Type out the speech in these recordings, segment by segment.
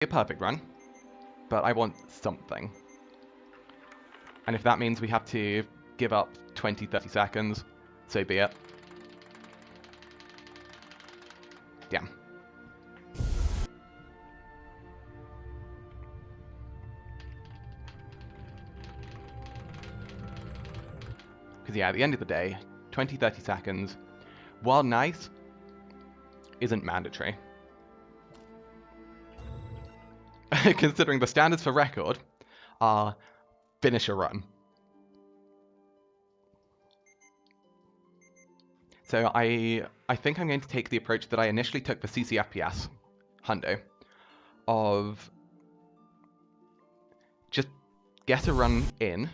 a perfect run, but I want something. And if that means we have to give up 20, 30 seconds, so be it. Damn. Because yeah, at the end of the day, 20, 30 seconds, while nice, isn't mandatory. Considering the standards for record are finish a run. So I think I'm going to take the approach that I initially took for CCFPS, Hundo, of just get a run in.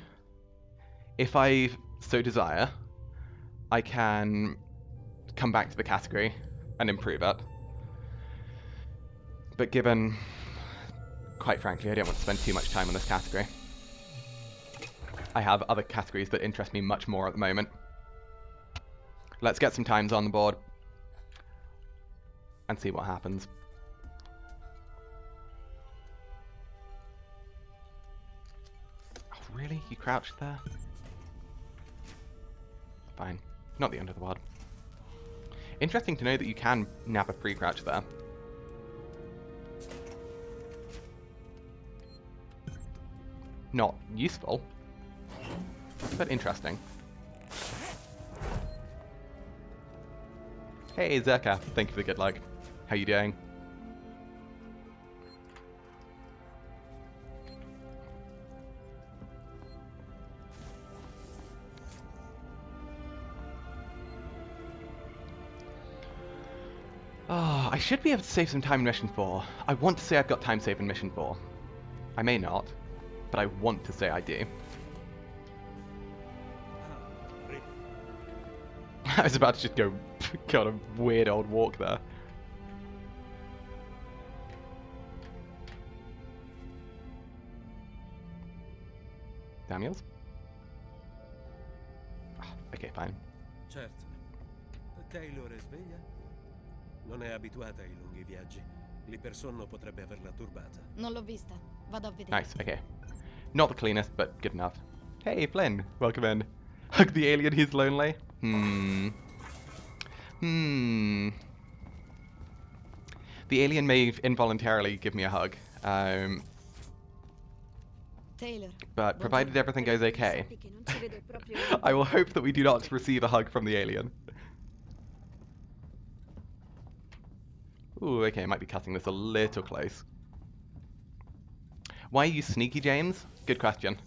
If I so desire, I can come back to the category and improve it. But given, quite frankly, I don't want to spend too much time on this category. I have other categories that interest me much more at the moment. Let's get some times on the board and see what happens. Oh, really? You crouched there? Fine. Not the end of the world. Interesting to know that you can nab a pre-crouch there. Not useful, but interesting. Hey Zerka, thank you for the good luck. How you doing? Oh, I should be able to save some time in Mission 4. I want to say I've got time saved in Mission 4. I may not, but I want to say I do. I was about to just go on a weird old walk there. Daniels? Okay, fine. Certo. Taylor è sveglia? Non è abituata ai lunghi viaggi. Lì per sonno potrebbe averla turbata. Non l'ho vista. Vado a vedere. Nice, okay. Not the cleanest, but good enough. Hey, Flynn, welcome in. Hug the alien, he's lonely. The alien may involuntarily give me a hug. Taylor, But provided everything goes okay, I will hope that we do not receive a hug from the alien. Ooh, okay, I might be cutting this a little close. Why are you sneaky, James? Good question.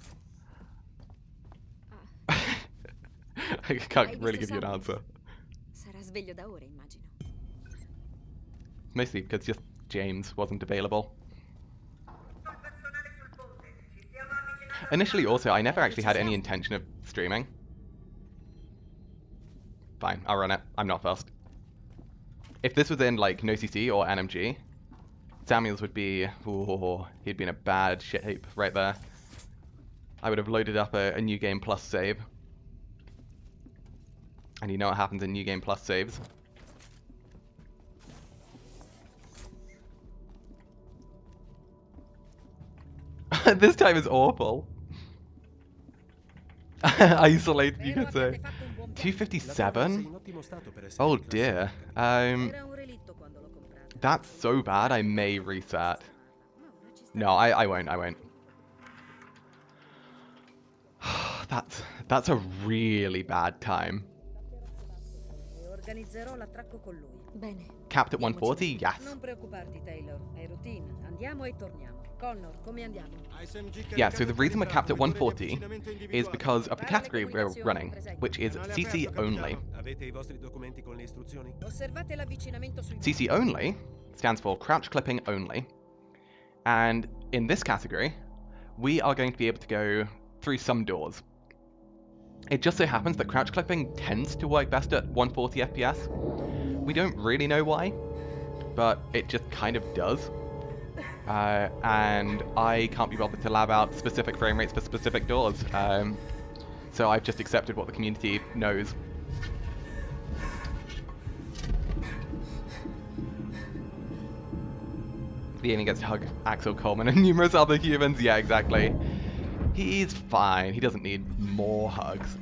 I can't really give you an answer. Sarà sveglio da ora, immagino. Mostly because just James wasn't available. Initially also, I never actually had any intention of streaming. Fine, I'll run it. I'm not fussed. If this was in like NoCC or NMG, Samuels would be, ooh, he'd be in a bad shit heap right there. I would have loaded up a New Game Plus save. And you know what happens in New Game Plus saves. This time is awful. Isolate, you could say. 257? Oh dear. That's so bad I may reset. No, I won't. That's a really bad time. Capped at 140? Yes. Yeah, so the reason we're capped at 140 is because of the category we're running, which is CC only. CC only stands for crouch clipping only. And in this category, we are going to be able to go through some doors. It just so happens that crouch clipping tends to work best at 140 FPS. We don't really know why, but it just kind of does. And I can't be bothered to lab out specific frame rates for specific doors. So I've just accepted what the community knows. He only gets to hug Axel Coleman and numerous other humans. Yeah, exactly. He's fine. He doesn't need more hugs.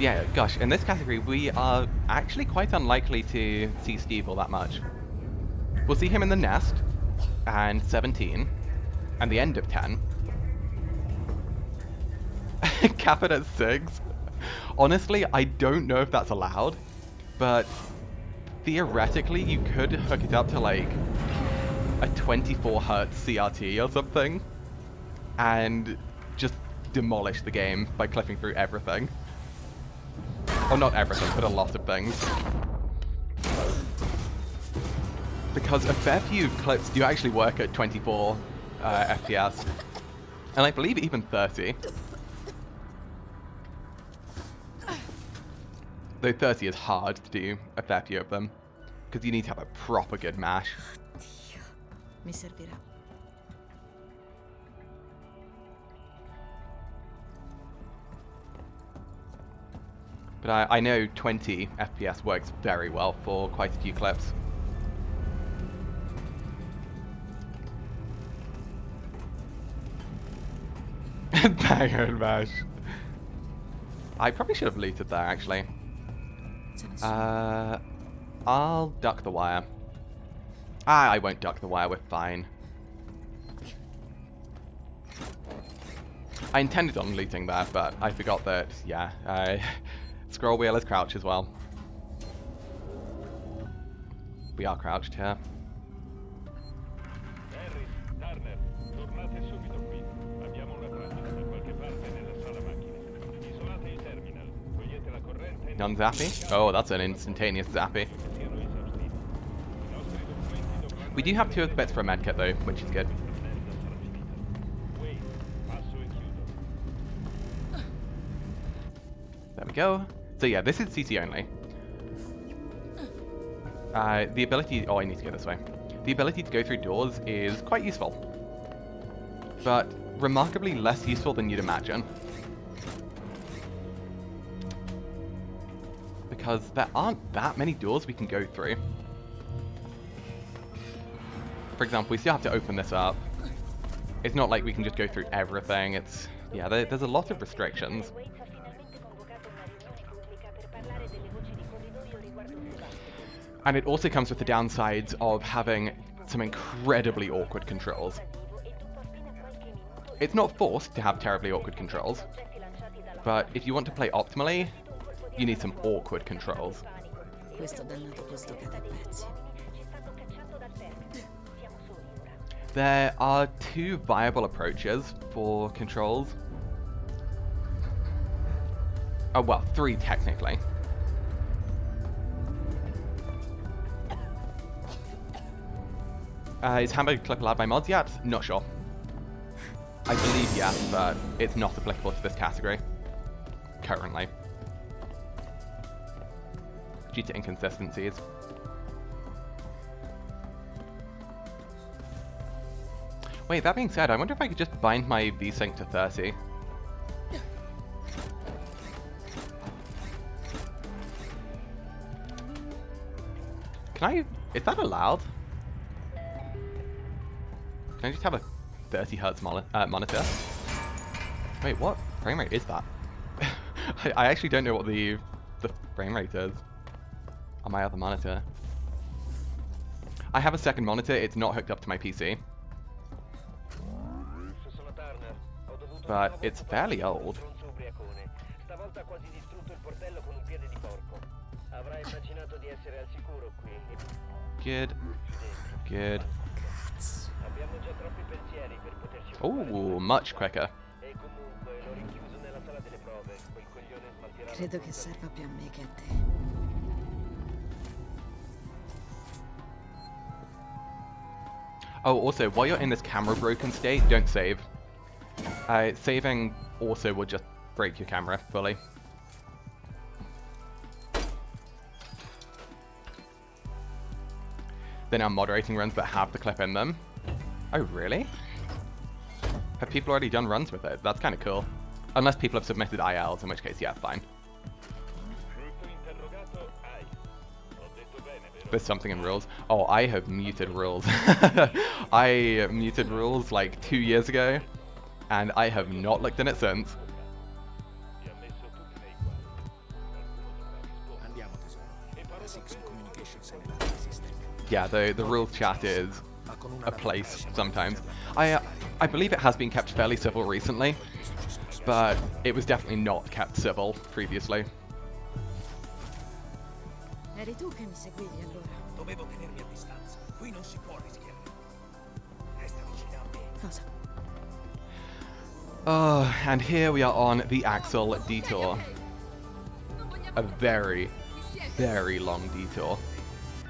Yeah, gosh, in this category, we are actually quite unlikely to see Steve all that much. We'll see him in the nest, and 17, and the end of 10. Cap it at 6. Honestly, I don't know if that's allowed, but theoretically, you could hook it up to like a 24 Hz CRT or something, and just demolish the game by clipping through everything. Or not everything, but a lot of things. Because a fair few clips do actually work at 24 FPS. And I believe even 30. Though 30 is hard to do a fair few of them. Because you need to have a proper good mash. Dio, mi servirà. But I know 20 FPS works very well for quite a few clips. Bang and mash. I probably should have looted there, actually. I'll duck the wire. I won't duck the wire, we're fine. I intended on looting that, but I forgot that, yeah, scroll wheel is crouch as well. We are crouched here. Non-zappy? Oh, that's an instantaneous zappy. We do have 2 of the bits for a medkit though, which is good. There we go. So yeah, this is CC only. The ability... Oh, I need to go this way. The ability to go through doors is quite useful. But remarkably less useful than you'd imagine. Because there aren't that many doors we can go through. For example, we still have to open this up. It's not like we can just go through everything. It's... Yeah, there's a lot of restrictions. And it also comes with the downsides of having some incredibly awkward controls. It's not forced to have terribly awkward controls, but if you want to play optimally, you need some awkward controls. There are 2 viable approaches for controls. Oh, well, 3 technically. Is Hamburger Clip allowed by mods yet? Not sure. I believe yes, but it's not applicable to this category. Currently. Due to inconsistencies. Wait, that being said, I wonder if I could just bind my VSync to 30. Can I... Is that allowed? Can I just have a 30 Hz monitor? Wait, what frame rate is that? I actually don't know what the frame rate is on my other monitor. I have a second monitor, it's not hooked up to my PC. But it's fairly old. Good. Good. Oh, much quicker. Credo che serva più a me che a te. Oh, also, while you're in this camera broken state, don't save. Saving also would just break your camera fully. There are now moderating runs that have the clip in them. Oh, really? Have people already done runs with it? That's kind of cool. Unless people have submitted ILs, in which case, yeah, fine. There's something in rules. Oh, I have muted rules. I muted rules like 2 years ago, and I have not looked in it since. Yeah, the rules chat is a place sometimes. I believe it has been kept fairly civil recently, but it was definitely not kept civil previously. Eri tu che mi seguivi allora? Dovevo tenermi a distanza. Qui non si può rischiare. Resta vicino a me. Cosa? Oh, and here we are on the Axel detour. A very, very long detour.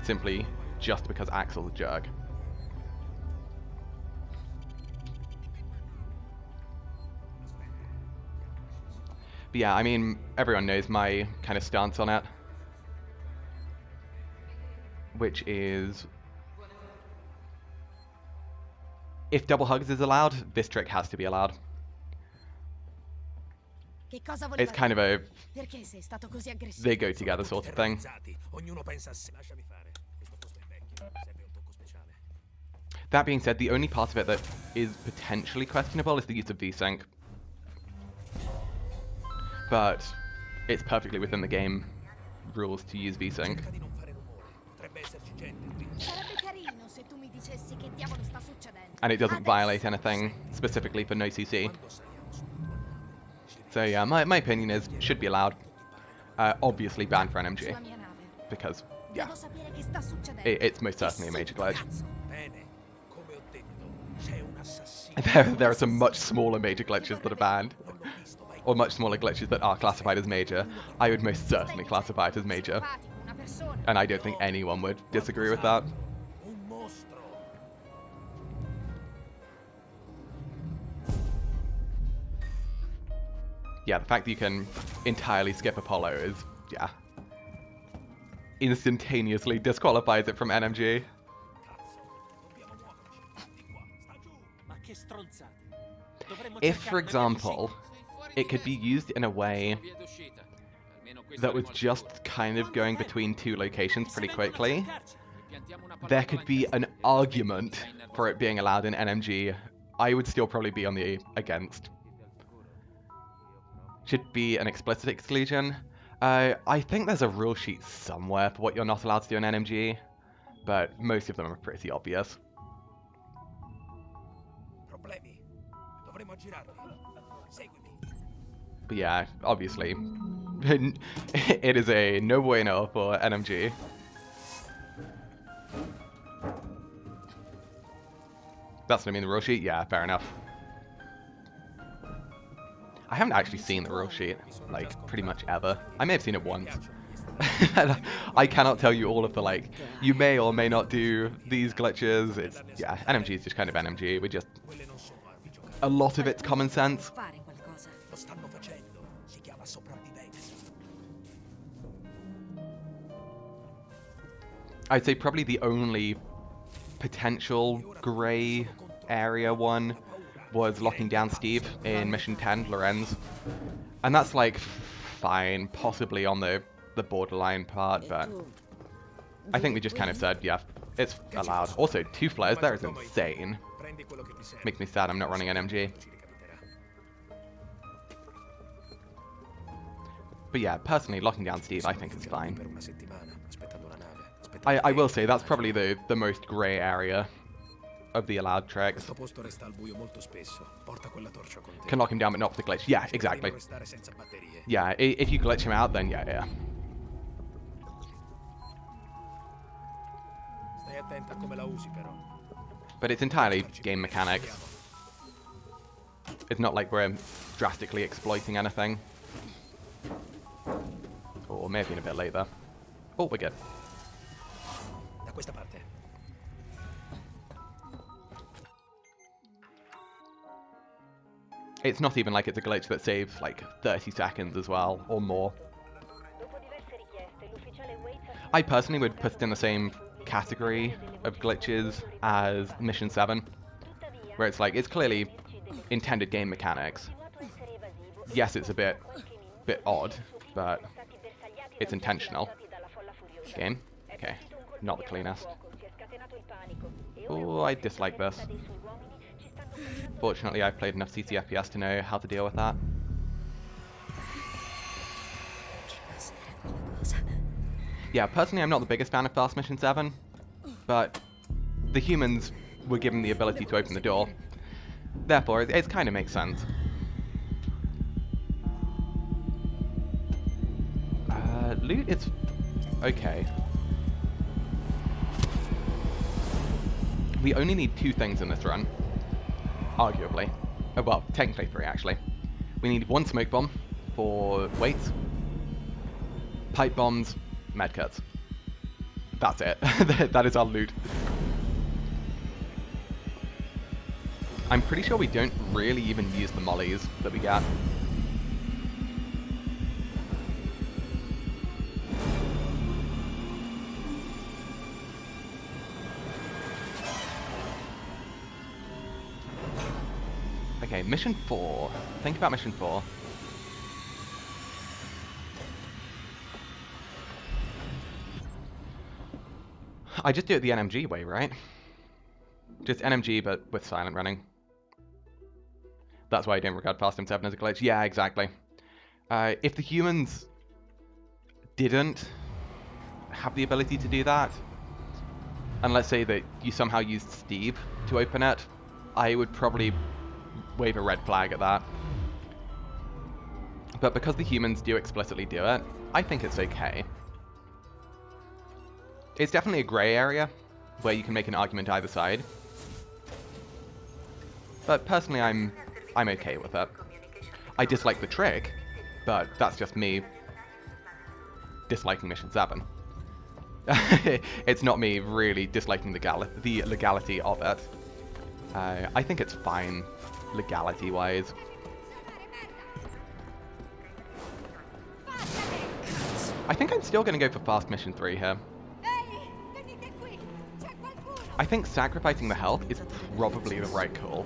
Simply just because Axel's a jerk. But yeah, I mean, everyone knows my kind of stance on it. Which is, if double hugs is allowed, this trick has to be allowed. It's kind of a they go together sort of thing. That being said, the only part of it that is potentially questionable is the use of VSync. But it's perfectly within the game rules to use VSync. And it doesn't violate anything specifically for NoCC. So yeah, my opinion is, should be allowed. Obviously banned for NMG. Because, yeah, it's most certainly a major glitch. There are some much smaller major glitches that are banned. Or much smaller glitches that are classified as major. I would most certainly classify it as major. And I don't think anyone would disagree with that. Yeah, the fact that you can entirely skip Apollo is, yeah, instantaneously disqualifies it from NMG. If, for example, it could be used in a way that was just kind of going between two locations pretty quickly, there could be an argument for it being allowed in NMG. I would still probably be on the against. Should be an explicit exclusion. I think there's a rule sheet somewhere for what you're not allowed to do in NMG, but most of them are pretty obvious. But yeah, obviously, it is a no bueno for NMG. That's what I mean, the rule sheet? Yeah, fair enough. I haven't actually seen the rule sheet, like, pretty much ever. I may have seen it once. I cannot tell you all of the, like, you may or may not do these glitches. It's, yeah, NMG is just kind of NMG. We just, a lot of it's common sense. I'd say probably the only potential grey area one was locking down Steve in Mission 10, Lorenz. And that's like, fine, possibly on the borderline part, but I think we just kind of said, yeah, it's allowed. Also, 2 flares there is insane. Makes me sad I'm not running NMG. But yeah, personally, locking down Steve I think is fine. I will say that's probably the most grey area of the allowed tricks. Can lock him down but not for the glitch. Yeah, exactly. Yeah, if you glitch him out, then yeah. But it's entirely game mechanics. It's not like we're drastically exploiting anything. Or may have been a bit late there. Oh, we're good. It's not even like it's a glitch that saves like 30 seconds as well, or more. I personally would put it in the same category of glitches as Mission 7, where it's like, it's clearly intended game mechanics. Yes, it's a bit odd, but it's intentional. Game? Okay, not the cleanest. Oh, I dislike this. Fortunately, I've played enough CCFPS to know how to deal with that. Yeah, personally, I'm not the biggest fan of Fast Mission 7, but the humans were given the ability to open the door. Therefore, it kind of makes sense. Loot is okay. We only need 2 things in this run, arguably. Oh, well, technically 3 actually. We need 1 smoke bomb for weights, pipe bombs, medkits. That's it. That is our loot. I'm pretty sure we don't really even use the mollies that we get. Okay, mission 4. Think about mission 4. I just do it the NMG way, right? Just NMG, but with silent running. That's why I don't regard Fast M7 as a glitch. Yeah, exactly. If the humans didn't have the ability to do that, and let's say that you somehow used Steve to open it, I would probably wave a red flag at that. But because the humans do explicitly do it, I think it's okay. It's definitely a grey area where you can make an argument either side. But personally, I'm okay with it. I dislike the trick, but that's just me disliking Mission 7. It's not me really disliking the legality of it. I think it's fine, legality-wise. I think I'm still going to go for Fast Mission 3 here. I think sacrificing the health is probably the right call.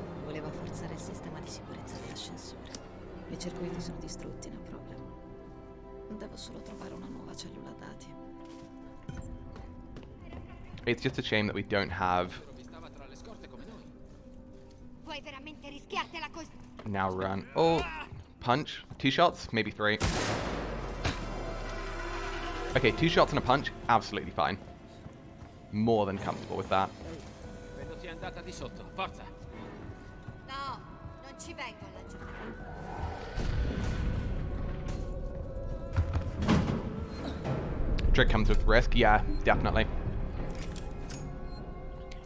It's just a shame that we don't have... Now run. Oh, punch. 2 shots, maybe 3. Okay, 2 shots and a punch, absolutely fine. More than comfortable with that. Trick comes with risk, yeah, definitely.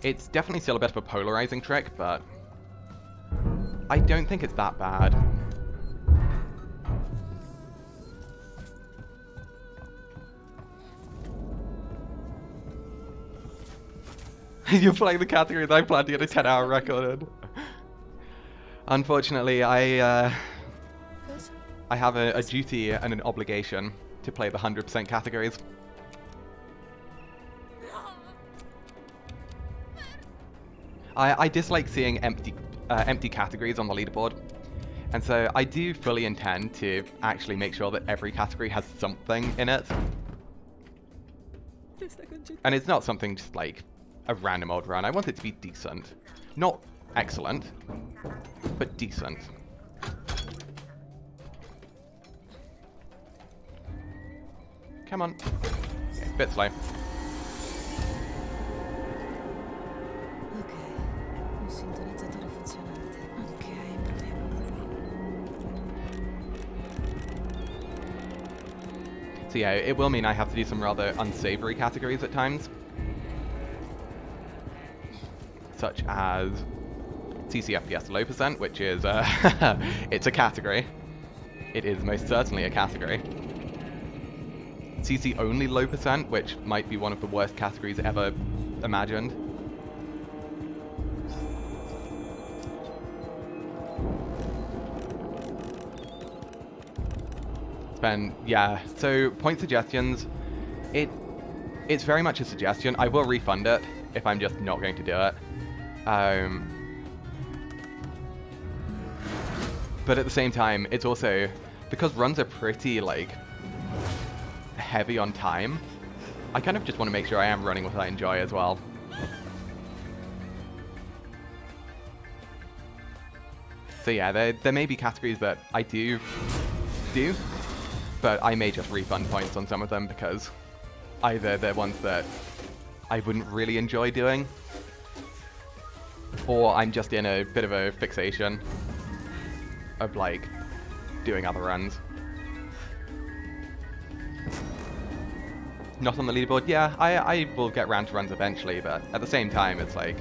It's definitely still a bit of a polarizing trick, but I don't think it's that bad. You're playing the category that I plan to get a 10-hour record in. Unfortunately, I have a duty and an obligation to play the 100% categories. I dislike seeing empty categories on the leaderboard, and so I do fully intend to actually make sure that every category has something in it. And it's not something just like a random old run. I want it to be decent. Not excellent, but decent. Come on. Okay, bit slow. So yeah, it will mean I have to do some rather unsavory categories at times. Such as CCFPS low percent, which is, it's a category. It is most certainly a category. CC only low percent, which might be one of the worst categories ever imagined. Yeah, so point suggestions, it's very much a suggestion. I will refund it if I'm just not going to do it. But at the same time, it's also, because runs are pretty, like, heavy on time, I kind of just want to make sure I am running what I enjoy as well. So yeah, there may be categories that I do, but I may just refund points on some of them because either they're ones that I wouldn't really enjoy doing, or I'm just in a bit of a fixation of like doing other runs. Not on the leaderboard, yeah, I will get round to runs eventually, but at the same time it's like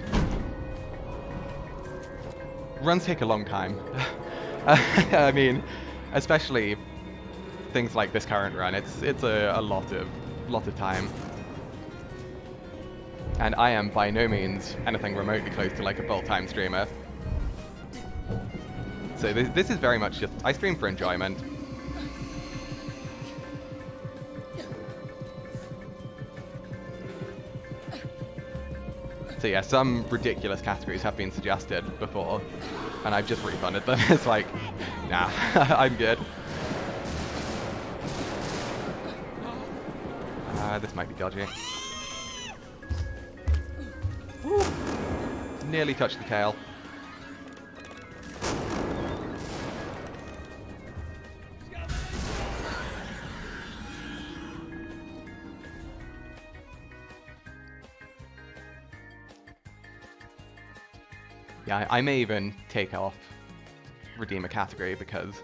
runs take a long time. I mean, especially things like this current run, it's a lot of time. And I am by no means anything remotely close to like a full-time streamer. So this is very much just, I stream for enjoyment. So yeah, some ridiculous categories have been suggested before, and I've just refunded them. It's like, nah, I'm good. This might be dodgy. Woo. Nearly touched the tail. Yeah, I may even take off Redeem a category because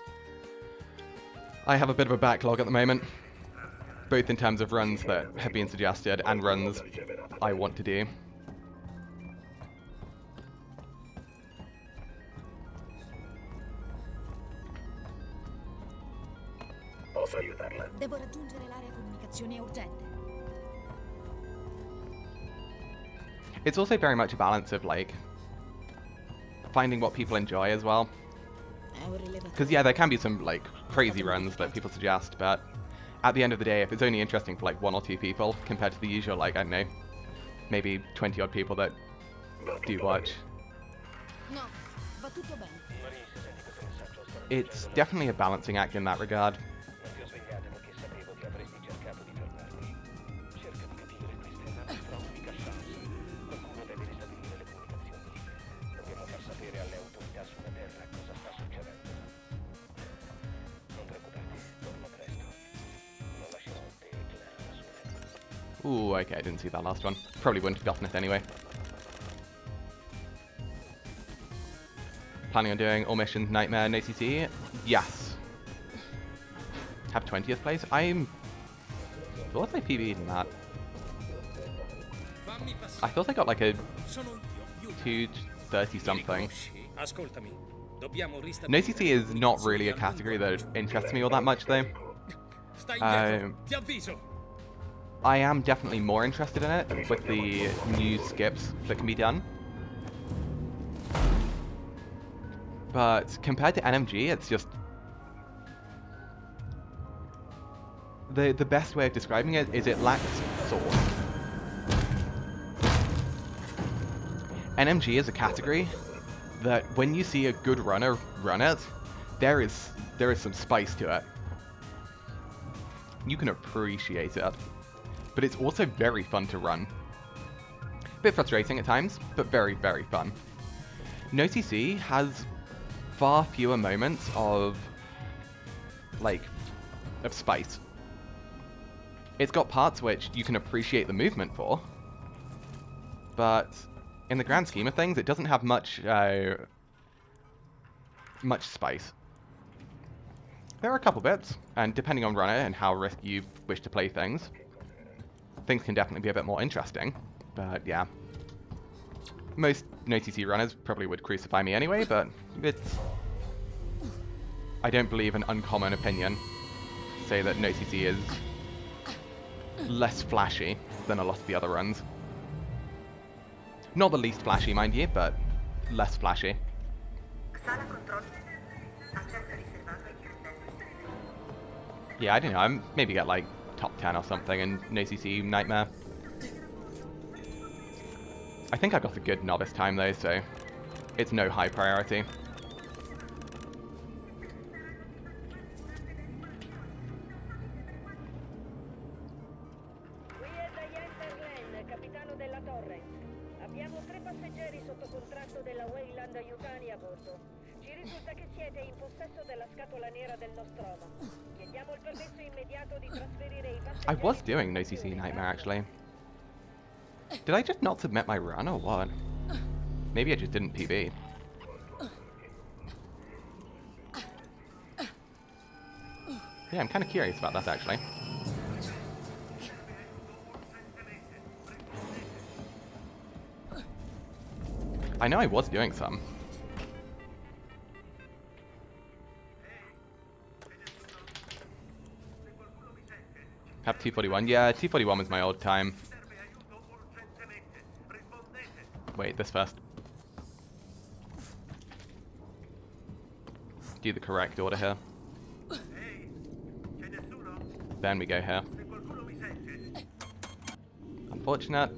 I have a bit of a backlog at the moment, both in terms of runs that have been suggested and runs I want to do. Posso aiutarla? Devo raggiungere l'area comunicazione urgente. It's also very much a balance of like finding what people enjoy as well. Because yeah, there can be some like crazy runs that people suggest, but at the end of the day, if it's only interesting for like 1 or 2 people compared to the usual, like, I don't know, maybe 20 odd people that do watch, No, va tutto bene. it's definitely a balancing act in that regard. Ooh, okay, I didn't see that last one. Probably wouldn't have gotten it anyway. Planning on doing all missions, Nightmare, no CC? Yes. Have 20th place? I thought I PB'd in that. I thought I got like a 230 something. No CC is not really a category that interests me all that much though. I am definitely more interested in it with the new skips that can be done. But compared to NMG, it's just the best way of describing it is it lacks source. NMG is a category that when you see a good runner run it, there is some spice to it. You can appreciate it. But it's also very fun to run. A bit frustrating at times, but very, very fun. NoCC has far fewer moments of, like, of spice. It's got parts which you can appreciate the movement for, but in the grand scheme of things, it doesn't have much, much spice. There are a couple bits, and depending on runner and how risky you wish to play things can definitely be a bit more interesting, but yeah. Most no-CC runners probably would crucify me anyway, but it's, I don't believe an uncommon opinion to say that no-CC is less flashy than a lot of the other runs. Not the least flashy, mind you, but less flashy. Yeah, I don't know, I'm maybe get like top 10 or something in no-CC Nightmare. I think I got a good novice time though, so it's no high priority. questo contratto della Weyland Yukani a bordo. Ci risulta che siete in possesso della scatola nera del Nostromo. Chiediamo il permesso immediato di trasferire i passeggeri. I was doing No CC Nightmare, actually. Did I just not submit my run, or what? Maybe I just didn't PB. Yeah, I'm kind of curious about that, actually. I know I was doing some. Have T41? Yeah, T41 was my old time. Wait, this first. Do the correct order here. Then we go here. Unfortunate.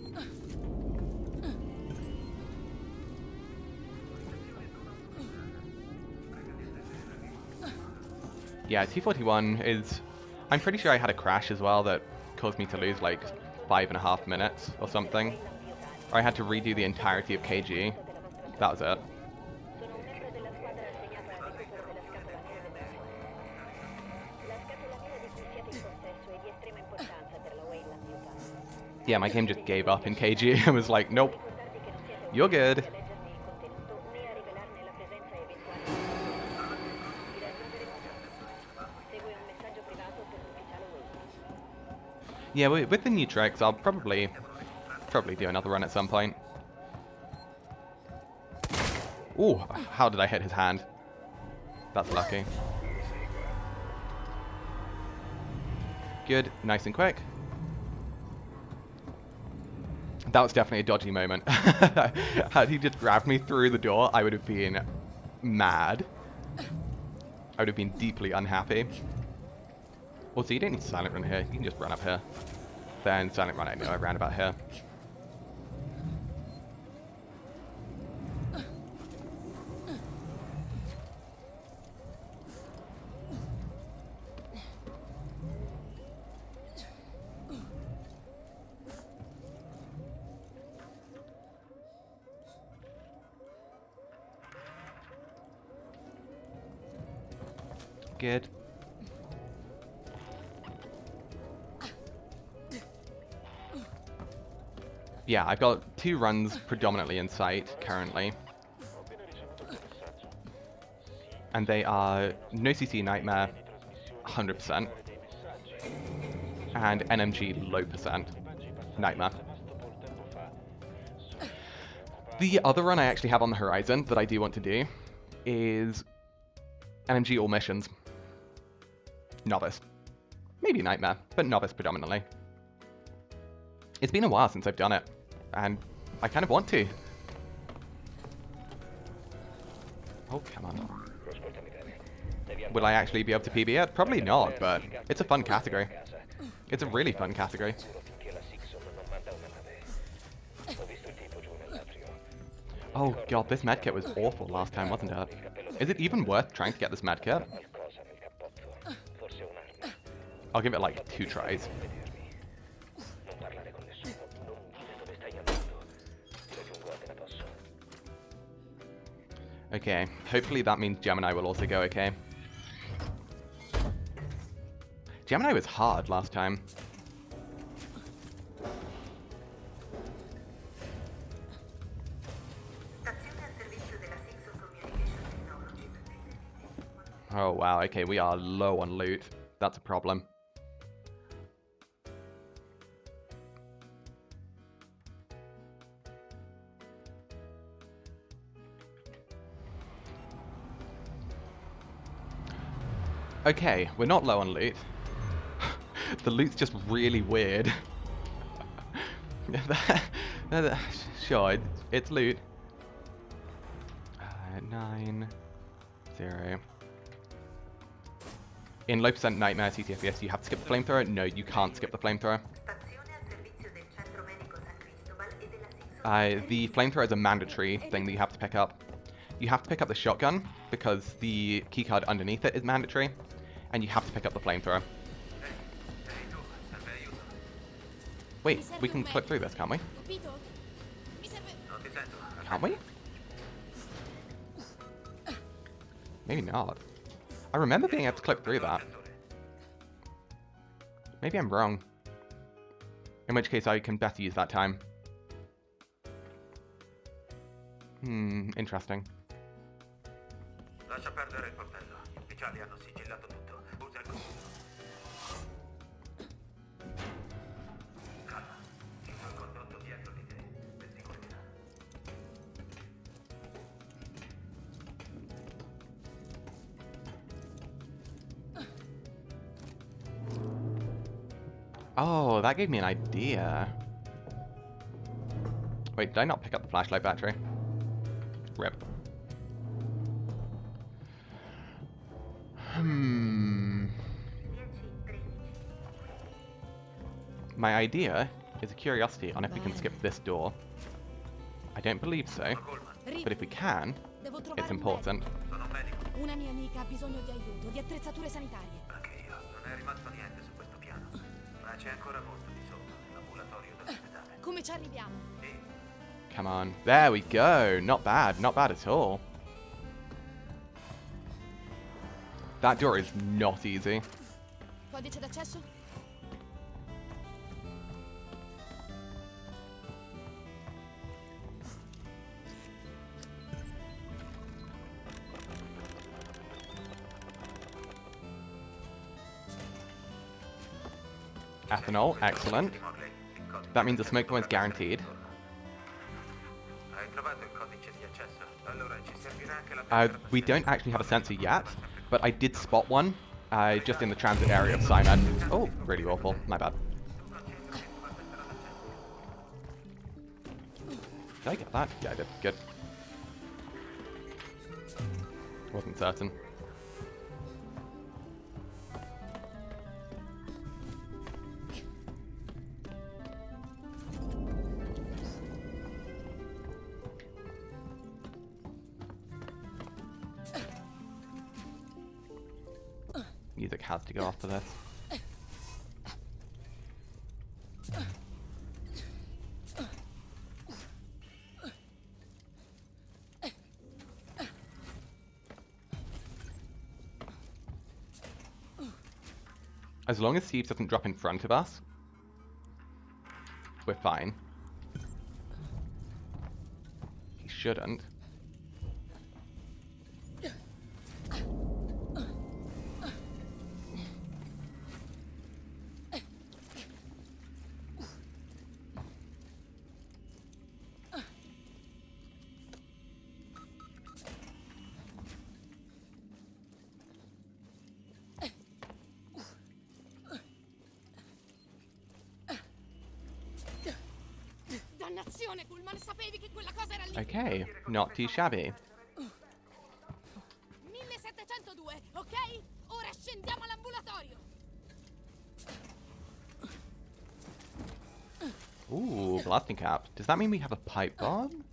Yeah, T41 is... I'm pretty sure I had a crash as well that caused me to lose like 5.5 minutes or something. Or I had to redo the entirety of KG. That was it. Yeah, my game just gave up in KG and was like, nope, you're good. Yeah, with the new tricks, I'll probably do another run at some point. Ooh, how did I hit his hand? That's lucky. Good, nice and quick. That was definitely a dodgy moment. Had he just grabbed me through the door, I would have been mad. I would have been deeply unhappy. Also, you don't need to silent run here. You can just run up here. Then silent run, I know, I ran about here. Good. Yeah, I've got 2 runs predominantly in sight currently. And they are No CC Nightmare 100% and NMG low percent Nightmare. The other run I actually have on the horizon that I do want to do is NMG all missions. Novice. Maybe Nightmare, but Novice predominantly. It's been a while since I've done it, and I kind of want to. Oh, come on. Will I actually be able to PB it? Probably not, but it's a fun category. It's a really fun category. Oh god, this medkit was awful last time, wasn't it? Is it even worth trying to get this medkit? I'll give it like 2 tries. Okay, hopefully that means Gemini will also go okay. Gemini was hard last time. Oh wow, okay, we are low on loot. That's a problem. Okay, we're not low on loot. The loot's just really weird. Sure, it's loot. 9, 0. In low percent Nightmare CTFPS, you have to skip the flamethrower. No, you can't skip the flamethrower. The flamethrower is a mandatory thing that you have to pick up. You have to pick up the shotgun because the keycard underneath it is mandatory, and you have to pick up the flamethrower. Wait, we can clip through this, can't we? Can't we? Maybe not. I remember being able to clip through that. Maybe I'm wrong. In which case I can better use that time. Interesting. Lascia perdere il coltello. Gli ufficiali hanno sigillato tutto. Usa il computer. Calma. Ci sono condotto dietro di te. Per sicurezza. Oh, that gave me an idea. Wait, did I not pick up the flashlight battery? Rip. My idea is a curiosity on if we can skip this door. I don't believe so, but if we can, it's important. Sono un medico. Una mia amica ha bisogno di aiuto, di attrezzature sanitarie. Anche io. Non è rimasto niente su questo piano. Ma c'è ancora molto di sotto nell'ambulatorio dell'ospedale. Come ci arriviamo? Sì. Come on. There we go. Not bad. Not bad at all. That door is not easy. Codice d'accesso? Ethanol, excellent. That means the smoke bomb is guaranteed. Hai trovato il codice di accesso? Allora ci servirà anche la We don't actually have a sensor yet, but I did spot one just in the transit area of Simon. Oh, really awful. My bad. Did I get that? Yeah, I did. Good. Wasn't certain. Music has to go after this. As long as Steve doesn't drop in front of us, we're fine. He shouldn't. Dannazione, Pullman, sapevi che quella cosa era lì? Okay, not too shabby. 1702, ok? Ora scendiamo all'ambulatorio. Ooh, blasting cap. Does that mean we have a pipe bomb?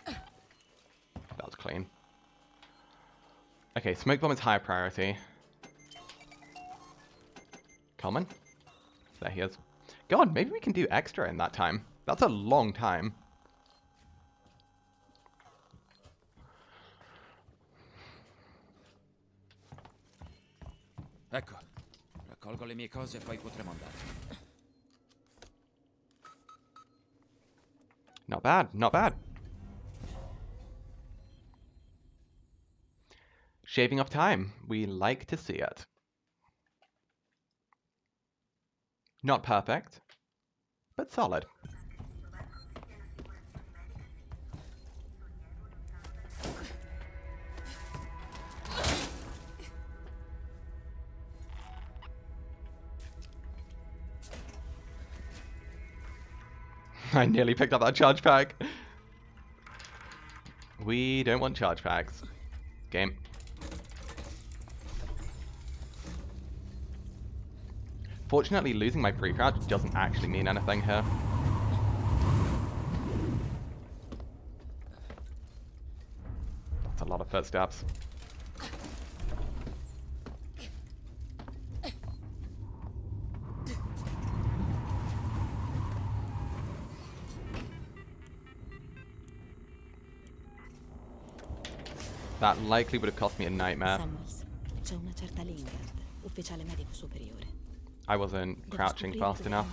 That was clean. Okay, smoke bomb is higher priority. Common? There he is. God, maybe we can do extra in that time. That's a long time. Ecco, raccolgo le mie cose e poi potremo andare. Not bad, not bad. Shaving off time. We like to see it. Not perfect, but solid. I nearly picked up that charge pack. We don't want charge packs. Game. Fortunately, losing my pre-crouch doesn't actually mean anything here. That's a lot of footsteps. That likely would have cost me a nightmare. Samuels, c'è una certa Lingard, ufficiale medico superiore. I wasn't crouching fast enough.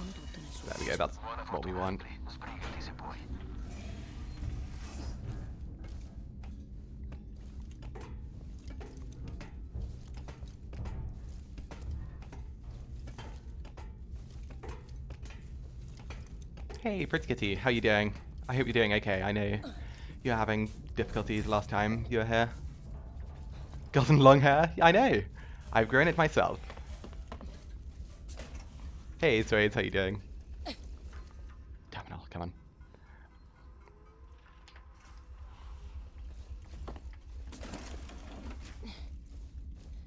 There we go, that's what we want. Sbrigati se puoi. Hey, Pretty Kitty, how you doing? I hope you're doing okay. I know you were having difficulties last time you were here. Gotten long hair? I know. I've grown it myself. Hey, Swades, how you doing? Terminal, come on.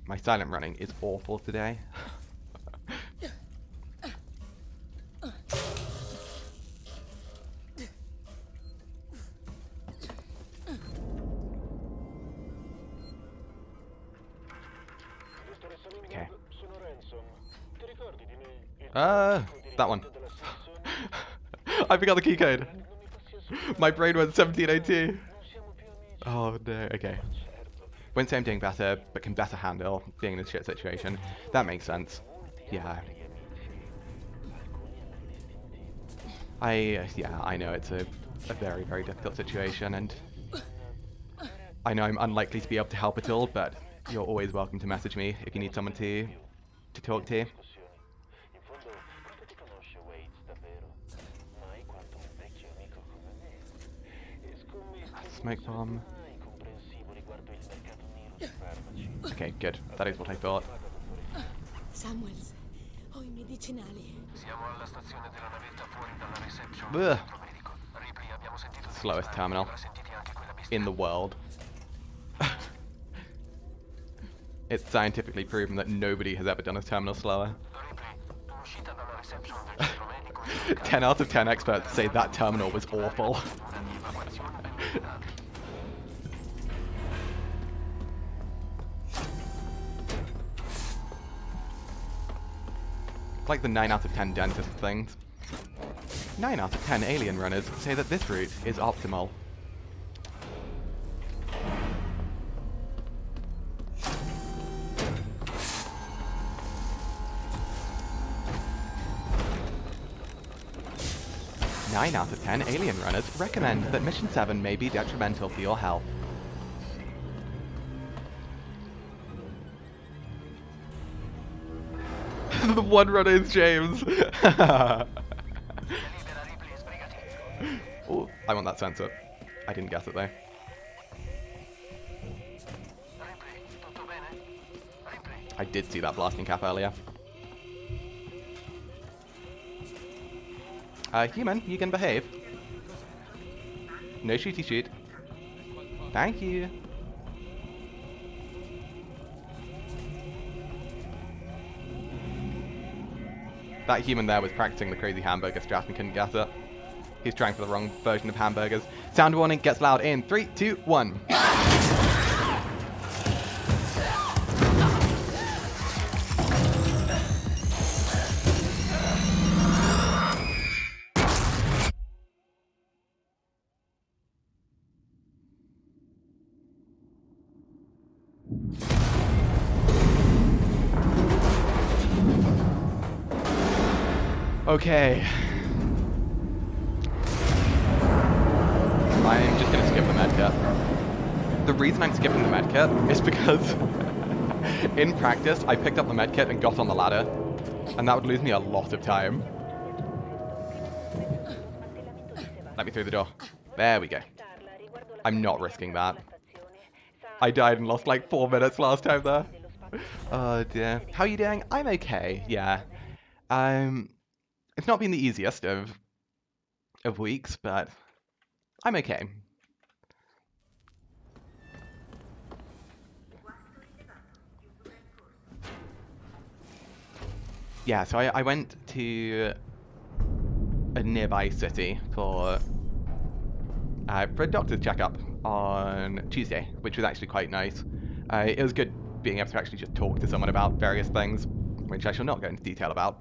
My silent running is awful today. Okay. That one. I forgot the key code. My brain went 1702. Oh no, okay. Won't say I'm doing better, but can better handle being in a shit situation. That makes sense. Yeah. I know it's a very, very difficult situation, and I know I'm unlikely to be able to help at all, but you're always welcome to message me if you need someone to talk to. Smoke bomb. Okay, good. That is what I thought. Samuels, ho I medicinali. Siamo alla stazione della navetta fuori dalla reception. Ugh. Medico. Ripley, abbiamo sentito Slowest terminal sentite anche quella bestia. in the world. It's scientifically proven that nobody has ever done a terminal slower. Ripley, uscita dalla reception del centro medico. 10 out of 10 experts say that terminal was awful. It's like the 9 out of 10 dentist things. 9 out of 10 alien runners say that this route is optimal. Nine out of 10 alien runners recommend that Mission 7 may be detrimental for your health. The one runner is James. Oh, I want that sensor. I didn't guess it though. I did see that blasting cap earlier. Human, you can behave. No shooty shoot. Thank you. That human there was practicing the crazy hamburger strat and couldn't get it. He's trying for the wrong version of hamburgers. Sound warning gets loud in 3, 2, 1. Okay. I'm just gonna skip the medkit. The reason I'm skipping the medkit is because in practice I picked up the medkit and got on the ladder, and that would lose me a lot of time. Let me through the door. There we go. I'm not risking that. I died and lost like 4 minutes last time there. Oh dear. How are you doing? I'm okay, yeah. It's not been the easiest of weeks, but I'm okay. Yeah, so I went to a nearby city for a doctor's checkup on Tuesday, which was actually quite nice. It was good being able to actually just talk to someone about various things, which I shall not go into detail about.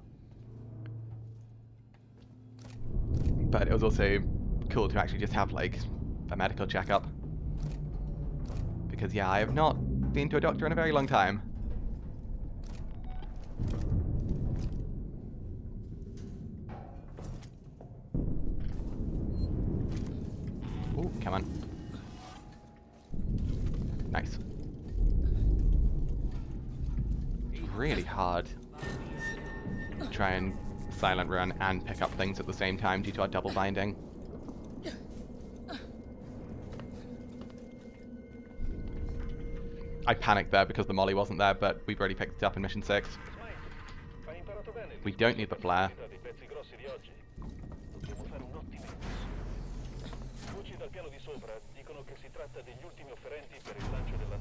But it was also cool to actually just have like a medical checkup, because yeah, I have not been to a doctor in a very long time. Ooh, come on. Nice. Really hard to try and silent run and pick up things at the same time due to our double binding. I panicked there because the molly wasn't there, but we've already picked it up in mission 6. We don't need the flare.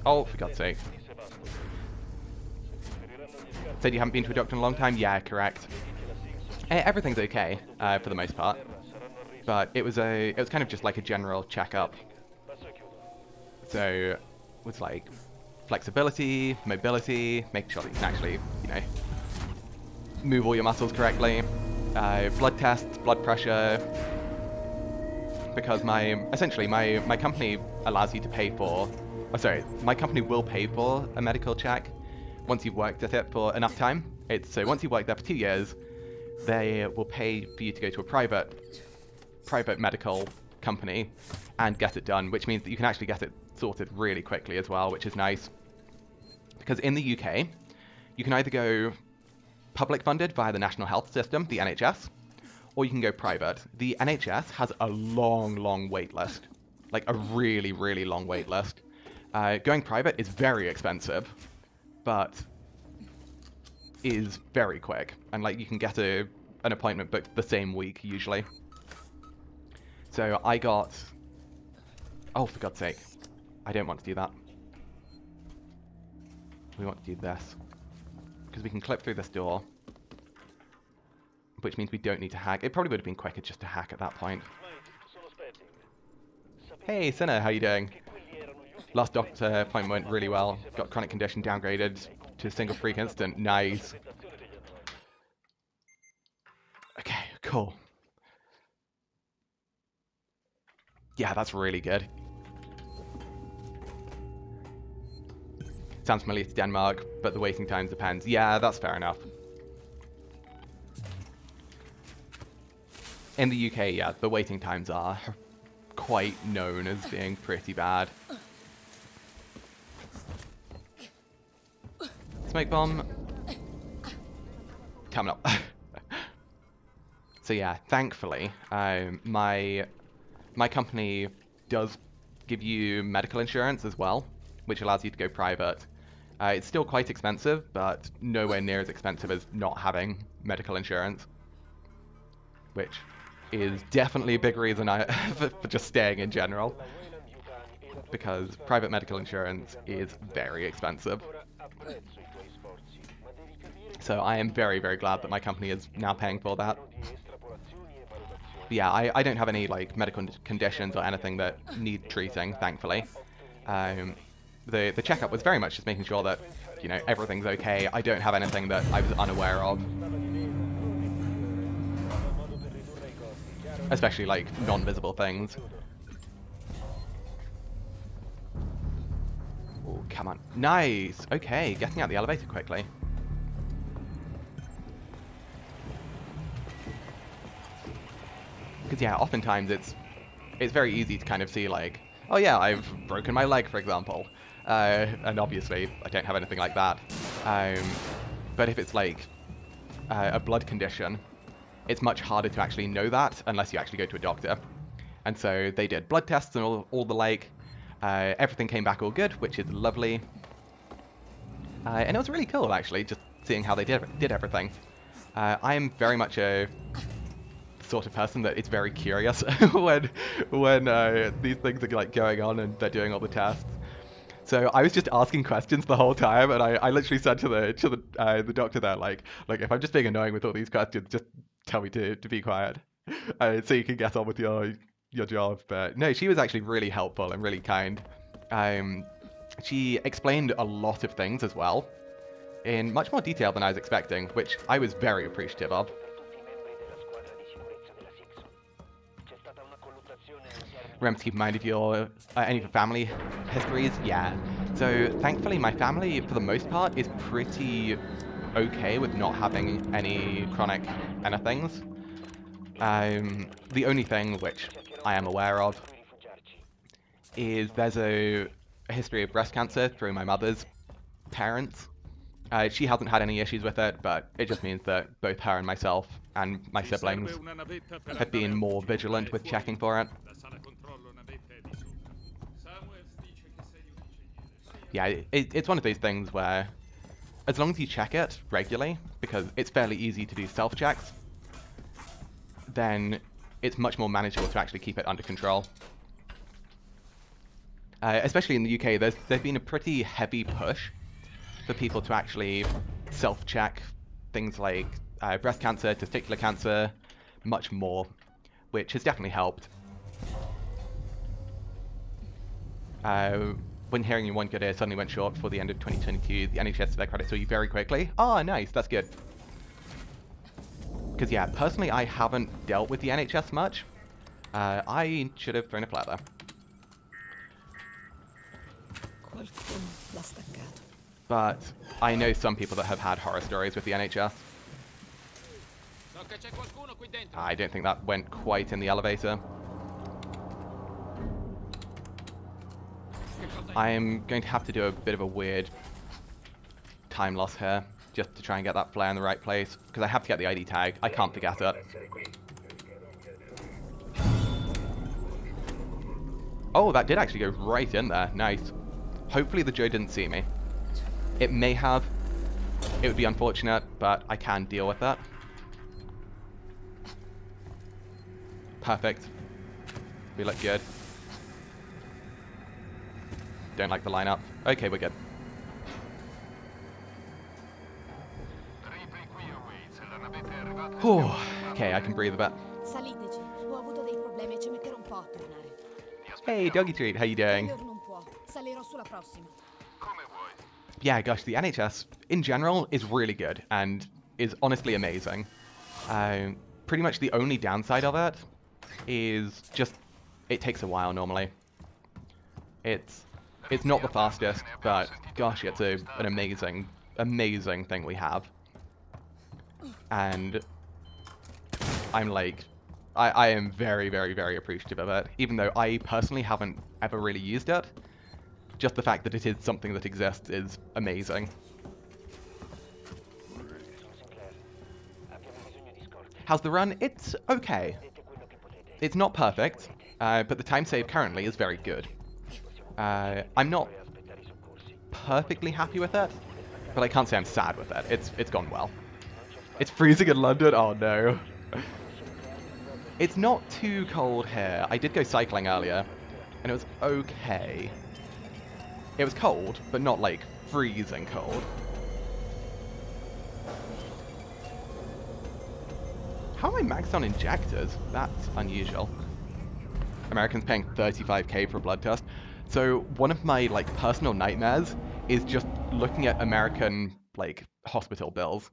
Oh, for God's sake. Said you haven't been to a doctor in a long time? Yeah, correct. Everything's okay, for the most part. But it was kind of just like a general checkup. So, it was like flexibility, mobility, making sure that you can actually, you know, move all your muscles correctly. Blood tests, blood pressure. Because essentially my company allows you to pay for, my company will pay for a medical check once you've worked at it for enough time. So once you've worked there for 2 years, they will pay for you to go to a private medical company and get it done, which means that you can actually get it sorted really quickly as well, which is nice. Because in the UK, you can either go public funded via the National Health System, the NHS, or you can go private. The NHS has a long wait list, like a really long wait list. Going private is very expensive, but is very quick, and like you can get an appointment booked the same week usually. So I got, oh for God's sake, I don't want to do that. We want to do this because we can clip through this door, which means we don't need to hack. It probably would have been quicker just to hack at that point. Hey Sinner, how you doing? Last doctor appointment went really well. Got chronic condition downgraded to a single freak instant. Nice. Okay, cool. Yeah, that's really good. Sounds familiar to Denmark, but the waiting time depends. Yeah, that's fair enough. In the UK, yeah, the waiting times are quite known as being pretty bad. Smoke bomb. Coming up. So yeah, thankfully, my company does give you medical insurance as well, which allows you to go private. It's still quite expensive, but nowhere near as expensive as not having medical insurance, which is definitely a big reason for just staying in general, because private medical insurance is very expensive. So I am very glad that my company is now paying for that. But yeah, I don't have any like medical conditions or anything that need treating, thankfully. The checkup was very much just making sure that, you know, everything's okay. I don't have anything that I was unaware of. Especially like non-visible things. Oh, come on. Nice! Okay, getting out the elevator quickly. Because yeah, oftentimes it's very easy to kind of see like, oh yeah, I've broken my leg, for example. And obviously, I don't have anything like that. But if it's like a blood condition, it's much harder to actually know that unless you actually go to a doctor. And so they did blood tests and all the like. Everything came back all good, which is lovely. And it was really cool, actually, just seeing how they did everything. I am very much a sort of person that is very curious when these things are like going on and they're doing all the tests. So I was just asking questions the whole time, and I literally said to the doctor there, like if I'm just being annoying with all these questions, just tell me to be quiet, so you can get on with your job. But no, she was actually really helpful and really kind. She explained a lot of things as well, in much more detail than I was expecting, which I was very appreciative of. remember to keep in mind of your any of your family histories. Yeah. So thankfully, my family, for the most part, is pretty okay with not having any chronic anythings. The only thing which I am aware of is there's a history of breast cancer through my mother's parents. She hasn't had any issues with it, but it just means that both her and myself and my siblings have been more vigilant with checking for it. Yeah, it's one of those things where as long as you check it regularly, because it's fairly easy to do self-checks, then it's much more manageable to actually keep it under control. Especially in the UK, there's been a pretty heavy push for people to actually self-check things like breast cancer, testicular cancer, much more, which has definitely helped. When hearing in one good ear suddenly went short before the end of 2022, the NHS their credit saw you very quickly. Ah, nice, that's good. Because yeah, personally I haven't dealt with the NHS much. I should have thrown a flare there. But I know some people that have had horror stories with the NHS. I don't think that went quite in the elevator. I am going to have to do a bit of a weird time loss here, just to try and get that flare in the right place, because I have to get the ID tag. I can't forget it. Oh, that did actually go right in there. Nice. Hopefully the Joe didn't see me. It may have. It would be unfortunate, but I can deal with that. Perfect. We look good. Don't like the lineup. Okay, we're good. Whew. Okay, I can breathe a bit. Saliteci. Ho avuto dei problemi e ci metterò un po' a tornare. Hey, Doggy Treat, how you doing? Non può. Salirò sulla prossima. Yeah, gosh, the NHS in general is really good and is honestly amazing. Pretty much the only downside of it is just it takes a while normally. It's not the fastest, but gosh, it's an amazing thing we have. And I'm like, I am very, very, very appreciative of it, even though I personally haven't ever really used it. Just the fact that it is something that exists is amazing. How's the run? It's okay. It's not perfect, but the time save currently is very good. I'm not perfectly happy with it, but I can't say I'm sad with it. It's gone well. It's freezing in London? Oh no. It's not too cold here. I did go cycling earlier, and it was okay. It was cold, but not like freezing cold. How am I maxed on injectors? That's unusual. Americans paying 35k for a blood test. So one of my like personal nightmares is just looking at American like hospital bills.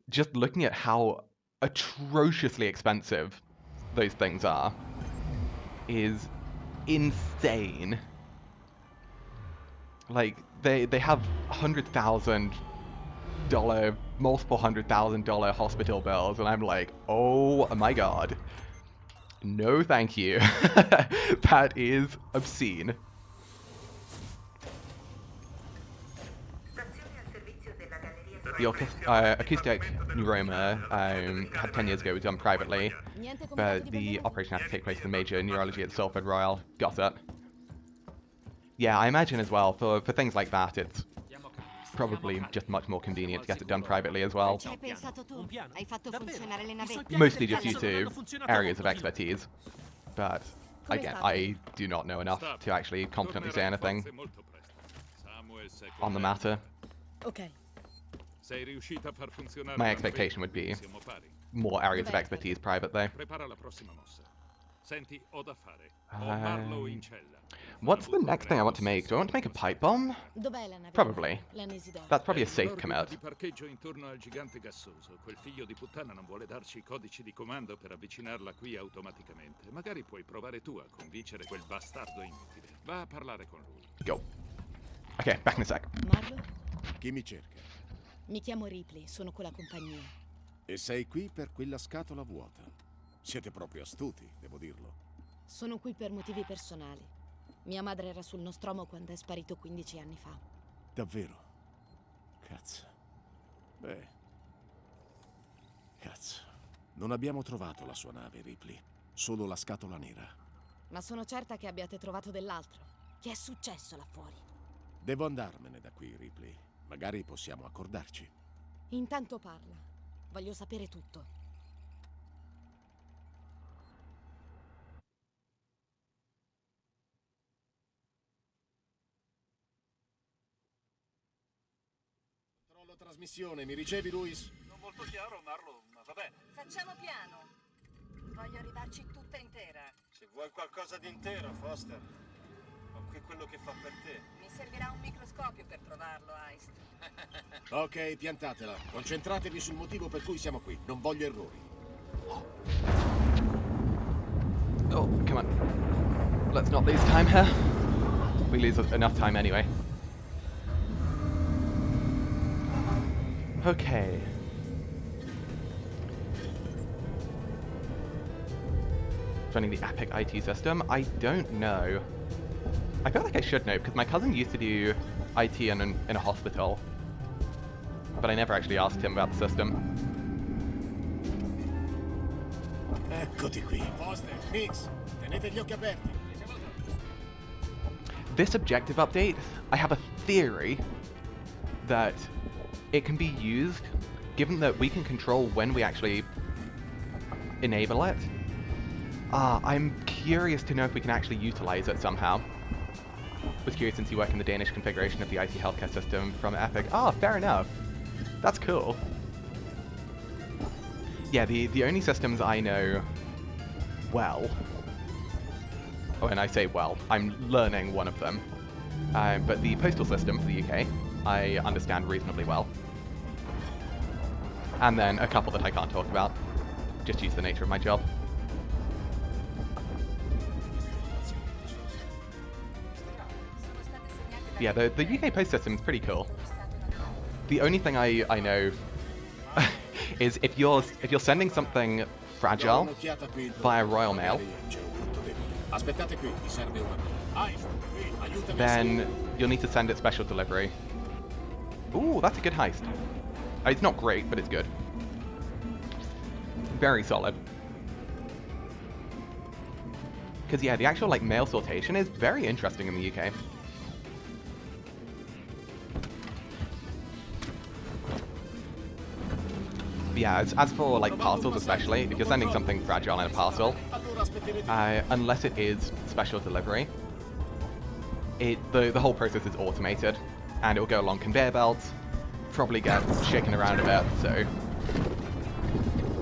Just looking at how atrociously expensive those things are is insane. Like they have $100,000, multiple $100,000 hospital bills, and I'm like, oh my god. No, thank you. That is obscene. The acoustic neuroma had 10 years ago was done privately, but the operation had to take place in the major neurology at Salford Royal. Got it. Yeah, I imagine as well, for things like that, it's probably just much more convenient to get it done privately as well. Mostly just due to areas of expertise. But, again, I do not know enough to actually confidently say anything on the matter. Okay. My expectation would be more areas of expertise private though. Senti, ho da fare. Ho Marlowe in cella. What's the next thing I want to make? Do I want to make a pipe bomb? Dov'è la nave? Probably. L'Anesi d'Oro. That's probably a È in safe orbita commit. di parcheggio intorno al gigante gassoso. Quel figlio di puttana non vuole darci i codici di comando per avvicinarla qui automaticamente. Magari puoi provare tu a convincere quel bastardo inutile. Va a parlare con lui. Go. Okay, back in a sec. Marlo? Chi mi cerca? Mi chiamo Ripley, sono con la compagnia. E sei qui per quella scatola vuota. Siete proprio astuti, devo dirlo. Sono qui per motivi personali. Mia madre era sul Nostromo quando è sparito 15 anni fa. Davvero? Cazzo. Beh. Cazzo. Non abbiamo trovato la sua nave, Ripley. Solo la scatola nera. Ma sono certa che abbiate trovato dell'altro. Che è successo là fuori? Devo andarmene da qui, Ripley. Magari possiamo accordarci. Intanto parla. Voglio sapere tutto. Controllo trasmissione, mi ricevi, Luis? Non molto chiaro, Marlo, ma va bene. Facciamo piano. Voglio arrivarci tutta intera. Se vuoi qualcosa di intero, Foster, ho qui quello che fa per te. Mi servirà un microscopio per trovarlo, Heist. Ok, piantatela. Concentratevi sul motivo per cui siamo qui. Non voglio errori. Oh, come on. Let's not lose time here. We lose enough time anyway. Okay. Running the Epic IT system? I don't know. I feel like I should know, because my cousin used to do IT in a hospital. But I never actually asked him about the system. Eccoti qui. Foster, Nix, tenete gli occhi aperti. This objective update, I have a theory that it can be used, given that we can control when we actually enable it. I'm curious to know if we can actually utilize it somehow. Was curious since you work in the Danish configuration of the IT healthcare system from Epic. Fair enough. That's cool. Yeah, the only systems I know well, and I say well, I'm learning one of them, but the postal system for the UK, I understand reasonably well. And then a couple that I can't talk about, just due to the nature of my job. Yeah, the UK post system is pretty cool. The only thing I know is if you're sending something fragile via Royal Mail, then you'll need to send it special delivery. Ooh, that's a good heist. It's not great, but it's good. Very solid. Because yeah, the actual like mail sortation is very interesting in the UK. Yeah, as for like parcels especially, if you're sending something fragile in a parcel, unless it is special delivery, the whole process is automated, and it will go along conveyor belts, probably get shaken around a bit, so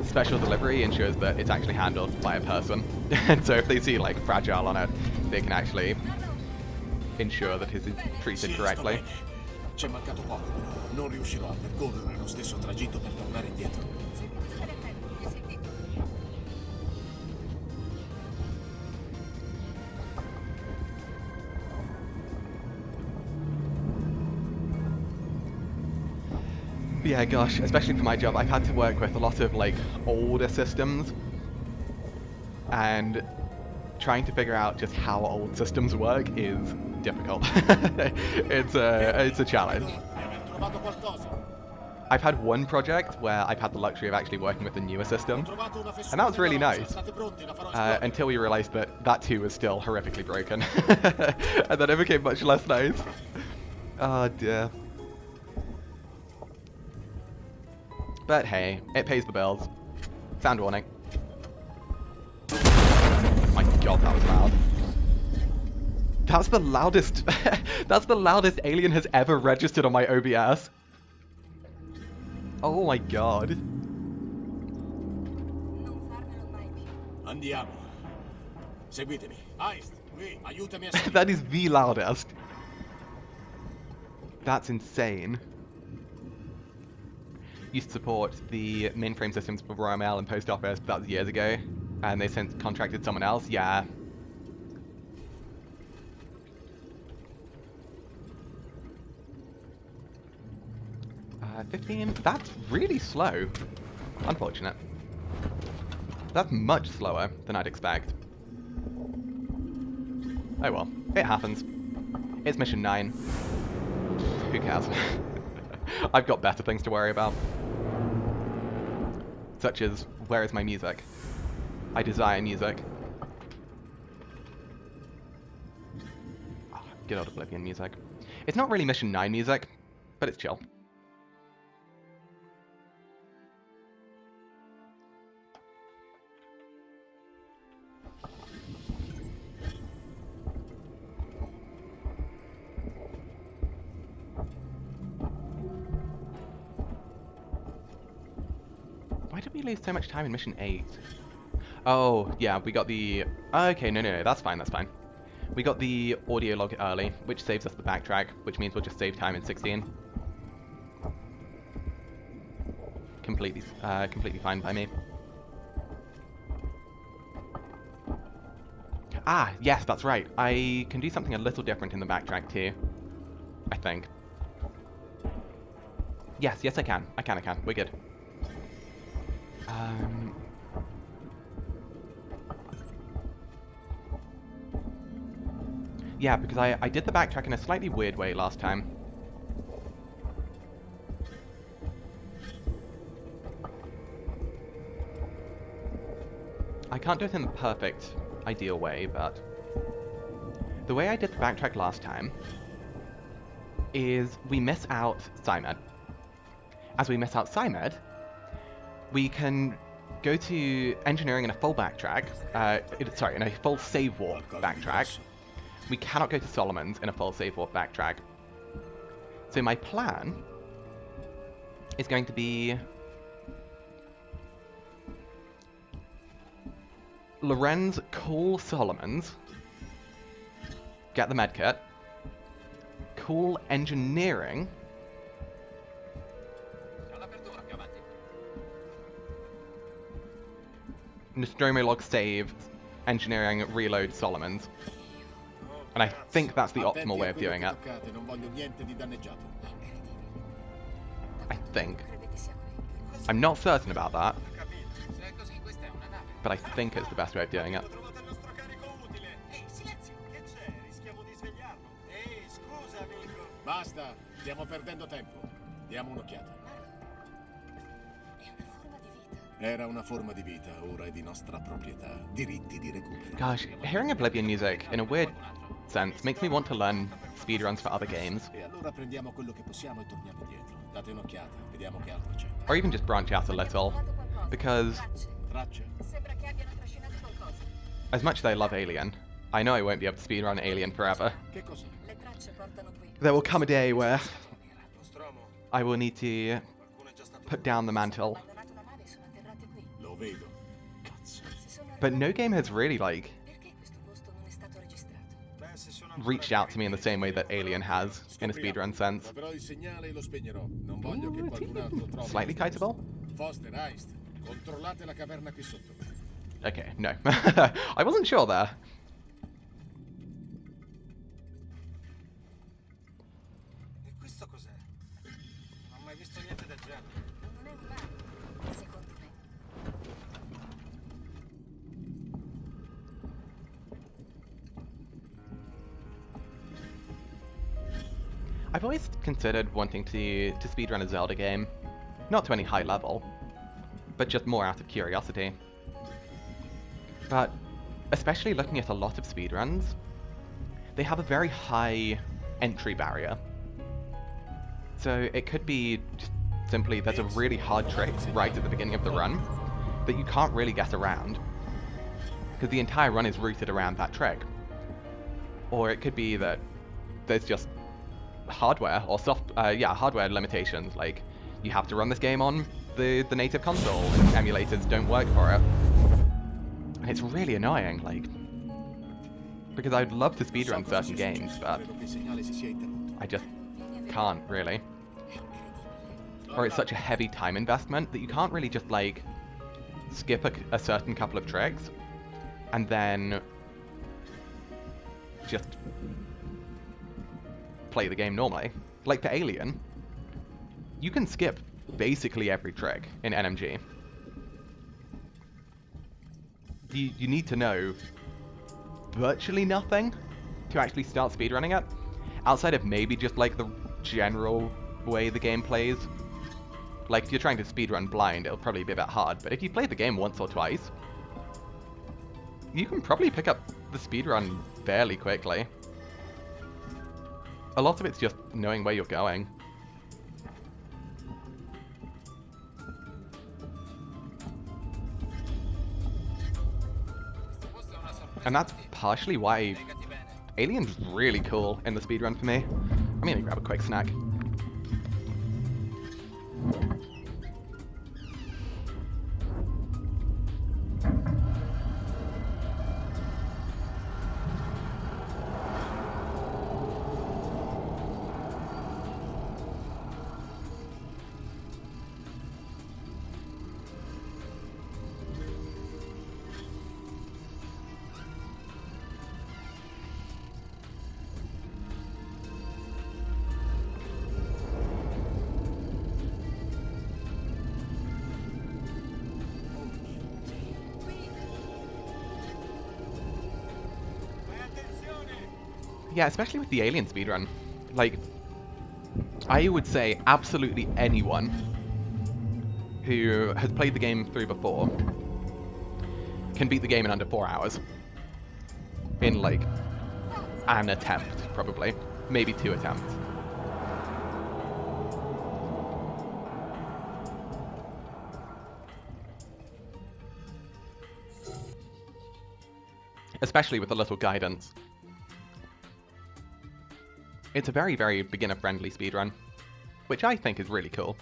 special delivery ensures that it's actually handled by a person. And so if they see like fragile on it, they can actually ensure that it is treated correctly. C'è mancato poco, però non riuscirò a percorrere lo stesso tragitto per tornare indietro. Yeah, gosh, especially for my job, I've had to work with a lot of like older systems, and trying to figure out just how old systems work is difficult. It's a challenge. I've had one project where I've had the luxury of actually working with a newer system, and that was really nice, until we realized that that too was still horrifically broken. And then it became much less nice. Oh dear. But hey, it pays the bills. Sound warning. My god, that was loud. That's the loudest that's the loudest Alien has ever registered on my OBS. Oh my god. Andiamo. Seguitemi. Heist, qui, aiutami a That is the loudest. That's insane. Used to support the mainframe systems for Royal Mail and Post Office, but that was years ago. And they since contracted someone else. Yeah. 15. That's really slow. Unfortunate. That's much slower than I'd expect. Oh well, it happens. It's mission 9. Who cares? I've got better things to worry about. Such as, where is my music? I desire music. Oh, good old Oblivion music. It's not really mission 9 music, but it's chill. Why did we lose so much time in mission 8? Oh, yeah, we got the... Okay, no, that's fine, that's fine. We got the audio log early, which saves us the backtrack, which means we'll just save time in 16. Completely fine by me. Ah, yes, that's right. I can do something a little different in the backtrack too, I think. Yes, I can. I can. We're good. Yeah, because I did the backtrack in a slightly weird way last time. I can't do it in the perfect, ideal way, but... The way I did the backtrack last time is we miss out SciMed. As we miss out SciMed, we can go to engineering in a full backtrack, in a full save warp backtrack. We cannot go to Solomon's in a full save warp backtrack. So my plan is going to be Lorenz call Solomon's, get the medkit, call engineering, Nostromo log save, engineering, reload Solomon's. And I think that's the optimal way of doing it. I think. I'm not certain about that, but I think it's the best way of doing it. Basta, stiamo perdendo tempo. Diamo un'occhiata. Era una forma di vita, ora è di nostra proprietà. Diritti di recupero. Gosh, hearing Oblivion music, in a weird sense, makes me want to learn speedruns for other games. E allora prendiamo quello che possiamo e torniamo dietro. Date un'occhiata, vediamo che altro c'è. Or even just branch out a little, because as much as I love Alien, I know I won't be able to speedrun Alien forever. There will come a day where I will need to put down the mantle. But no game has really, like, reached out to me in the same way that Alien has, in a speedrun sense. Ooh, slightly kiteable? Okay, no. I wasn't sure there. I've always considered wanting to speedrun a Zelda game. Not to any high level, but just more out of curiosity. But, especially looking at a lot of speedruns, they have a very high entry barrier. So it could be just simply there's a really hard trick right at the beginning of the run that you can't really get around, because the entire run is routed around that trick. Or it could be that there's just hardware or hardware limitations, like you have to run this game on the native console and emulators don't work for it. And it's really annoying, like, Because I'd love to speedrun certain games, but I just can't, really. Or it's such a heavy time investment that you can't really just, like, skip a certain couple of tricks and then just play the game normally. Like for Alien, you can skip basically every trick in NMG. You need to know virtually nothing to actually start speedrunning it, outside of maybe just like the general way the game plays. Like if you're trying to speedrun blind, it'll probably be a bit hard, but if you play the game once or twice, you can probably pick up the speedrun fairly quickly. A lot of it's just knowing where you're going. And that's partially why Alien's really cool in the speedrun for me. I'm gonna grab a quick snack. Yeah, especially with the Alien speedrun. Like, I would say absolutely anyone who has played the game through before can beat the game in under 4 hours. In, like, an attempt, probably. Maybe 2 attempts. Especially with a little guidance. It's a very, very beginner-friendly speedrun, which I think is really cool.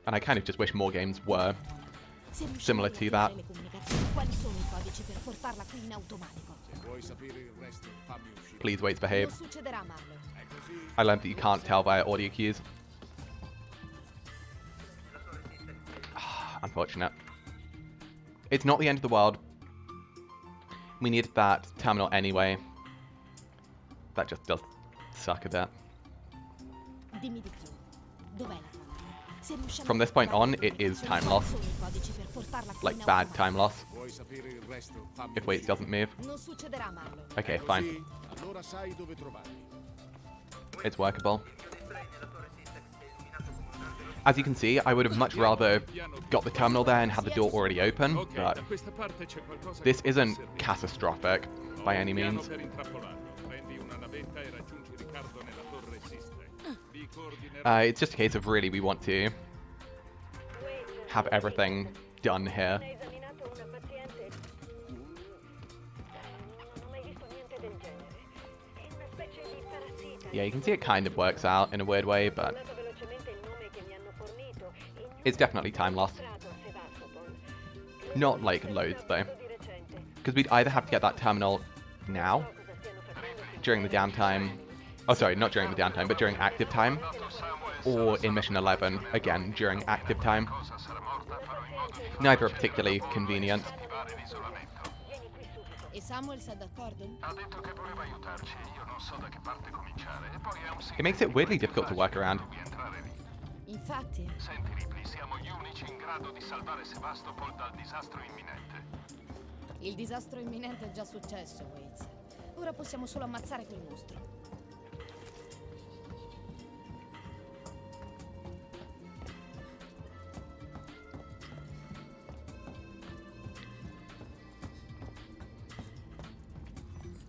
And I kind of just wish more games were similar to that. Please wait to behave. I learned that you can't tell via audio cues. Unfortunate. It's not the end of the world. We needed that terminal anyway. That just does suck a bit. From this point on, it is time loss. Like bad time loss. If weights doesn't move. Okay, fine. It's workable. As you can see, I would have much rather got the terminal there and had the door already open, but this isn't catastrophic by any means. It's just a case of really we want to have everything done here. Yeah, you can see it kind of works out in a weird way, but it's definitely time loss. Not like loads though. Because we'd either have to get that terminal now, during the downtime. Oh, sorry, not during the downtime, but during active time. Or in Mission 11, again, during active time. Neither are particularly convenient. It makes it weirdly difficult to work around. Il disastro imminente è già successo, Waits. Ora possiamo solo ammazzare quel mostro.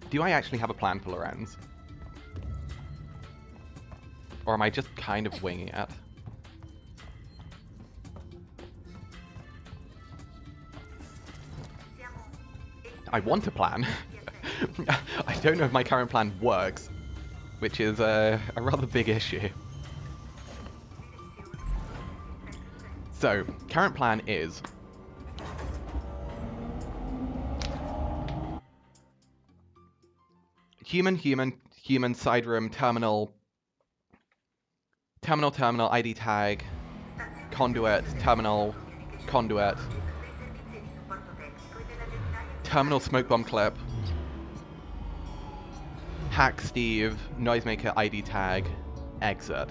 Do I actually have a plan for Lorenz? Or am I just kind of winging it? I want a plan. I don't know if my current plan works, which is a rather big issue. So, current plan is human, side room, terminal, ID tag, conduit, terminal, conduit, terminal smoke bomb clip, hack Steve, Noisemaker ID tag, exit.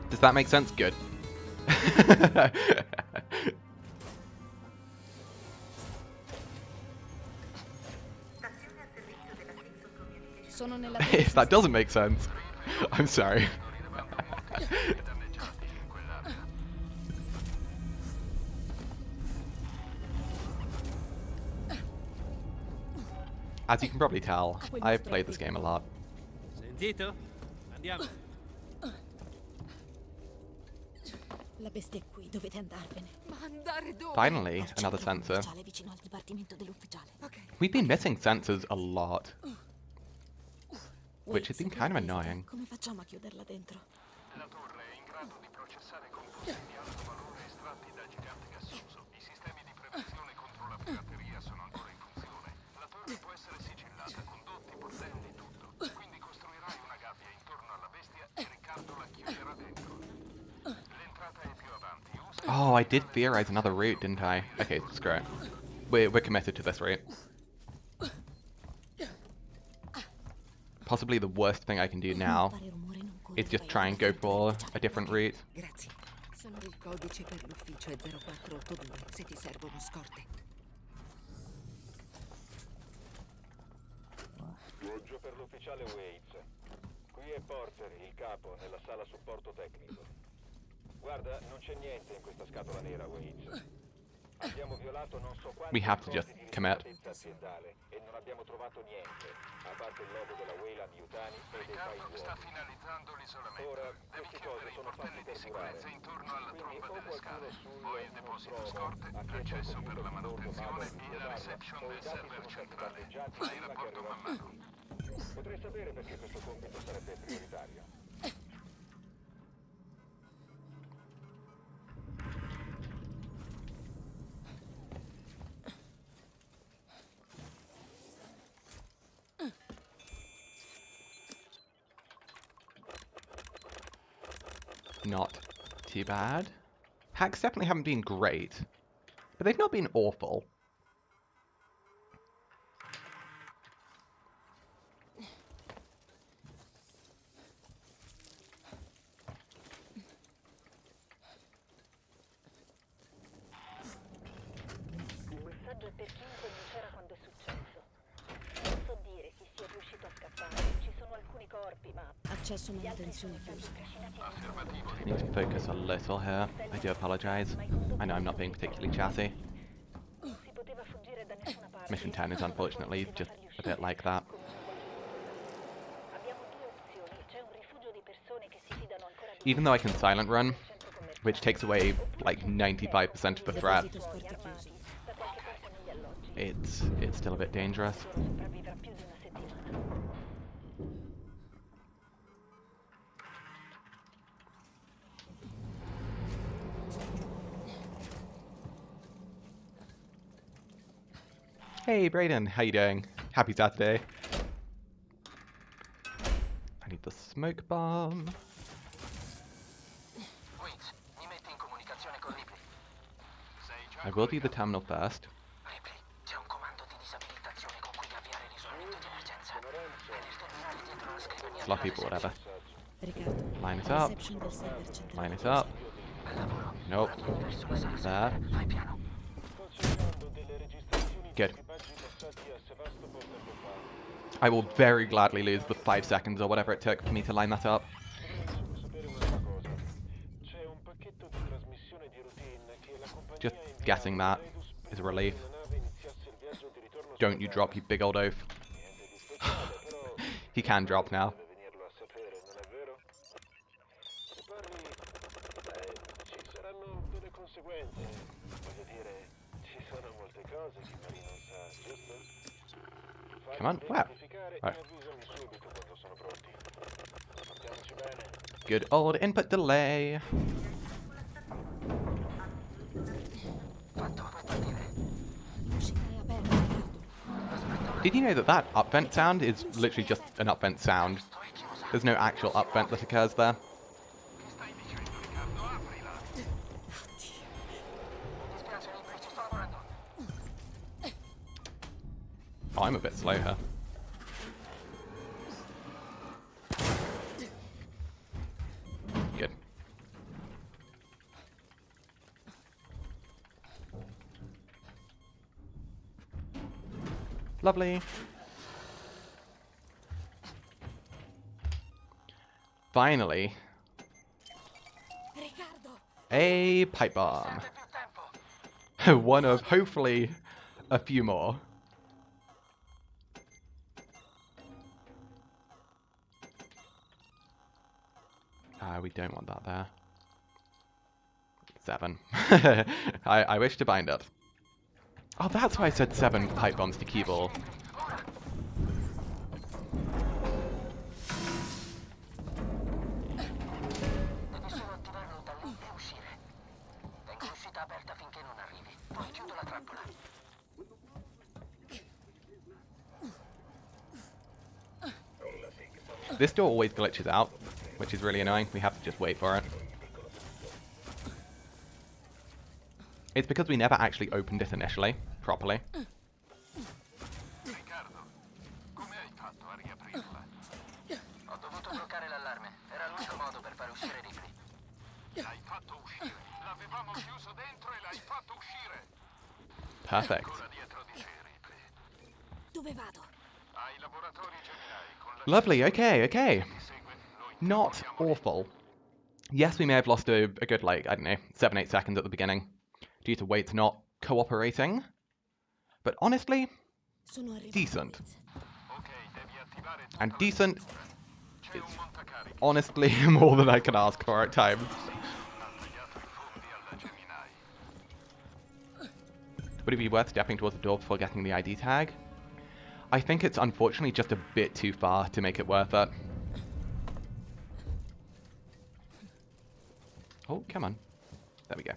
Does that make sense? Good. Sono nella If that doesn't make sense, I'm sorry. As you can probably tell, I've played this game a lot. Sentito? Andiamo. La bestia è qui, dovete andarvene. Ma andare dove? Finally, Al another centro sensor. ufficiale vicino al dipartimento dell'ufficiale. Ok. We've been missing sensors a lot, which has Wait, been kind of se questa, annoying. come facciamo a chiuderla dentro? La torre è in grado di processare composti di alto valore estratti dal gigante gassoso. I sistemi di prevenzione contro la pirateria sono ancora in funzione. La torre può essere sigillata, condotti, portelli, tutto. Quindi costruirai una gabbia intorno alla bestia e Riccardo la chiuderà dentro. L'entrata è più avanti. Oh, I did theorize another route, didn't I? Okay, screw it. We're committed to this route. Possibly the worst thing I can do now is just try and go for a different route. Grazie. Sono il codice per l'ufficio è 0482 se ti servono scorte. Viaggio per l'ufficiale Waits. Qui è Porter, il capo, nella sala supporto tecnico. Guarda, non c'è niente in questa scatola nera, Waits. Abbiamo violato non so quanti We have to just commit. aziendale e non abbiamo trovato niente, a parte il logo della Wayland Yutani e dei Riccardo paesi sta vuoti. finalizzando l'isolamento. Ora, Devi queste chiudere cose i sono portelli fatte di per sicurezza curare. intorno alla Quindi tromba o delle scale. qualcuno sul Poi il deposito nostromo scorte, ha chiesto l'accesso il per la computer di bordo, ma manutenzione ha e la reception o i del dati server sono stati centrale. danneggiati Fai prima che rapporto man arrivasse mano. qui. Potrei sapere perché questo compito sarebbe prioritario. Not too bad. Hacks definitely haven't been great, but they've not been awful. Il messaggio è per chiunque non c'era quando è successo. Non so dire chi sia riuscito a scappare. Ci sono alcuni corpi, ma Accesso manutenzione chiuso. I need to focus a little here. I do apologize. I know I'm not being particularly chatty. si poteva fuggire da nessuna parte. Mission 10 is unfortunately just a bit like that. Abbiamo due opzioni. C'è un rifugio di persone che si fidano ancora di Even though I can silent run, which takes away like 95% of the threat, Deposito scorte chiuso. da qualche parte negli alloggi. it's still a bit dangerous. Sopravvivrà più di una settimana. Hey Brayden, how you doing? Happy Saturday. I need the smoke bomb. Waits, mi metti in comunicazione con Ripley. I will do the terminal first. Ripley, c'è un comando di disabilitazione con cui avviare il isolamento di emergenza. È nel terminale dietro la scrivania. Slot people, whatever. Riccardo, Line it up. reception del server centrale. Line it up. Bel lavoro. Nope. Vieni verso la sala There. segreta. Fai piano. Good. I will very gladly lose the 5 seconds or whatever it took for me to line that up. Just guessing that is a relief. Don't you drop, you big old oaf. He can drop now. Come on, where? Right. Good old input delay. Did you know that that up vent sound is literally just an up vent sound? There's no actual up vent that occurs there. Che stai dicendo, Riccardo? Aprila! Mi dispiace, Ripley, ci sto lavorando. Oh, I'm a bit slow here. Good. Lovely. Finally, Riccardo! a pipe bomb. One of hopefully a few more. We don't want that there. 7. I wish to bind it. Oh, that's why I said 7 pipe bombs to Keyball. Devi solo attivarlo da lì e uscire. Tengo l'uscita aperta finché non arrivi. Poi chiudo la trappola. This door always glitches out, which is really annoying. We have to just wait for it. It's because we never actually opened it initially, properly. Riccardo, come hai fatto a riaprirla? Ho dovuto bloccare l'allarme. Era l'unico modo per far uscire Ripley. L'hai fatto uscire. L'avevamo chiuso dentro e l'hai fatto uscire. Perfect. Ancora dietro di te, Ripley. Dove vado? Ai laboratori Gemini con la... Lovely, okay, okay. Ti segue. Lo Not interroghiamo lì. awful. Yes, we may have lost a good, like, I don't know, 7-8 seconds at the beginning due to weights not cooperating. But honestly, Sono arrivato. decent. Ok, devi attivare tutto And il decent sensore. C'è un montacarichi. Honestly, more than I can ask for at times. Ha tagliato i fondi alla Gemini. Would it be worth stepping towards the door before getting the ID tag? I think it's unfortunately just a bit too far to make it worth it. Oh, come on. There we go.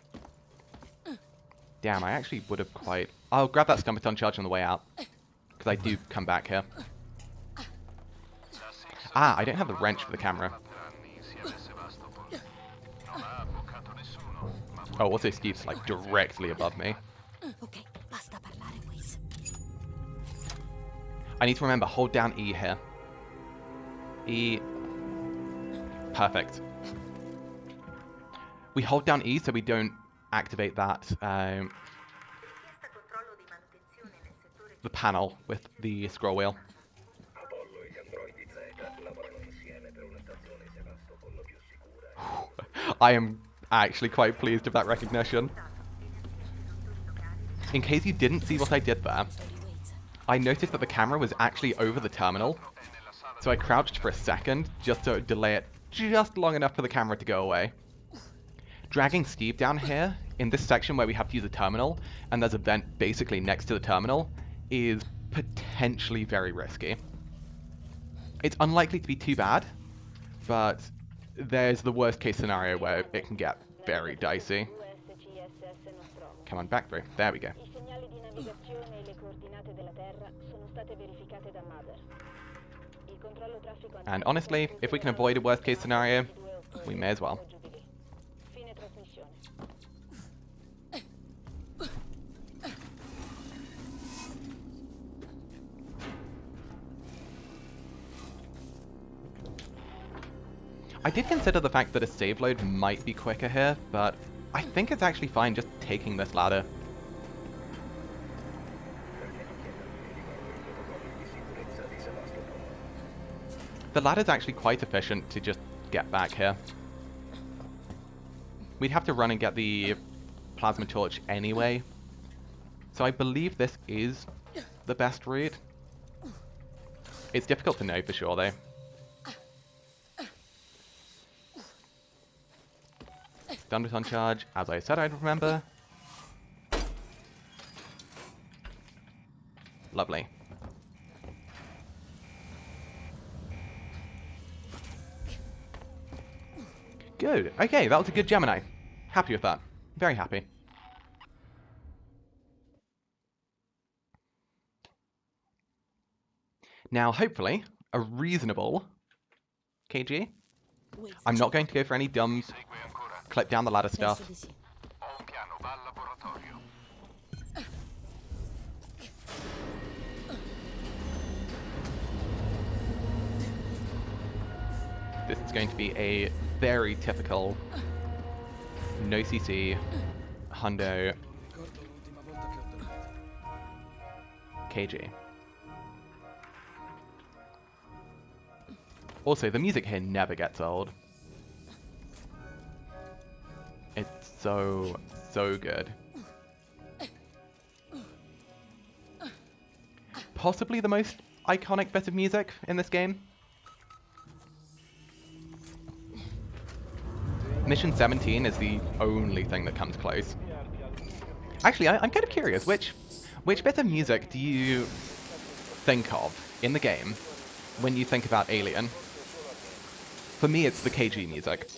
Damn, I actually would have quite... I'll grab that Scumbaton charge on the way out. Because I do come back here. Ah, I don't have the wrench for the camera. Oh, also Steve's like directly above me. Ok, basta parlare, Whis. I need to remember, hold down E here. E. Perfect. We hold down E so we don't activate that, the panel with the scroll wheel. I am actually quite pleased with that recognition. In case you didn't see what I did there, I noticed that the camera was actually over the terminal, so I crouched for a second just to delay it just long enough for the camera to go away. Dragging Steve down here, in this section where we have to use a terminal, and there's a vent basically next to the terminal, is potentially very risky. It's unlikely to be too bad, but there's the worst case scenario where it can get very dicey. Come on, back through. There we go. I segnali di navigazione e le coordinate della Terra sono state verificate da Mother. Il controllo traffico And honestly, if we can avoid a worst case scenario, we may as well. Fine trasmissione. I did consider the fact that a save load might be quicker here, but I think it's actually fine just taking this ladder. The ladder's actually quite efficient to just get back here. We'd have to run and get the plasma torch anyway, so I believe this is the best route. It's difficult to know for sure though. Thunderton charge, as I said I'd remember. Lovely. Good. Okay, that was a good Gemini. Happy with that. Very happy. Now, hopefully, a reasonable KG. Wait, I'm not going to go for any dumb clip down the ladder stuff. penso di sì. Ho un piano, va al laboratorio. This is going to be a very typical no CC Hundo KG. Also, the music here never gets old. It's so good. Possibly the most iconic bit of music in this game. Mission 17 is the only thing that comes close. Actually, I'm kind of curious, which bit of music do you think of in the game when you think about Alien? For me, it's the KG music.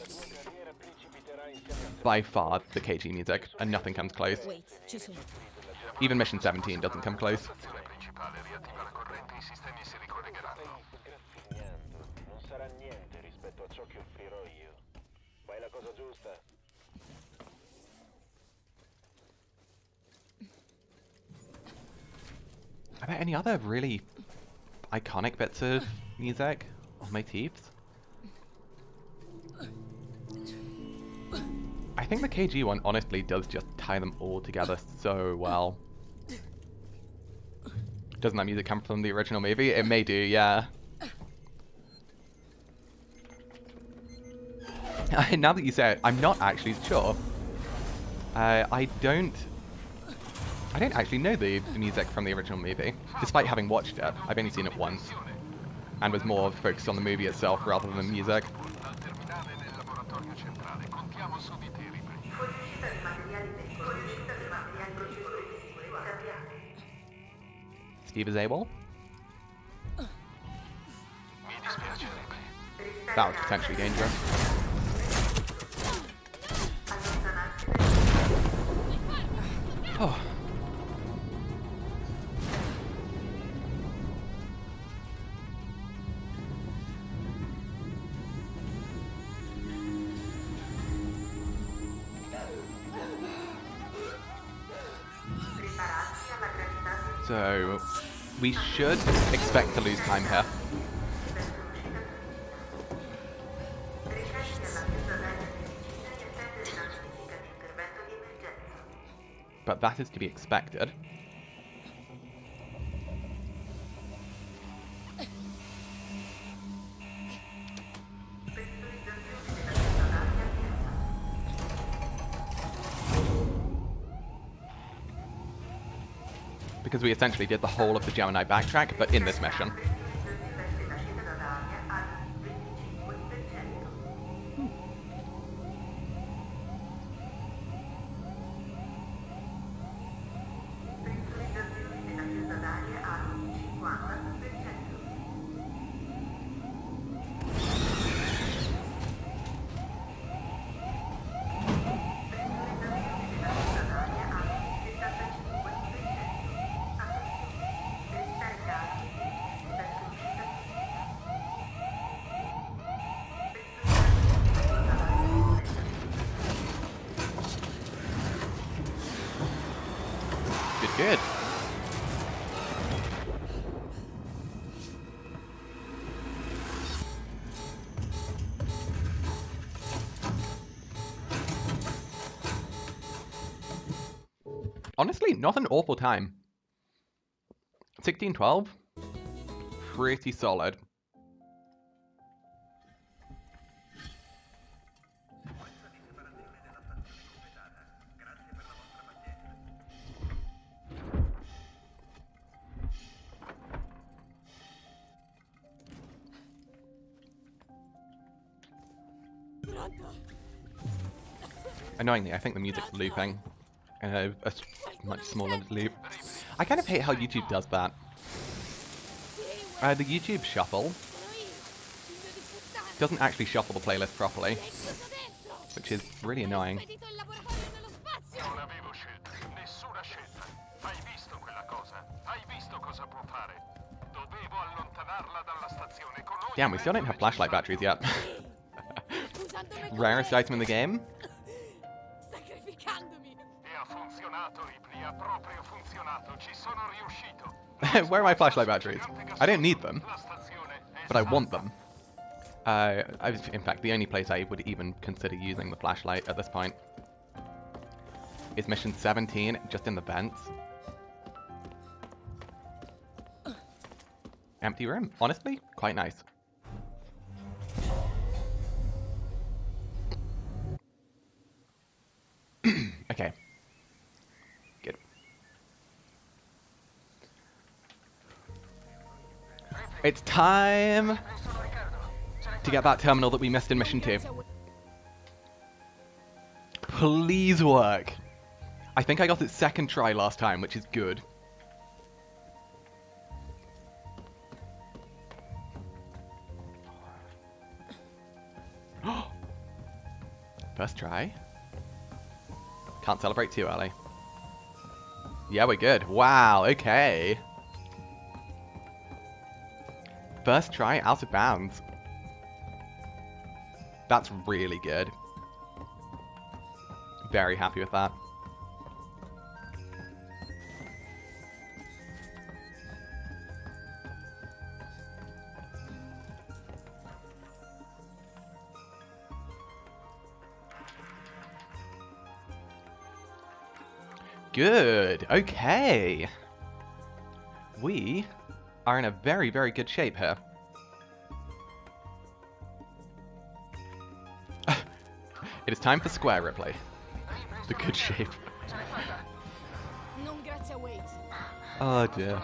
By far, the KG music, and nothing comes close. Wait, ci sono. Even Mission 17 doesn't come close. Principale, riattiva la corrente, i sistemi si ricollegheranno. Non sarà niente rispetto a ciò che offrirò io. Fai la cosa giusta. Are there any other really iconic bits of music or motifs? I think the KG one honestly does just tie them all together so well. Doesn't that music come from the original movie? It may do, yeah. Now that you say it, I'm not actually sure. I don't actually know the music from the original movie, despite having watched it. I've only seen it once, and was more focused on the movie itself rather than the music. Steve is able. That was potentially dangerous. Oh. So, we should expect to lose time here. But that is to be expected. Because we essentially did the whole of the Gemini backtrack, but in this mission. Good. Honestly, not an awful time. 16:12, pretty solid. Annoyingly, I think the music's looping. A much smaller loop. I kind of hate how YouTube does that. The YouTube shuffle doesn't actually shuffle the playlist properly, which is really annoying. Non avevo scelta, nessuna scelta. Hai visto quella cosa? Hai visto cosa può fare? Dovevo allontanare Damn, we still don't have flashlight batteries yet. Rarest item in the game. Where are my flashlight batteries? I don't need them, but I want them. In fact, the only place I would even consider using the flashlight at this point is mission 17, just in the vents. Empty room. Honestly, quite nice. Okay. Good. It's time to get that terminal that we missed in mission 2. Please work. I think I got it second try last time, which is good. First try. Can't celebrate too early. Yeah, we're good. Wow, okay. First try out of bounds. That's really good. Very happy with that. Good. Okay. We are in a very, very good shape here. It is time for Square Ripley. The good shape. Oh dear.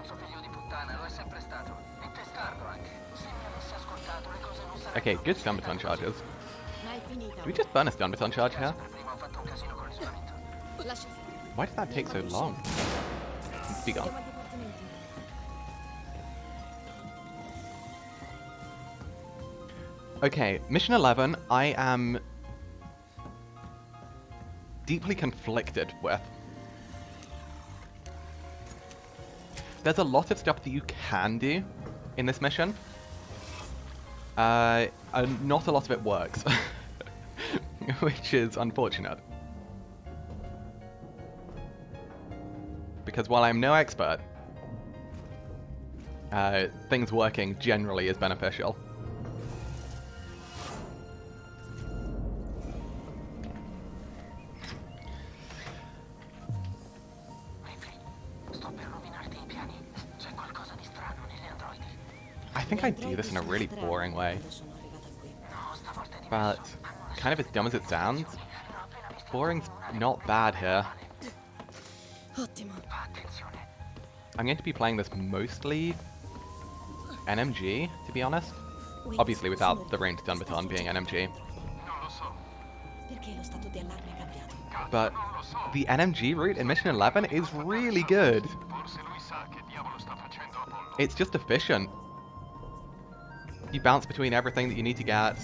Okay, good stun baton charges. Do we just burn a stun baton charge here? Why did that take so long? Be gone. Okay, mission 11, I am deeply conflicted with. There's a lot of stuff that you can do in this mission. Not a lot of it works, which is unfortunate. Because while I'm no expert, things working generally is beneficial. I think I do this in a really boring way, but kind of as dumb as it sounds, boring's not bad here. I'm going to be playing this mostly NMG, to be honest. Obviously without the ranged stun baton being NMG. But the NMG route in mission 11 is really good. It's just efficient. You bounce between everything that you need to get.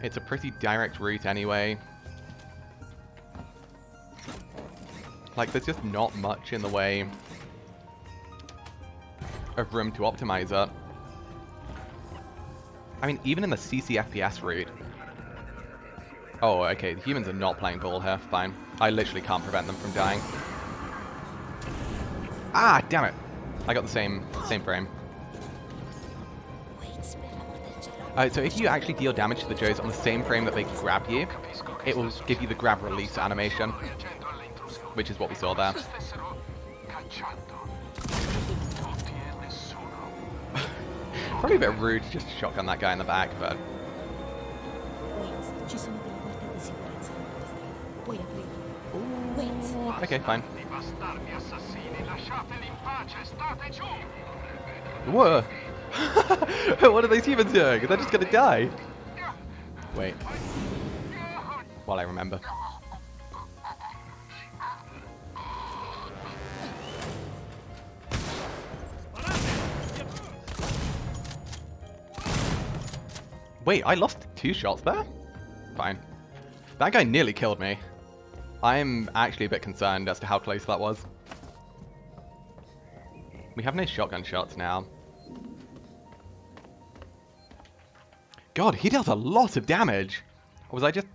It's a pretty direct route anyway. Like, there's just not much in the way of room to optimize it. I mean, even in the CCFPS route... Oh, okay, the humans are not playing ball here. Fine. I literally can't prevent them from dying. Ah, damn it! I got the same frame. So if you actually deal damage to the Joes on the same frame that they grab you, it will give you the grab release animation, which is what we saw there. Probably a bit rude to just shotgun that guy in the back, but... Okay, fine. Whoa! What are these humans doing? They're just gonna die! Wait. While I remember. Wait, I lost 2 shots there? Fine. That guy nearly killed me. I'm actually a bit concerned as to how close that was. We have no shotgun shots now. God, he does a lot of damage. Was I just...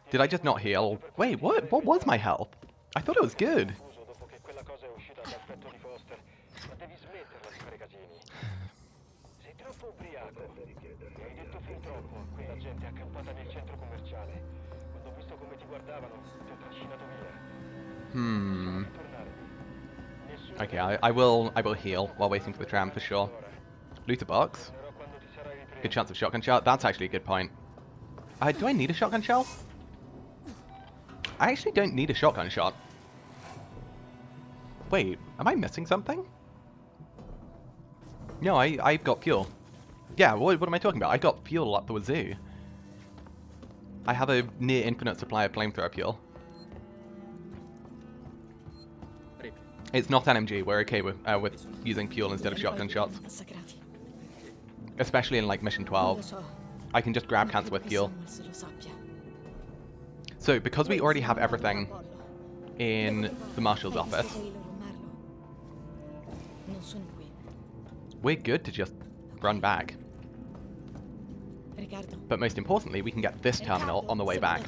Did I just not heal? Wait, what? What was my health? I thought it was good. Dopo che quella cosa è uscita dal petto di Foster, ma devi smetterla di fare casini. Sei troppo ubriaco. Mi hai detto fin troppo a quella gente accampata nel centro commerciale. Quando ho visto come ti guardavano, ti ho trascinato via. Okay, I will heal while waiting for the tram for sure. Loot a box. Good chance of shotgun shell. That's actually a good point. Do I need a shotgun shell? I actually don't need a shotgun shot. Wait, am I missing something? No, I've got fuel. Yeah, what am I talking about? I got fuel up the wazoo. I have a near infinite supply of flamethrower fuel. It's not NMG, we're okay with using fuel instead of shotgun shots. Especially in like mission 12. I can just grab cancer with fuel. So, because we already have everything in the marshal's office, we're good to just run back. But most importantly, we can get this terminal on the way back.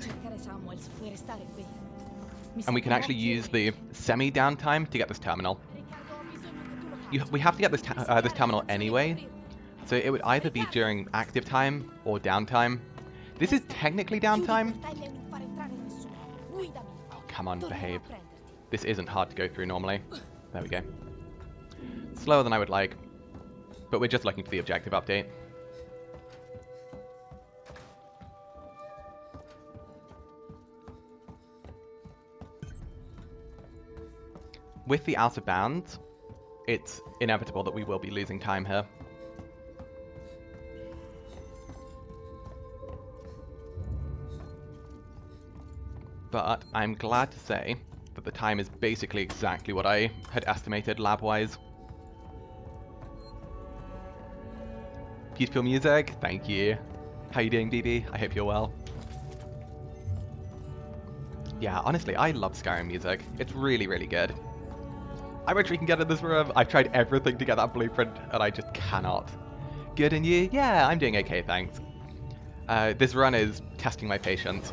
And we can actually use the semi-downtime to get this terminal. We have to get this terminal anyway, so it would either be during active time or downtime. This is technically downtime. Oh, come on, behave. This isn't hard to go through normally. There we go. Slower than I would like, but we're just looking for the objective update. With the out of bounds, it's inevitable that we will be losing time here. But I'm glad to say that the time is basically exactly what I had estimated lab-wise. Beautiful music, thank you. How you doing, BB? I hope you're well. Yeah, honestly, I love Skyrim music. It's really, really good. I wish we can get in this room. I've tried everything to get that blueprint, and I just cannot. Good, and you? Yeah, I'm doing okay, thanks. This run is testing my patience.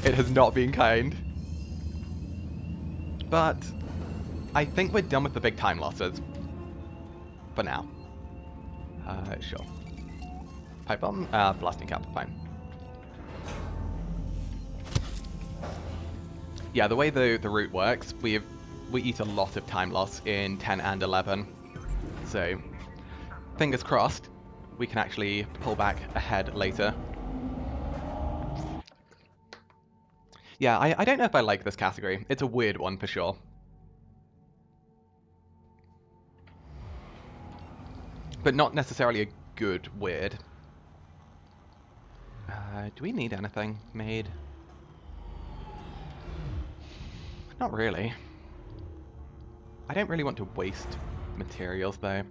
It has not been kind. But I think we're done with the big time losses. For now. Sure. Pipe bomb? Blasting cap, fine. Yeah, the way the route works, we eat a lot of time loss in 10 and 11. So, fingers crossed, we can actually pull back ahead later. Yeah, I don't know if I like this category. It's a weird one for sure. But not necessarily a good weird. Do we need anything made? Not really. I don't really want to waste materials though.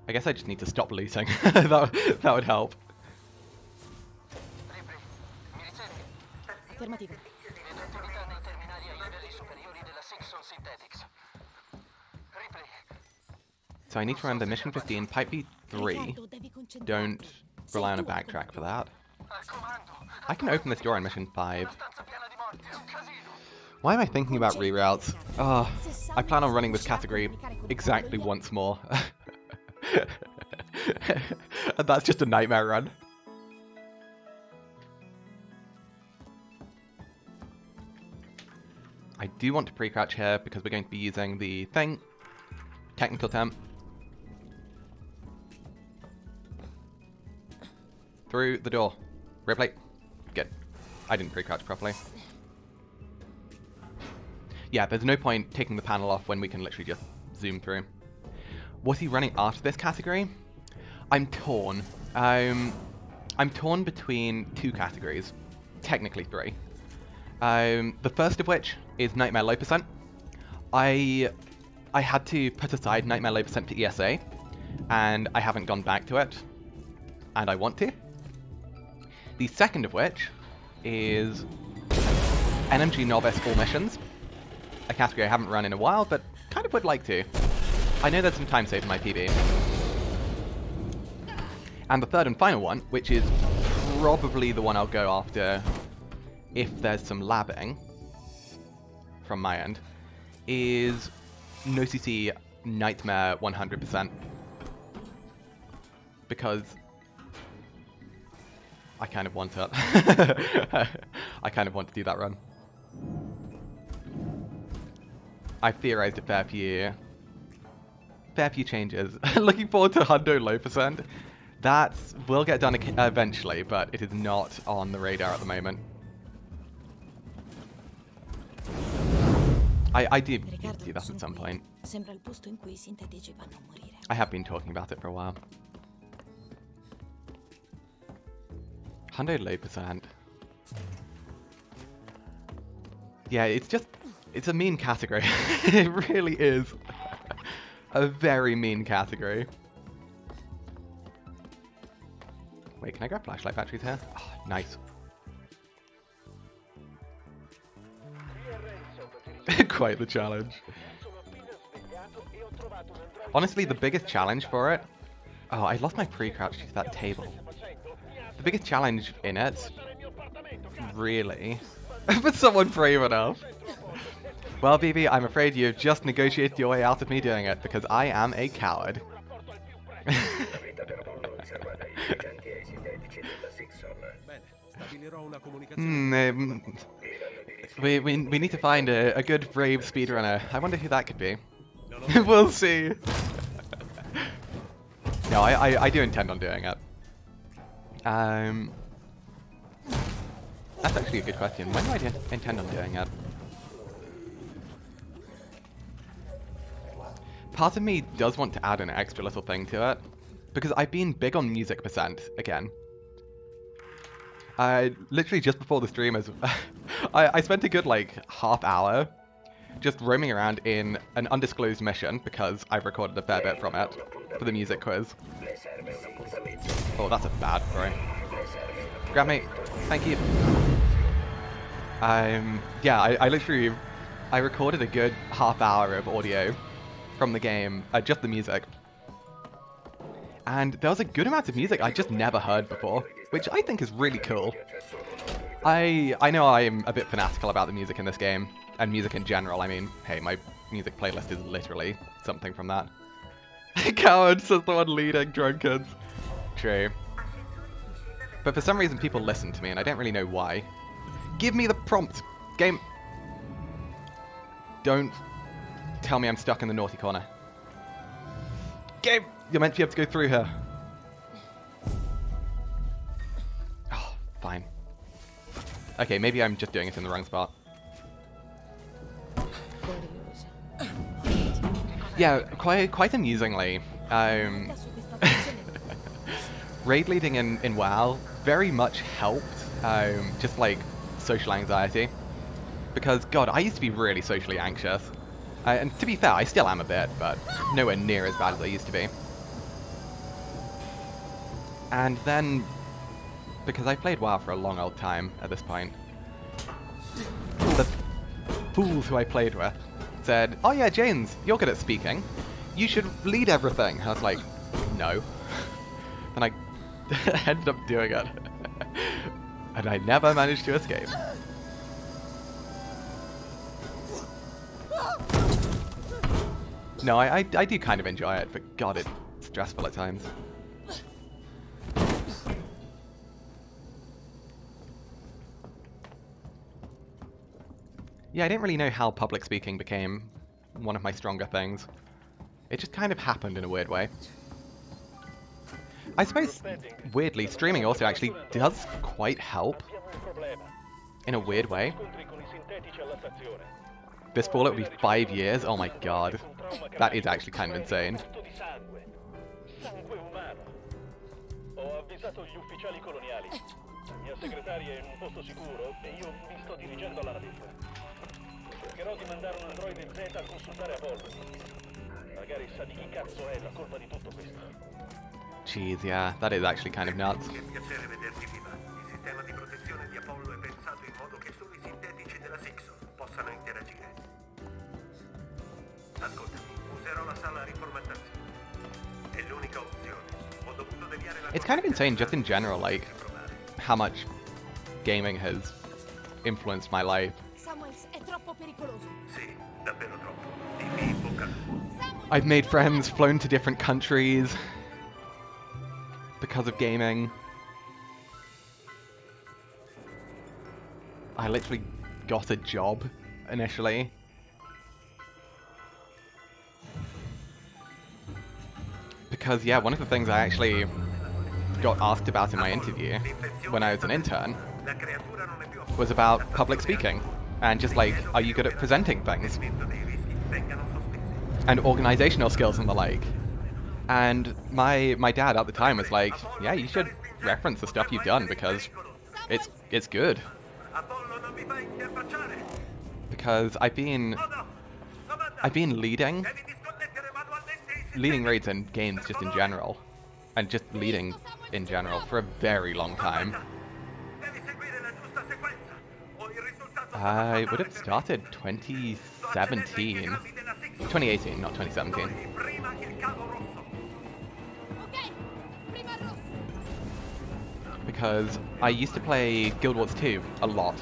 I guess I just need to stop looting. that would help. So I need to run the mission 15, Pipe V3. Don't rely on a backtrack for that. I can open this door on mission 5. Why am I thinking about reroutes? Oh, I plan on running this category exactly once more. And that's just a nightmare run. I do want to pre-crouch here because we're going to be using the thing. Technical term. Through the door. Ripley. Good. I didn't pre-crouch properly. Yeah, there's no point taking the panel off when we can literally just zoom through. Was he running after this category? I'm torn. I'm torn between two categories. Technically three. The first of which is Nightmare Low Percent. I had to put aside Nightmare Low Percent for ESA, and I haven't gone back to it, and I want to. The second of which is NMG Novice All Missions, a category I haven't run in a while, but kind of would like to. I know there's some time saved in my PB. And the third and final one, which is probably the one I'll go after if there's some labbing from my end, is Noisemaker Nightmare 100%. Because I kind of want it. I kind of want to do that run. I've theorized a fair few changes. Looking forward to Hundo low percent. That will get done eventually, but it is not on the radar at the moment. I do do that at some point. I have been talking about it for a while. Hundo low percent. Yeah, it's a mean category. It really is. A very mean category. Wait, can I grab flashlight batteries here? Oh, nice. Quite the challenge. Honestly, the biggest challenge for it... Oh, I lost my pre-crouch to that table. The biggest challenge in it, really, for someone brave enough. Well, BB, I'm afraid you've just negotiated your way out of me doing it, because I am a coward. We need to find a good brave speedrunner. I wonder who that could be. We'll see. No, I do intend on doing it. That's actually a good question. When do I intend on doing it? Part of me does want to add an extra little thing to it, because I've been big on music percent again. Literally just before the stream, I spent a good like half hour just roaming around in an undisclosed mission, because I've recorded a fair bit from it for the music quiz. Oh, that's a bad throw. Grab me. Thank you. Yeah, I literally recorded a good half hour of audio from the game, just the music. And there was a good amount of music I just never heard before, which I think is really cool. I know I'm a bit fanatical about the music in this game, and music in general. I mean, hey, my music playlist is literally something from that. Coward, says the one leading drunkards. True. But for some reason people listen to me, and I don't really know why. Give me the prompt! Game! Don't tell me I'm stuck in the naughty corner. Game! You're meant to be able to go through here. Oh, fine. Okay, maybe I'm just doing it in the wrong spot. Yeah, quite amusingly, raid leading in WoW very much helped, just like social anxiety. Because, God, I used to be really socially anxious. And to be fair, I still am a bit, but nowhere near as bad as I used to be. And then, because I played WoW for a long old time at this point, the fools who I played with said, "Oh yeah, James, you're good at speaking. You should lead everything." I was like, no. And I ended up doing it. And I never managed to escape. No, I do kind of enjoy it, but God, it's stressful at times. Yeah, I didn't really know how public speaking became one of my stronger things. It just kind of happened in a weird way. I suppose, weirdly, streaming also actually does quite help. In a weird way. This fall, it would be 5 years? Oh my god. That is actually kind of insane. Ho avvisato gli ufficiali coloniali. Mia segretaria è in un posto sicuro e io mi sto dirigendo alla navetta. Cercherò di mandare un androide Z a consultare Apollo. Magari sa di chi cazzo è la colpa di tutto questo. Jeez, yeah, that is actually kind of nuts. Che piacere vederti viva. Il sistema di protezione di Apollo è pensato in modo che solo i sintetici della Sixon possano interagire. Ascoltami, userò la sala riformattazione. È l'unica opzione. Ho dovuto deviare It's kind of insane, just in general, like, how much gaming has influenced my life. Samuels, è troppo pericoloso. Sì, davvero troppo. Dimmi in bocca al lupo. I've made friends, flown to different countries because of gaming. I literally got a job initially. Because, yeah, one of the things I actually got asked about in my interview when I was an intern was about public speaking. And just like, are you good at presenting things? And organizational skills and the like. And my dad at the time was like, yeah, you should reference the stuff you've done because it's good. Because I've been leading raids and games just in general, and just leading in general for a very long time. I would have started 2017, 2018, not 2017. Because I used to play Guild Wars 2 a lot.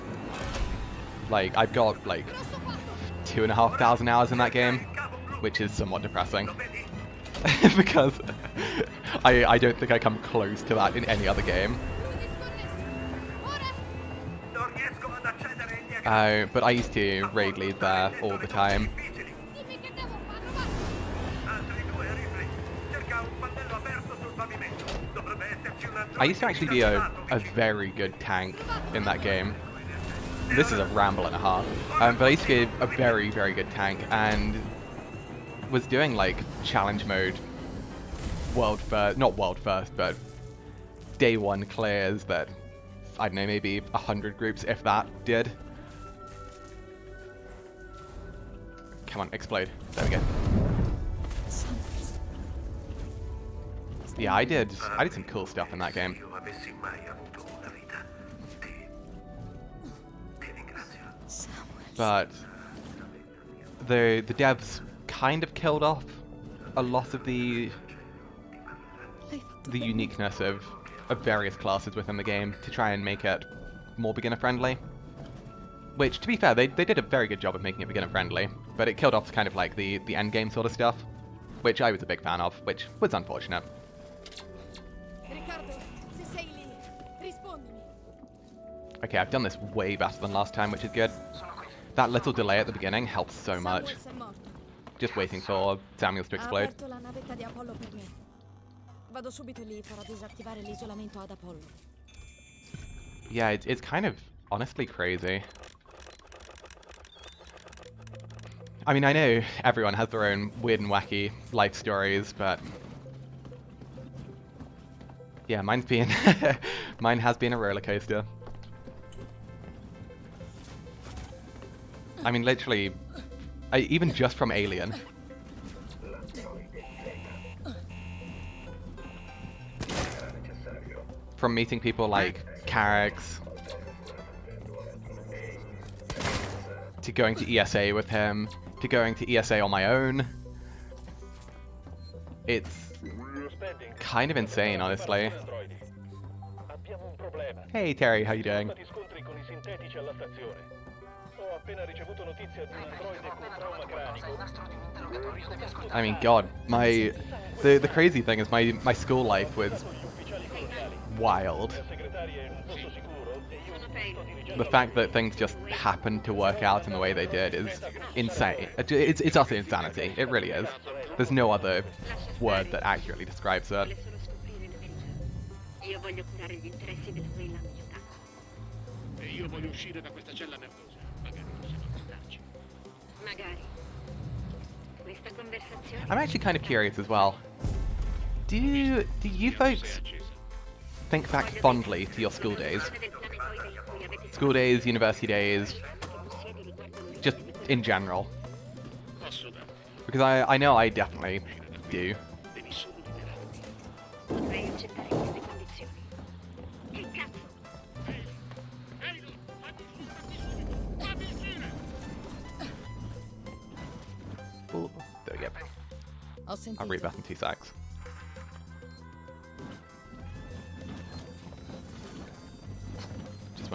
Like, I've got like 2,500 hours in that game, which is somewhat depressing. Because I don't think I come close to that in any other game. But I used to raid lead there all the time. I used to actually be a very good tank in that game. This is a ramble and a half. But I used to be a very, very good tank and was doing like challenge mode, not world first, but day one clears that, I don't know, maybe 100 groups, if that, did. Come on, explode. There we go. Yeah, I did some cool stuff in that game. But the devs kind of killed off a lot of the uniqueness of various classes within the game to try and make it more beginner friendly. Which, to be fair, they did a very good job of making it beginner friendly, but it killed off kind of like the end game sort of stuff, which I was a big fan of, which was unfortunate. Okay, I've done this way better than last time, which is good. That little delay at the beginning helps so much. Just waiting for Samuels to explode. Yeah, it's kind of honestly crazy. I mean, I know everyone has their own weird and wacky life stories, but yeah, mine has been a roller coaster. I mean, literally, even just from Alien. From meeting people like Carrick's, to going to ESA with him, to going to ESA on my own. It's kind of insane, honestly. Hey Terry, how you doing? I mean, God, the crazy thing is my school life was wild. The fact that things just happened to work out in the way they did is insane. It's utter insanity. It really is. There's no other word that accurately describes it. I'm actually kind of curious as well. Do you folks think back fondly to your school days? School days, university days, just in general. Because I know I definitely do. Ooh, there we go. I'll read that in 2 secs.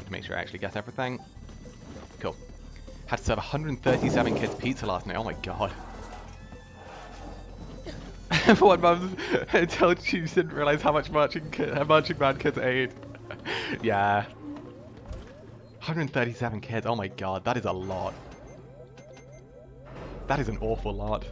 to make sure I actually get everything. Cool. Had to serve 137 kids pizza last night. Oh my god. For one mum told she didn't realise how much marching band kids ate. Yeah. 137 kids. Oh my god, that is a lot. That is an awful lot.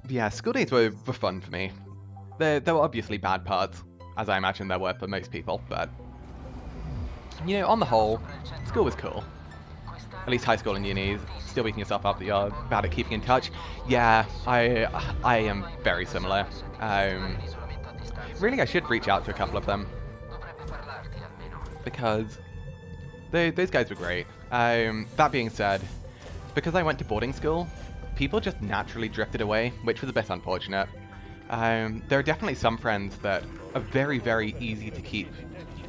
Yeah, school days were fun for me. There were obviously bad parts, as I imagine there were for most people, but you know, on the whole, school was cool. At least high school and uni, still beating yourself up that you're bad at keeping in touch. Yeah, I am very similar. Really, I should reach out to a couple of them, because those guys were great. That being said, because I went to boarding school, people just naturally drifted away, which was a bit unfortunate. There are definitely some friends that are very, very easy to keep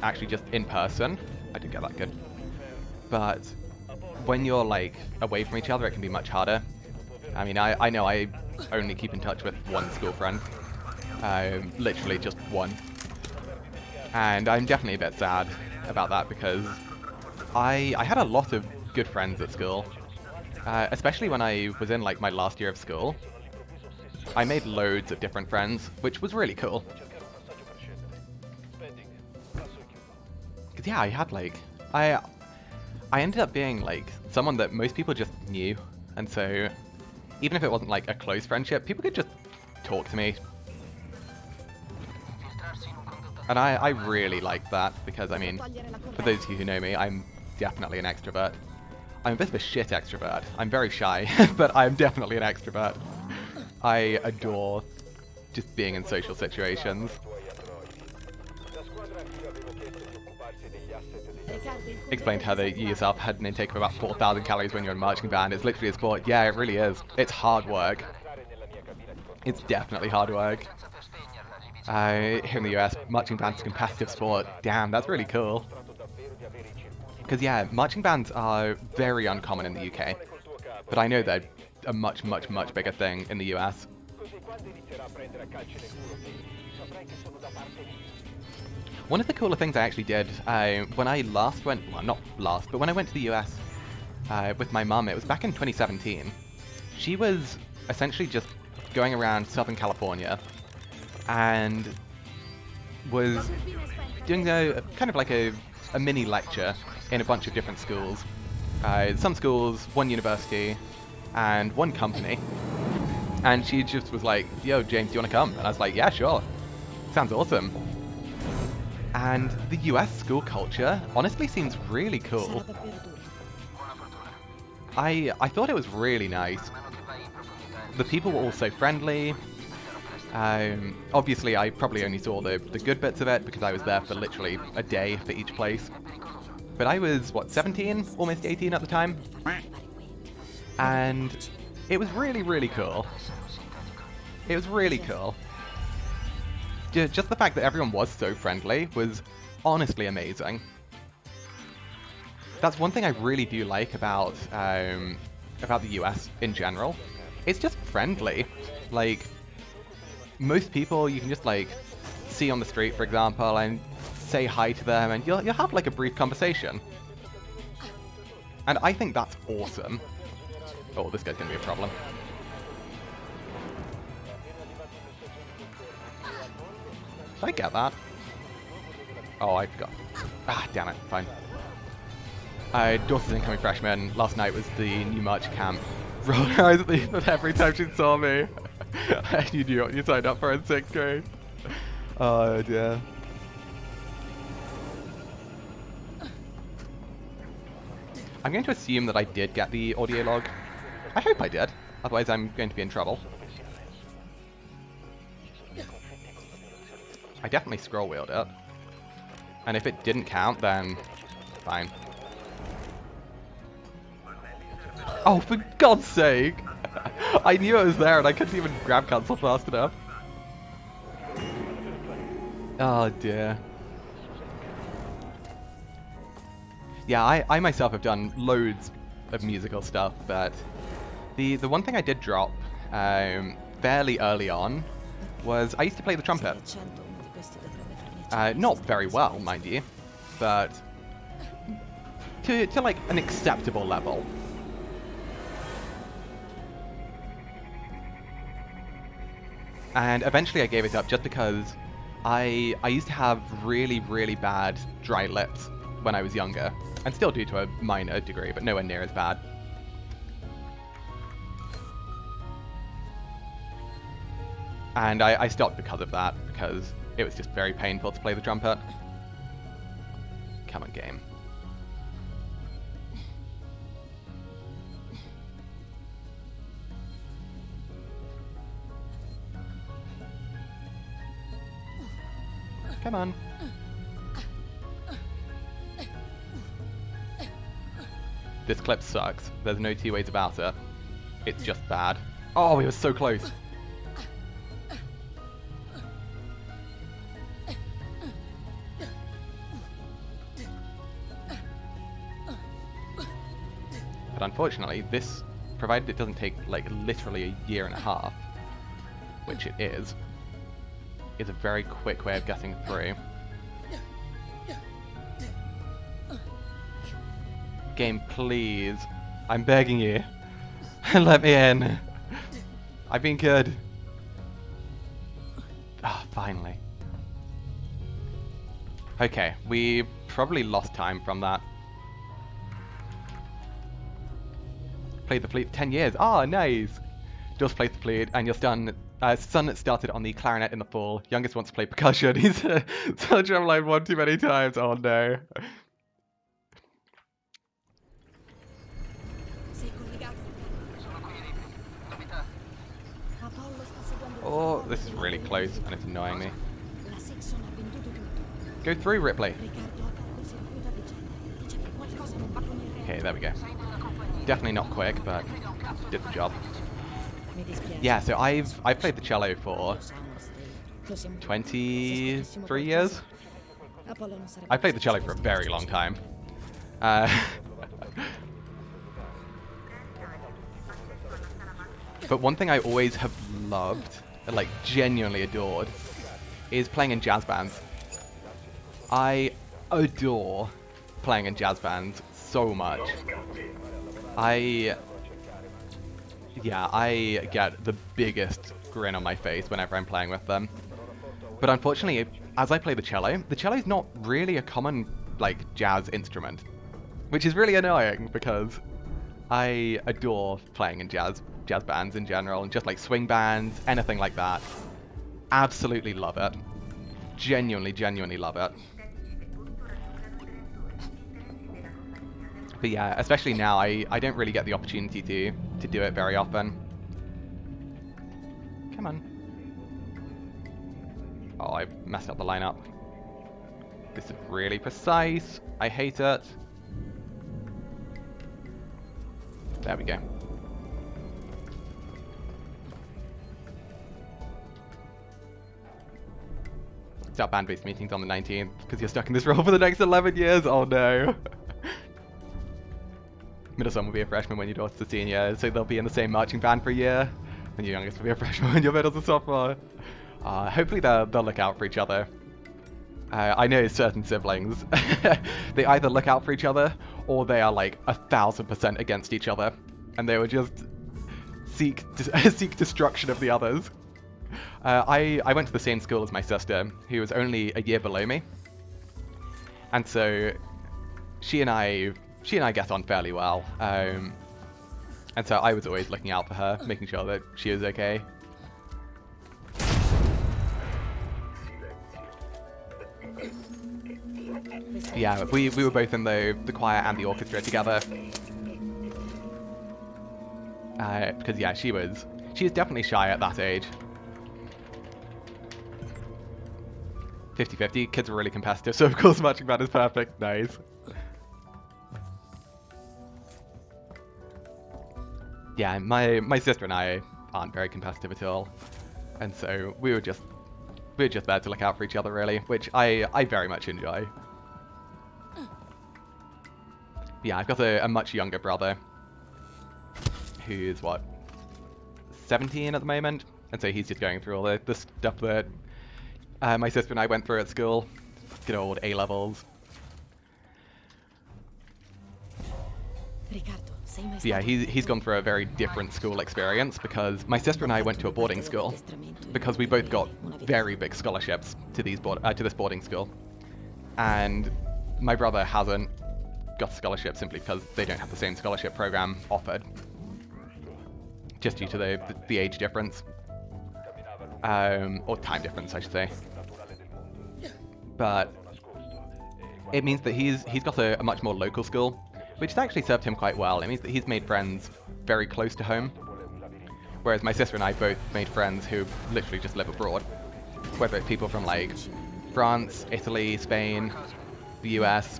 actually just in person. I didn't get that good. But when you're like away from each other, it can be much harder. I mean, I know I only keep in touch with one school friend. Literally just one. And I'm definitely a bit sad about that because I had a lot of good friends at school. Especially when I was in like my last year of school. I made loads of different friends, which was really cool. Cause yeah, I had like, I ended up being like someone that most people just knew. And so even if it wasn't like a close friendship, people could just talk to me. And I really liked that because I mean, for those of you who know me, I'm definitely an extrovert. I'm a bit of a shit extrovert. I'm very shy, but I'm definitely an extrovert. I adore just being in social situations. Explained how you yourself had an intake of about 4,000 calories when you're in marching band. It's literally a sport. Yeah, it really is. It's hard work. It's definitely hard work. Here in the US, marching band's a competitive sport. Damn, that's really cool. Because yeah, marching bands are very uncommon in the UK, but I know they're a much, much, much bigger thing in the US. One of the cooler things I actually did when I last went, well not last, but when I went to the US with my mum, it was back in 2017. She was essentially just going around Southern California and was doing a kind of like a mini lecture in a bunch of different schools. Some schools, one university, and one company. And she just was like, yo, James, do you want to come? And I was like, yeah, sure. Sounds awesome. And the US school culture honestly seems really cool. I thought it was really nice. The people were all so friendly. Obviously, I probably only saw the good bits of it because I was there for literally a day for each place. But I was, what, 17? Almost 18 at the time? And it was really, really cool. It was really cool. Just the fact that everyone was so friendly was honestly amazing. That's one thing I really do like about the US in general. It's just friendly. Like, most people you can just like see on the street, for example, and say hi to them, and you'll have like a brief conversation. And I think that's awesome. Oh, this guy's gonna be a problem. Did I get that? Oh, I forgot. Ah, damn it. Fine. Daughter's incoming freshman. Last night was the new March camp. Rolled her eyes at me, but every time she saw me, you knew what you signed up for in 6th grade. Oh dear. I'm going to assume that I did get the audio log. I hope I did, otherwise I'm going to be in trouble. I definitely scroll wheeled it. And if it didn't count, then fine. Oh, for God's sake! I knew it was there and I couldn't even grab cancel fast enough. Oh dear. Yeah, I myself have done loads of musical stuff, but the one thing I did drop fairly early on was I used to play the trumpet. Not very well, mind you, but to like an acceptable level. And eventually I gave it up just because I used to have really, really bad dry lips when I was younger. And still do to a minor degree, but nowhere near as bad. And I stopped because of that, because it was just very painful to play the trumpet. Come on, game. Come on. This clip sucks. There's no two ways about it. It's just bad. Oh, we were so close. But unfortunately, this, provided it doesn't take like literally a year and a half, which it is a very quick way of getting through. Game, please. I'm begging you. Let me in. I've been good. Ah, finally. Okay, we probably lost time from that. Played the flute 10 years. Ah, nice. Just played the flute, and your son started on the clarinet in the fall. Youngest wants to play percussion. He's done drum line one too many times. Oh no. Oh, this is really close, and it's annoying me. Go through, Ripley. Okay, there we go. Definitely not quick, but did the job. Yeah, so I've played the cello for 23 years. I played the cello for a very long time. But one thing I always have loved, and like genuinely adored, is playing in jazz bands. I adore playing in jazz bands so much. I get the biggest grin on my face whenever I'm playing with them. But unfortunately, as I play the cello is not really a common like jazz instrument, which is really annoying because I adore playing in jazz bands in general, and just like swing bands, anything like that. Absolutely love it. Genuinely love it. But yeah, especially now, I don't really get the opportunity to do it very often. Come on. Oh, I messed up the lineup. This is really precise. I hate it. There we go. Start band-based meetings on the 19th, because you're stuck in this role for the next 11 years. Oh no. Middle son will be a freshman when your daughter's a senior, so they'll be in the same marching band for a year. And your youngest will be a freshman when your middle's a sophomore. Hopefully they'll look out for each other. I know certain siblings, they either look out for each other, or they are like 1000% against each other. And they will just seek destruction of the others. I went to the same school as my sister, who was only a year below me. And so she and I get on fairly well. And so I was always looking out for her, making sure that she was okay. Yeah, we were both in the choir and the orchestra together. Because yeah, she was definitely shy at that age. 50-50, kids are really competitive, so of course marching band is perfect. Nice. Yeah, my sister and I aren't very competitive at all, and so we were just there to look out for each other, really, which I very much enjoy. Yeah, I've got a much younger brother who's, what, 17 at the moment? And so he's just going through all the stuff that my sister and I went through at school. Good old A-levels. So yeah, he's gone through a very different school experience because my sister and I went to a boarding school because we both got very big scholarships to this boarding school. And my brother hasn't got a scholarship simply because they don't have the same scholarship program offered, just due to the age difference, or time difference, I should say. But it means that he's got a much more local school, which has actually served him quite well. It means that he's made friends very close to home, whereas my sister and I both made friends who literally just live abroad, whether it's people from like France, Italy, Spain, the US,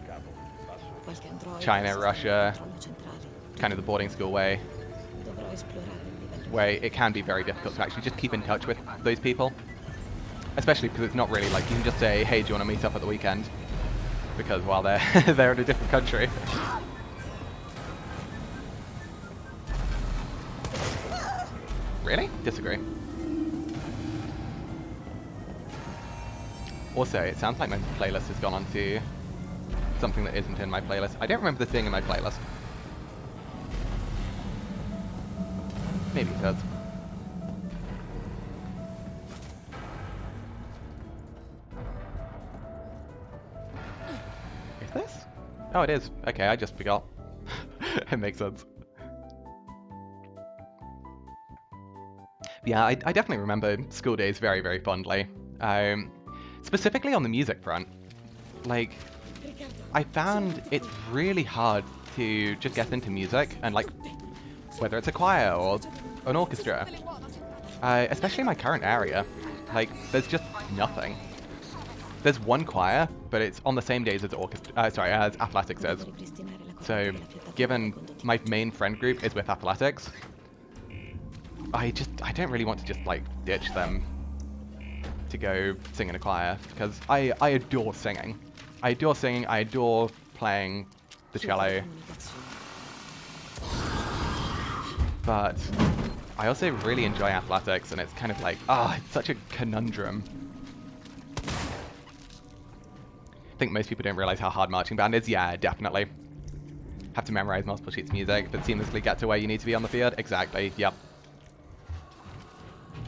China, Russia, kind of the boarding school way, where it can be very difficult to actually just keep in touch with those people, especially because it's not really like you can just say, hey, do you want to meet up at the weekend, because while they're in a different country. Really? Disagree. Also, it sounds like my playlist has gone on to something that isn't in my playlist. I don't remember this being in my playlist. Maybe it does. Is this? Oh, it is. Okay, I just forgot. It makes sense. Yeah, I definitely remember school days very, very fondly. Specifically on the music front. Like, I found it's really hard to just get into music, and like, whether it's a choir or an orchestra. Especially in my current area, like, there's just nothing. There's one choir, but it's on the same days as as athletics is. So, given my main friend group is with athletics, I don't really want to just like ditch them to go sing in a choir, because I adore singing. I adore playing the cello. But I also really enjoy athletics, and it's kind of like, it's such a conundrum. I think most people don't realize how hard marching band is. Yeah, definitely. Have to memorize multiple sheets of music, but seamlessly get to where you need to be on the field. Exactly, yep.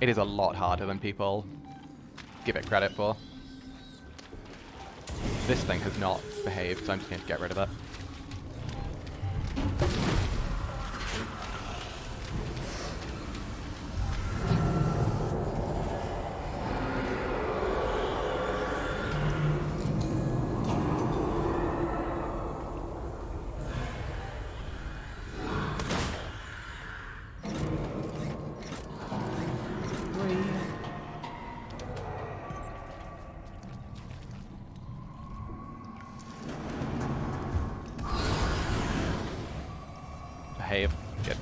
It is a lot harder than people give it credit for. This thing has not behaved, so I'm just going to get rid of it. Behave. Good.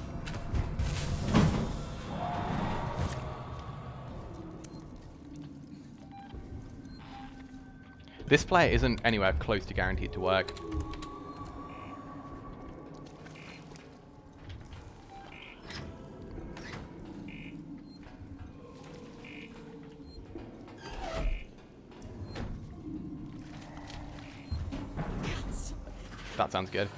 This flare isn't anywhere close to guaranteed to work. That sounds good.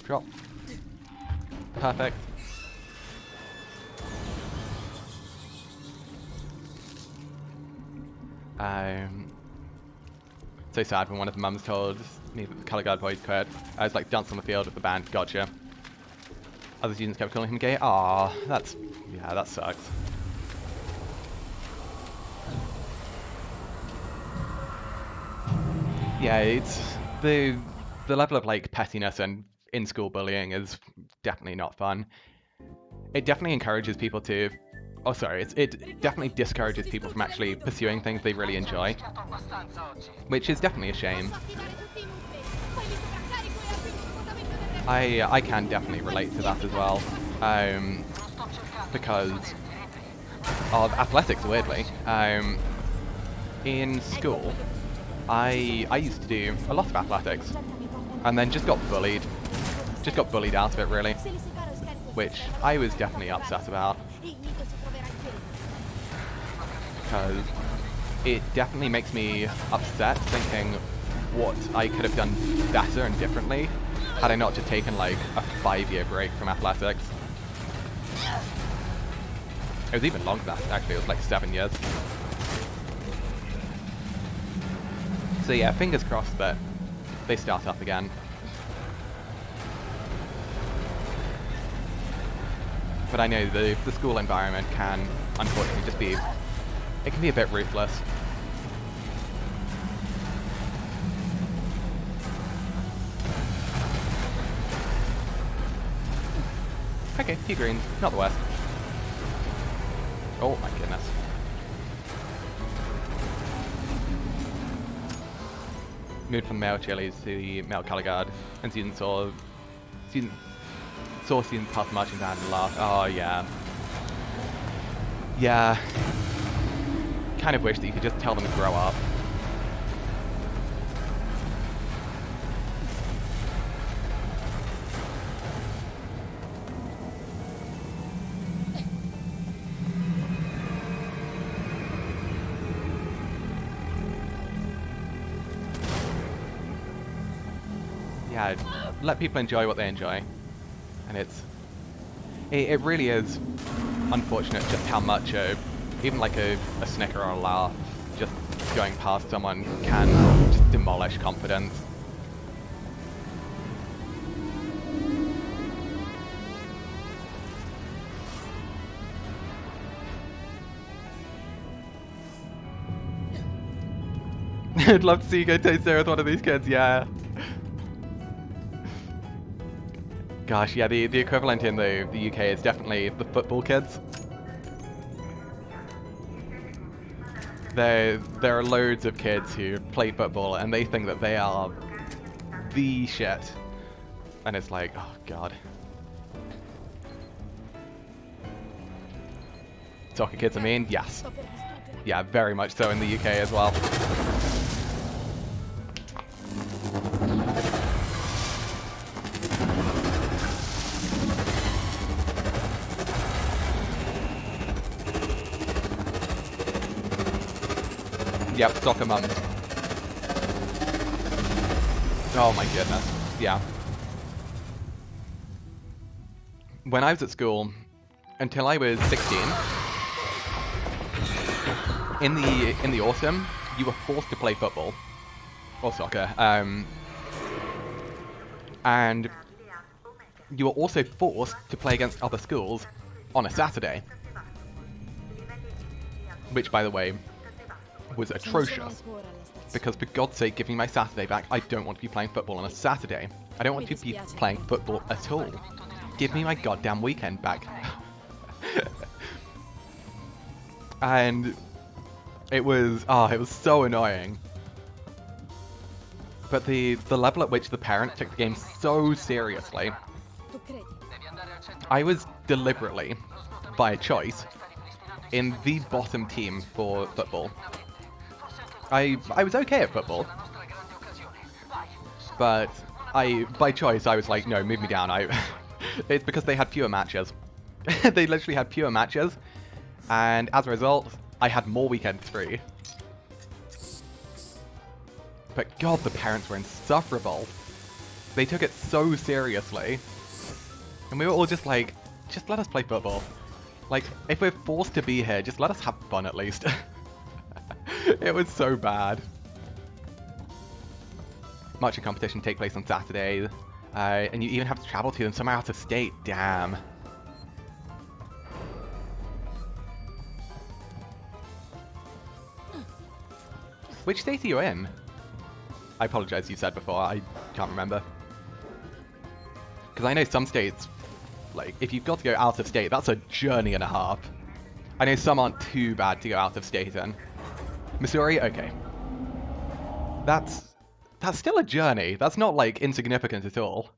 Drop. Perfect. So sad when one of the mums told me that the colour guard boy quit. I was like, dance on the field with the band, gotcha. Other students kept calling him gay. Ah, yeah, that sucks. Yeah, it's the level of like pettiness and in-school bullying is definitely not fun. It definitely encourages people to... Oh, sorry. It definitely discourages people from actually pursuing things they really enjoy. Which is definitely a shame. I can definitely relate to that as well. Because of athletics, weirdly. In school, I used to do a lot of athletics, and then just got bullied. Just got bullied out of it, really. Which I was definitely upset about. Because it definitely makes me upset thinking what I could have done better and differently had I not just taken like a 5-year break from athletics. It was even longer than that, actually. It was like 7 years. So yeah, fingers crossed that they start up again. But I know the school environment can, unfortunately, just be... It can be a bit ruthless. Okay, 2 greens, not the worst. Oh my goodness. Moved from male chilies to the male color guard, and season saw season past marching band and laugh. Oh yeah. Yeah. Kind of wish that you could just tell them to grow up. Yeah, let people enjoy what they enjoy. And it really is unfortunate just how much even like a snicker or a laugh just going past someone can just demolish confidence. I'd love to see you go taste there with one of these kids, yeah. Gosh, yeah, the equivalent in the UK is definitely the football kids. There are loads of kids who play football and they think that they are the shit. And it's like, oh god. Soccer kids, I mean, yes. Yeah, very much so in the UK as well. Yep, soccer mums. Oh my goodness, yeah. When I was at school, until I was 16, in the autumn, you were forced to play football or soccer, and you were also forced to play against other schools on a Saturday, which, by the way, was atrocious, because for God's sake, give me my Saturday back. I don't want to be playing football on a Saturday. I don't want to be playing football at all. Give me my goddamn weekend back. And it was so annoying. But the level at which the parents took the game so seriously, I was deliberately, by choice, in the bottom team for football. I was okay at football, but by choice, I was like, no, move me down. It's because they had fewer matches. They literally had fewer matches, and as a result, I had more weekends free. But God, the parents were insufferable. They took it so seriously, and we were all just like, just let us play football. Like, if we're forced to be here, just let us have fun at least. It was so bad. Marching competition take place on Saturday, and you even have to travel to them somewhere out of state. Damn. Which state are you in? I apologize, you said before, I can't remember. Because I know some states, like, if you've got to go out of state, that's a journey and a half. I know some aren't too bad to go out of state in. Missouri? Okay. That's still a journey. That's not, like, insignificant at all.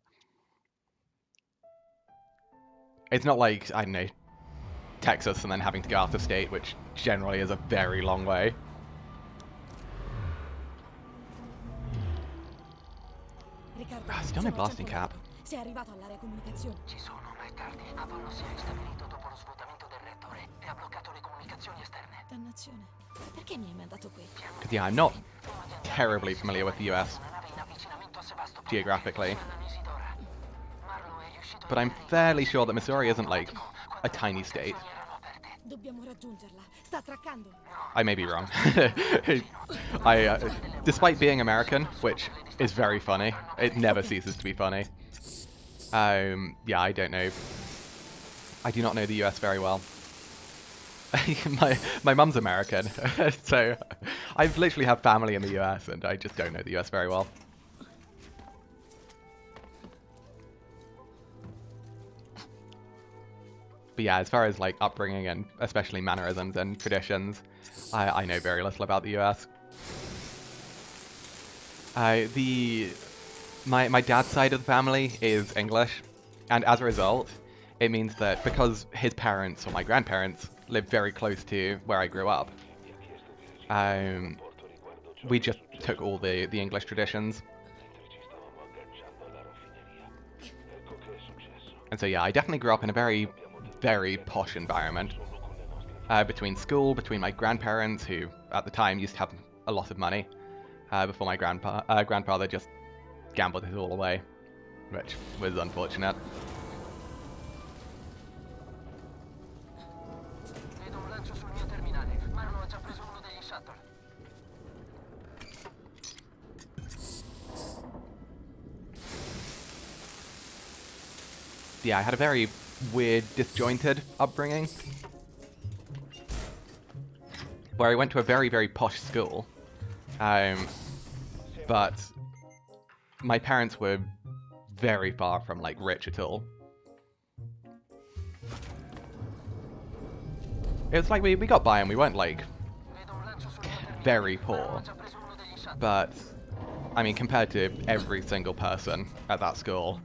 It's not like, I don't know, Texas and then having to go out of state, which generally is a very long way. Still no blasting cap. Sei arrivato all'area comunicazione. Ci sono, ma è tardi. Apollo si è ristabilito dopo lo svuotamento del reattore e ha bloccato le comunicazioni esterne. Dannazione. Perché mi hai mandato qui? Because yeah, I'm not terribly familiar with the US geographically. But I'm fairly sure that Missouri isn't like a tiny state. Dobbiamo raggiungerla. Sta attraccando. I may be wrong. Despite being American, which is very funny, it never ceases to be funny. Yeah, I don't know. I do not know the US very well. my mum's American, so I literally have family in the US, and I just don't know the US very well. But yeah, as far as like upbringing and especially mannerisms and traditions, I know very little about the US. My dad's side of the family is English, and as a result, it means that because his parents or my grandparents live very close to where I grew up, we just took all the English traditions. And so yeah, I definitely grew up in a very posh environment. Between school, between my grandparents, who at the time used to have a lot of money, before my grandfather just gambled it all away, which was unfortunate. Yeah, I had a very weird, disjointed upbringing, where I went to a very posh school, but my parents were very far from like rich at all. It was like we got by and we weren't like very poor, but I mean compared to every single person at that school,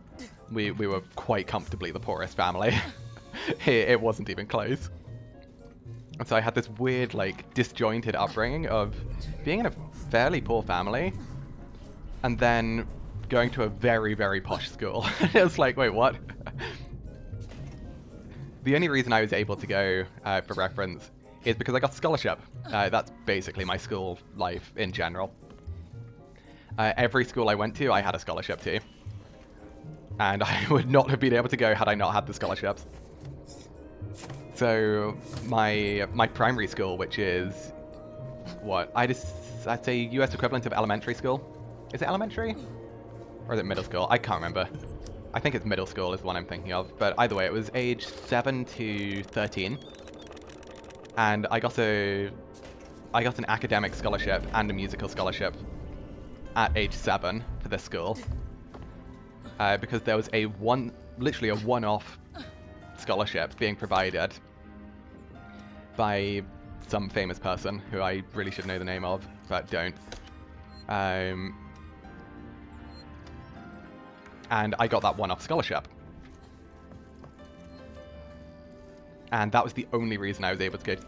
we were quite comfortably the poorest family. It wasn't even close. And so I had this weird, like, disjointed upbringing of being in a fairly poor family and then going to a very posh school. It was like, wait, what? The only reason I was able to go, for reference, is because I got a scholarship. That's basically my school life in general. Every school I went to, I had a scholarship to. And I would not have been able to go had I not had the scholarships. So my primary school, which is what I'd say US equivalent of elementary school. Is it elementary? Or is it middle school? I can't remember. I think it's middle school is the one I'm thinking of. But either way, it was age 7 to 13. And I got an academic scholarship and a musical scholarship at age 7 for this school. Because there was literally a one-off scholarship being provided by some famous person who I really should know the name of, but don't. And I got that one-off scholarship. And that was the only reason I was able to go to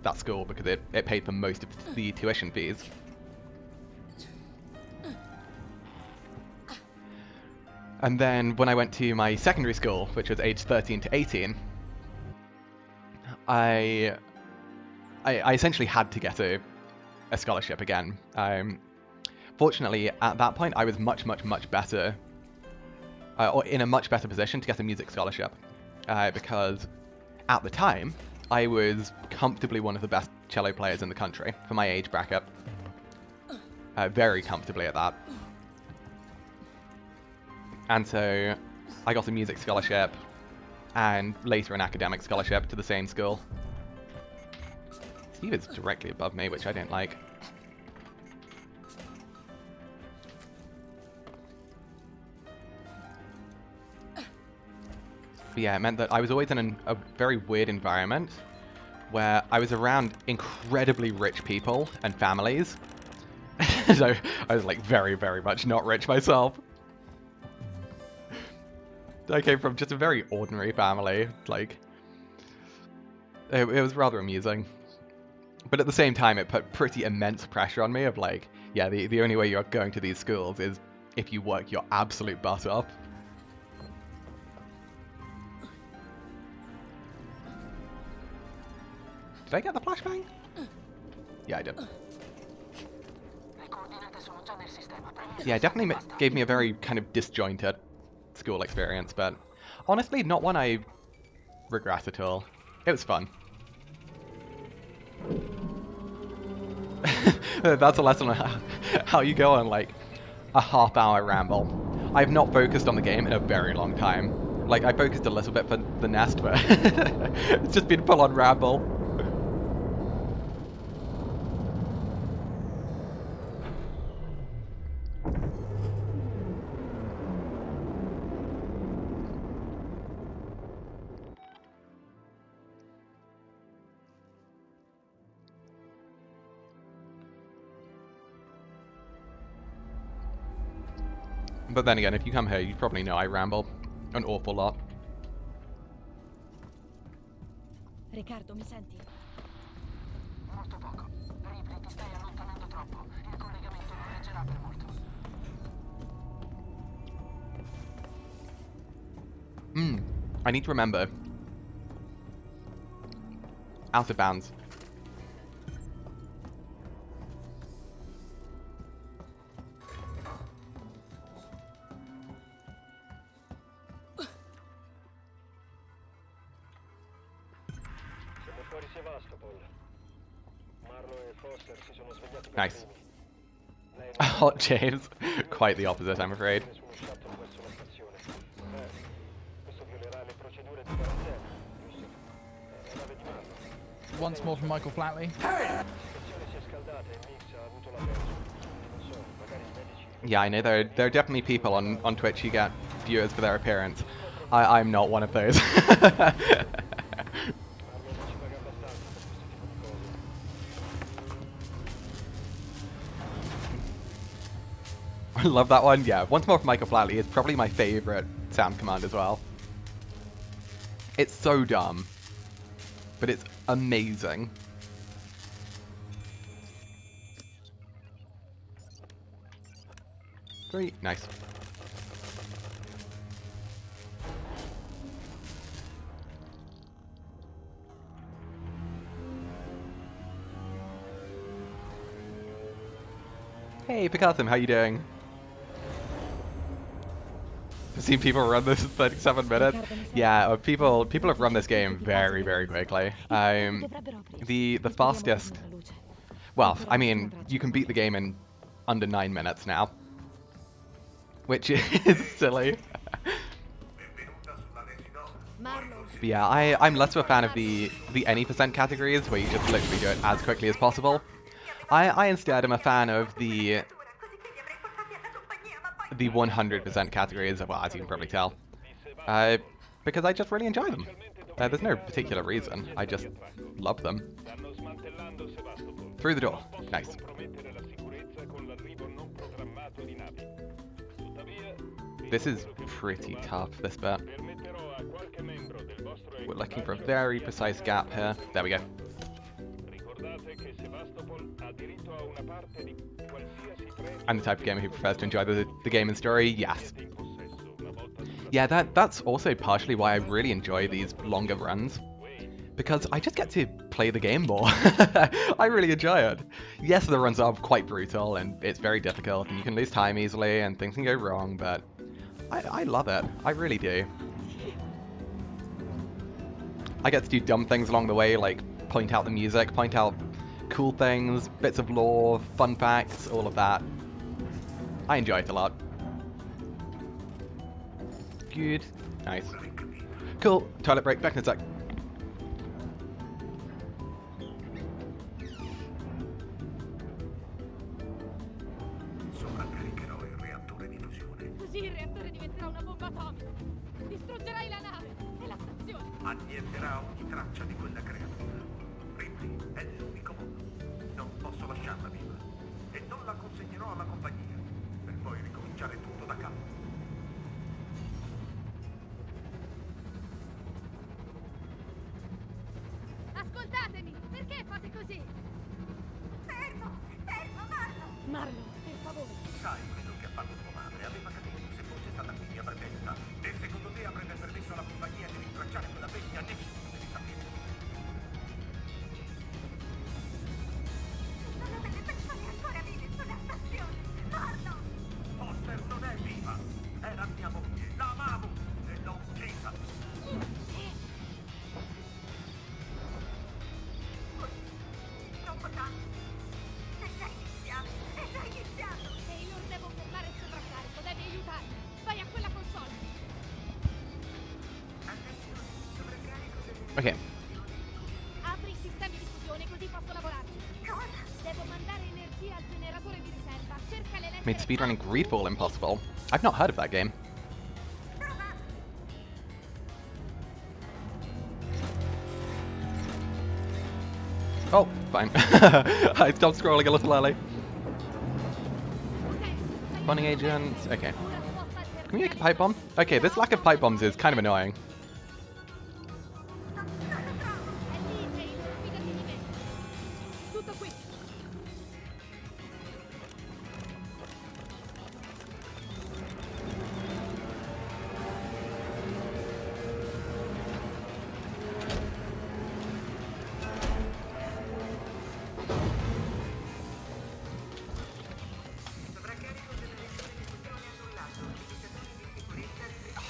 that school, because it paid for most of the tuition fees. And then when I went to my secondary school, which was age 13 to 18, I essentially had to get a scholarship again. Fortunately, at that point, I was much better, or in a much better position to get a music scholarship, because at the time, I was comfortably one of the best cello players in the country for my age bracket. Very comfortably at that. And so I got a music scholarship and later an academic scholarship to the same school. Steve is directly above me, which I don't like. But yeah, it meant that I was always in a very weird environment where I was around incredibly rich people and families. So I was like very much not rich myself. I came from just a very ordinary family, like, It was rather amusing. But at the same time, it put pretty immense pressure on me of like, yeah, the only way you're going to these schools is if you work your absolute butt off. Did I get the flashbang? Yeah, I did. Yeah, it definitely gave me a very kind of disjointed school experience, but honestly, not one I regret at all. It was fun. That's a lesson on how you go on like a half-hour ramble. I've not focused on the game in a very long time. Like, I focused a little bit for the nest, but it's just been full-on ramble. But then again, if you come here, you probably know I ramble an awful lot. Riccardo, mi senti? Molto poco. Ripley, ti stai allontanando troppo. Il collegamento non reggerà per molto. I need to remember. Out of bounds. Nice. Oh, James. Quite the opposite, I'm afraid. Once more from Michael Flatley. Yeah, I know there are definitely people on Twitch who get viewers for their appearance. I'm not one of those. I love that one. Yeah, once more from Michael Flatley is probably my favorite sound command as well. It's so dumb, but it's amazing. Very nice. Hey, Picatham, how you doing? I've seen people run this in 37 minutes. Yeah, people have run this game very, very quickly. The fastest. Well, I mean, you can beat the game in under 9 minutes now, which is silly. But yeah, I'm less of a fan of the any percent categories where you just literally do it as quickly as possible. I instead am a fan of the 100% categories, well, as you can probably tell, because I just really enjoy them. There's no particular reason, I just love them. Through the door. Nice. This is pretty tough, this bit. We're looking for a very precise gap here. There we go. And the type of gamer who prefers to enjoy the game and story, yes. Yeah, that's also partially why I really enjoy these longer runs, because I just get to play the game more. I really enjoy it. Yes, the runs are quite brutal, and it's very difficult, and you can lose time easily, and things can go wrong, but I love it. I really do. I get to do dumb things along the way, like point out the music, point out cool things, bits of lore, fun facts, all of that. I enjoy it a lot. Good. Nice. Cool. Toilet break. Back in a sec. Sovraccaricherò il reattore di fusione. Così il reattore diventerà una bomba atomica. Distruggerai la nave e la stazione. Annienterà ogni traccia di quella creatura. Ripley è l'unico modo. Non posso lasciarla viva. E non la consegnerò alla compagnia, per poi ricominciare tutto da capo. Ascoltatemi! Perché fate così? Fermo! Fermo, Marlo! Marlo, per favore. Sai quello che ha fatto tua madre? Aveva capito. Se fosse stata qui ti avrebbe aiutato. E secondo te avrebbe permesso alla compagnia di rintracciare quella bestia? Nessuno deve sapere. Ci sono delle persone ancora vive sulla stazione! Marlo! Foster non è viva! Era mia moglie, la amavo e l'ho uccisa! Troppo tanto! È già iniziato! È già iniziato! Taylor, devo fermare il sovraccarico, devi aiutarmi! Vai a quella console! Okay. Apri i sistemi di fusione così posso lavorarci! Cosa? Devo mandare energia al generatore di riserva! Cerca le lettere... Made speedrunning Greedfall impossible. I've not heard of that game. Oh, fine. I stopped scrolling a little early. Spawning agents. Okay. Can we make a pipe bomb? Okay, this lack of pipe bombs is kind of annoying.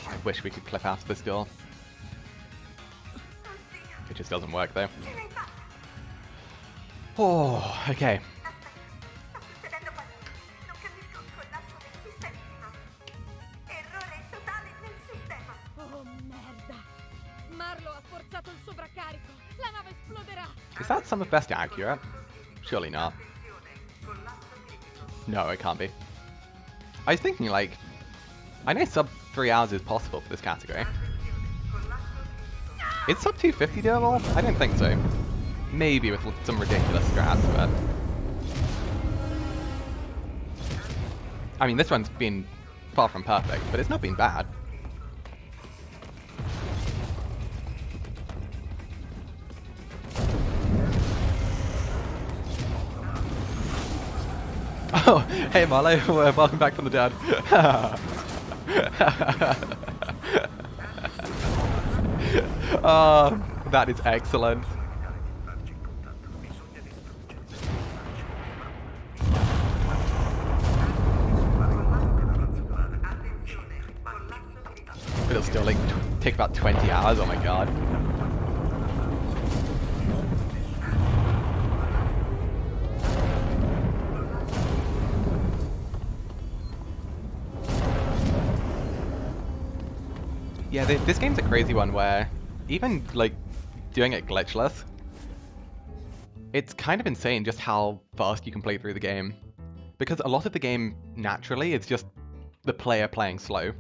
I wish we could clip out of this door. It just doesn't work though. Oh, okay. Oh merda! Marlo ha forzato il sovraccarico! La nave esploderà! Is that some of best accurate? Surely not. No, it can't be. I was thinking like, I know sub 3 hours is possible for this category. Is sub 250 doable? I don't think so. Maybe with some ridiculous strats, but... I mean, this one's been far from perfect, but it's not been bad. Oh, hey Marlo, welcome back from the dead. Oh, that is excellent. It'll still like take about 20 hours, oh my god. Yeah, this game's a crazy one where even like doing it glitchless, it's kind of insane just how fast you can play through the game. Because a lot of the game naturally is just the player playing slow.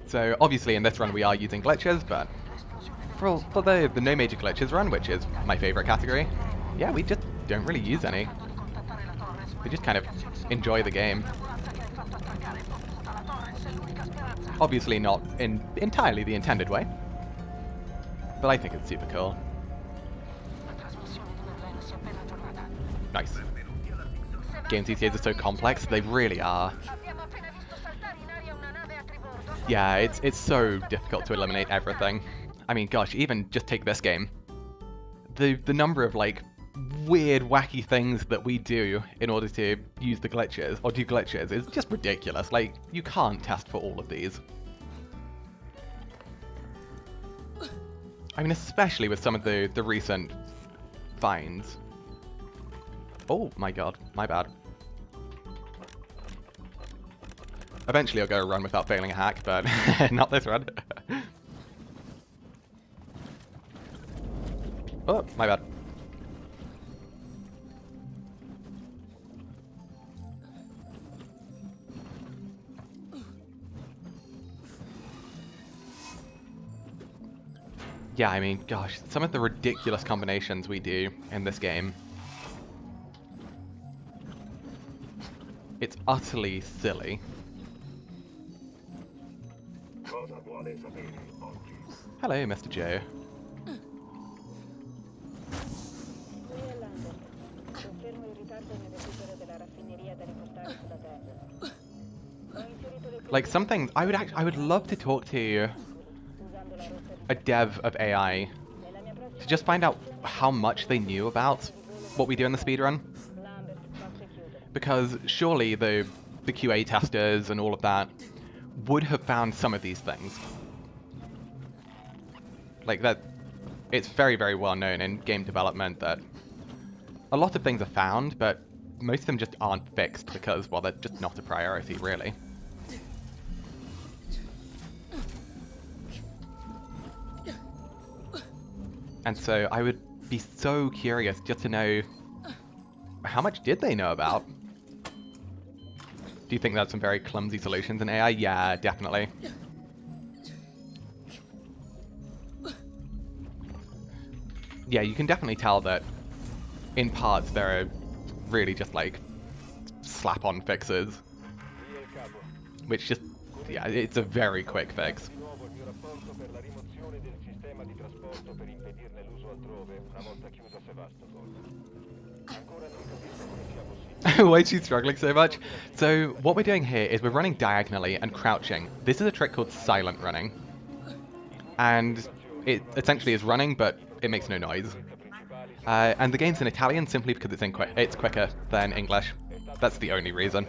So obviously in this run we are using glitches, but for the no major glitches run, which is my favorite category, yeah, we just don't really use any. We just kind of enjoy the game. Obviously not in entirely the intended way, but I think it's super cool. Nice. Games these days are so complex, they really are. Yeah, it's so difficult to eliminate everything. I mean, gosh, even just take this game. The number of like weird, wacky things that we do in order to use the glitches or do glitches is just ridiculous. Like, you can't test for all of these. I mean, especially with some of the recent finds. Oh my god, my bad. Eventually I'll go a run without failing a hack, but not this run. Oh, my bad. Yeah, I mean, gosh, some of the ridiculous combinations we do in this game. It's utterly silly. Hello, Mr. Joe. Qui è Lambert. Confermo il ritardo nel recupero della raffineria da riportare sulla Terra. Ho inserito le Like something I would love to talk to a dev of AI to just find out how much they knew about what we do in the speedrun. Because surely the QA testers and all of that would have found some of these things. Like that, it's very, very well known in game development that a lot of things are found, but most of them just aren't fixed because, well, they're just not a priority, really. And so I would be so curious just to know, how much did they know about? Do you think that's some very clumsy solutions in AI? Yeah, definitely. Yeah, you can definitely tell that in parts there are really just like slap-on fixes. Which just, yeah, it's a very quick fix. Why is she struggling so much? So what we're doing here is we're running diagonally and crouching. This is a trick called silent running. And it essentially is running, but it makes no noise. And the game's in Italian simply because it's quicker than English. That's the only reason.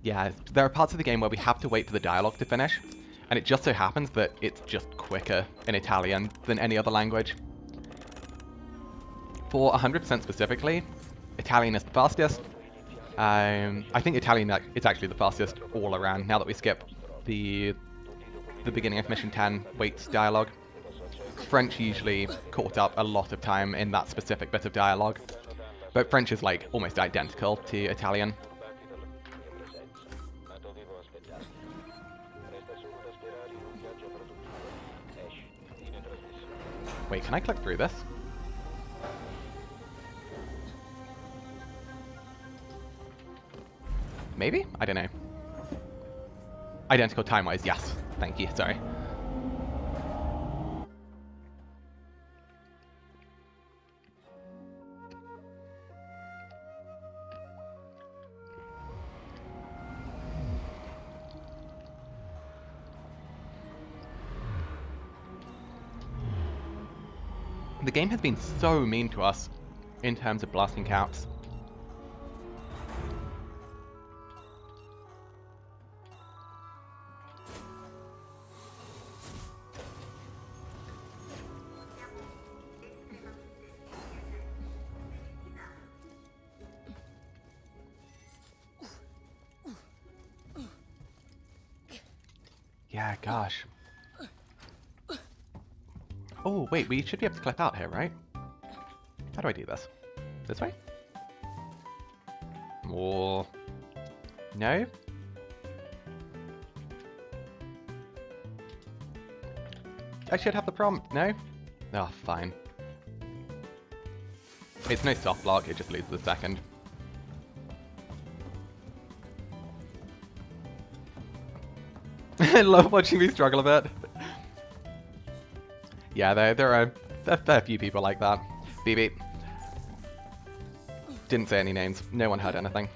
Yeah, there are parts of the game where we have to wait for the dialogue to finish. And it just so happens that it's just quicker in Italian than any other language. For 100% specifically, Italian is the fastest. I think Italian is actually the fastest all around now that we skip the beginning of Mission 10 waits dialogue. French usually caught up a lot of time in that specific bit of dialogue, but French is like almost identical to Italian. Wait, can I click through this? Maybe? I don't know. Identical time-wise, yes. Thank you, sorry. The game has been so mean to us in terms of blasting caps. Yeah, gosh. Oh, wait, we should be able to clip out here, right? How do I do this? This way? Or... no? I should have the prompt, no? Oh, fine. It's no soft block, it just loses a second. I love watching me struggle a bit. Yeah, there are a fair few people like that. Beep beep. Didn't say any names. No one heard anything.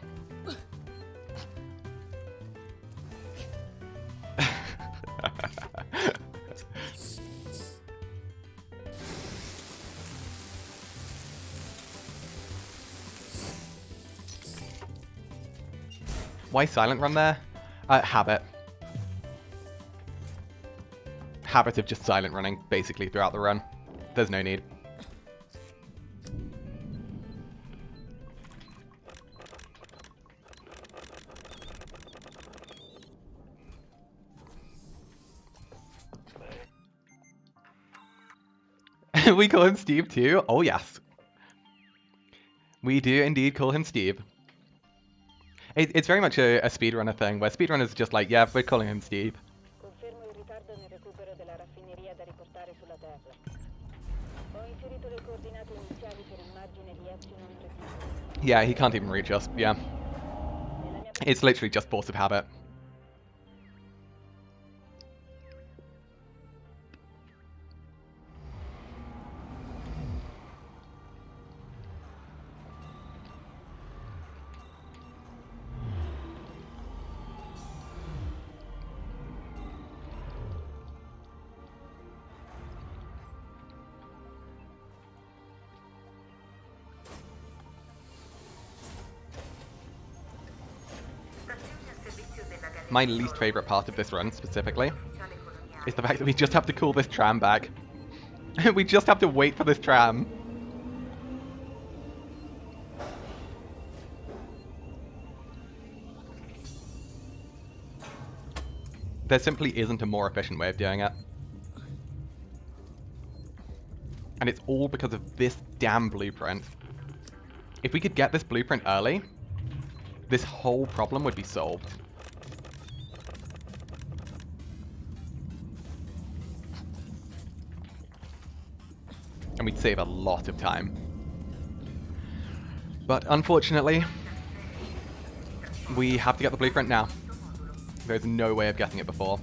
Why silent run there? Habit. Habit of just silent running basically throughout the run. There's no need. We call him Steve too? Oh yes. We do indeed call him Steve. It's very much a speedrunner thing, where speedrunners are just like, yeah, we're calling him Steve. Yeah, he can't even reach us, yeah. It's literally just force of habit. My least favorite part of this run, specifically, is the fact that we just have to call this tram back. We just have to wait for this tram. There simply isn't a more efficient way of doing it. And it's all because of this damn blueprint. If we could get this blueprint early, this whole problem would be solved. And we'd save a lot of time. But unfortunately, we have to get the blueprint now. There's no way of getting it before.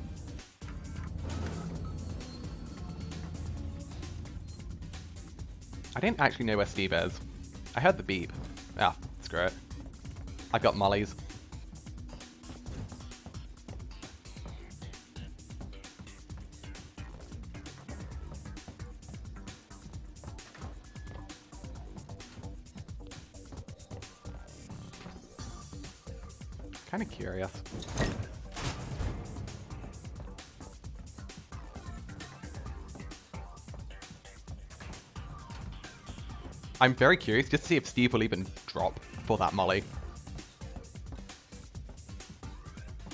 I didn't actually know where Steve is. I heard the beep. Ah, screw it. I've got mollies. Kind of curious. I'm very curious just to see if Steve will even drop for that molly.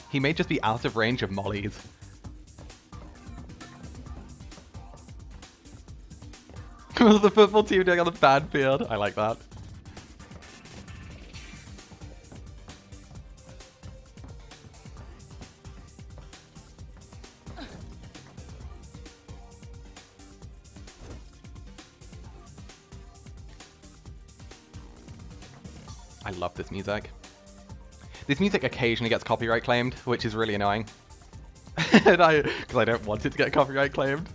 He may just be out of range of mollies. What's the football team doing on the fan field? I like that. I love this music. This music occasionally gets copyright claimed, which is really annoying. Because I don't want it to get copyright claimed.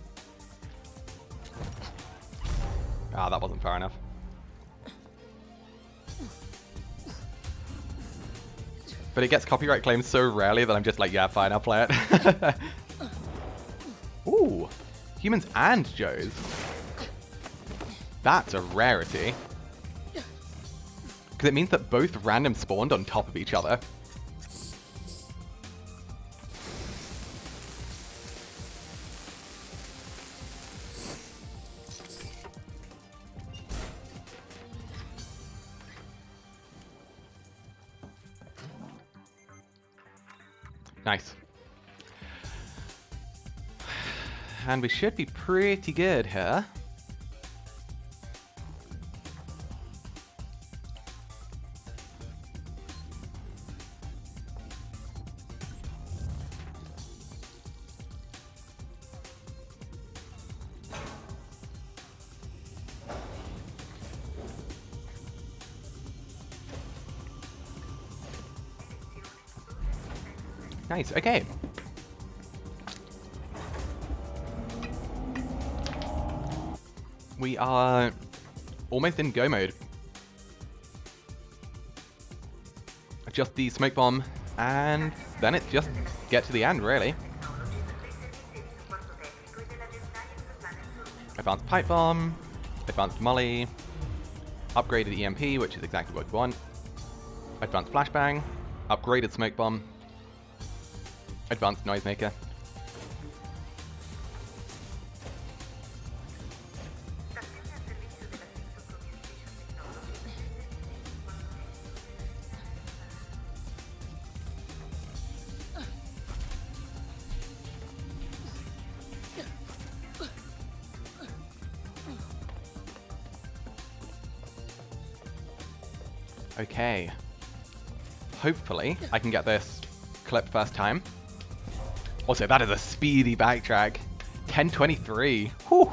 Ah, that wasn't far enough. But it gets copyright claimed so rarely that I'm just like, yeah, fine, I'll play it. Ooh, humans and Joes. That's a rarity. Because it means that both random spawned on top of each other. Nice. And we should be pretty good here. Nice, okay. We are almost in go mode. Just the smoke bomb, and then it's just get to the end, really. Advanced pipe bomb, advanced molly, upgraded EMP, which is exactly what we want. Advanced flashbang, upgraded smoke bomb, advanced noisemaker. Okay. Hopefully, I can get this clip first time. Also, that is a speedy backtrack. 10:23. Whew.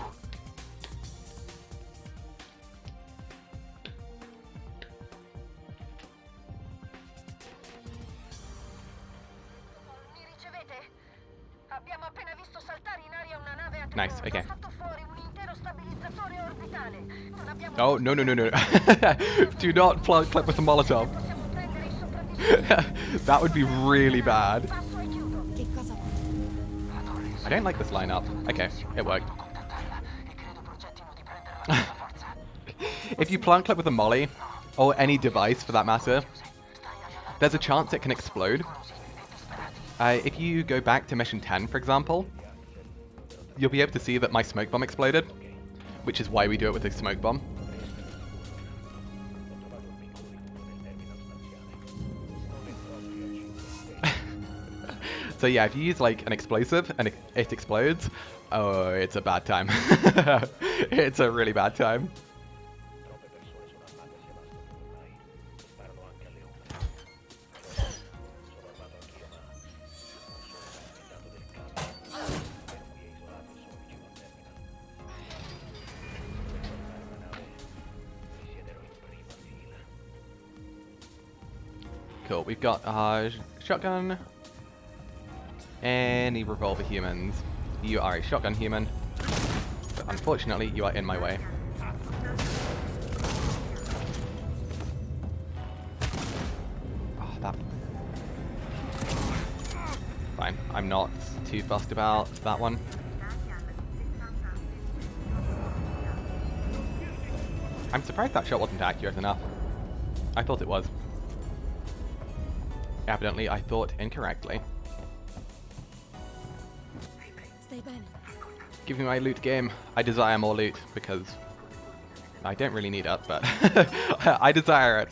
Nice, okay. Oh, no, no, no, no. Do not plug clip with a Molotov. That would be really bad. I don't like this lineup. Okay, it worked. If you plant clip with a molly, or any device for that matter, there's a chance it can explode. If you go back to mission 10, for example, you'll be able to see that my smoke bomb exploded, which is why we do it with a smoke bomb. So yeah, if you use like an explosive and it explodes, oh, it's a bad time. It's a really bad time. Cool, we've got our shotgun. Any revolver humans. You are a shotgun human, but unfortunately you are in my way. Oh, that... Fine, I'm not too fussed about that one. I'm surprised that shot wasn't accurate enough. I thought it was. Evidently, I thought incorrectly. Give me my loot game. I desire more loot because I don't really need it, but I desire it.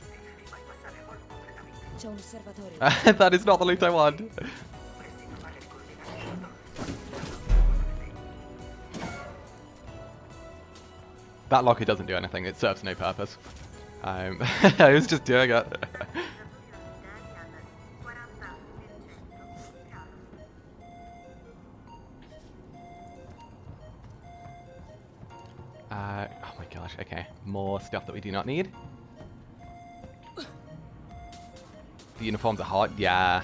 That is not the loot I want. That locker doesn't do anything. It serves no purpose. I was just doing it. Oh my gosh, okay. More stuff that we do not need. The uniforms are hot, yeah.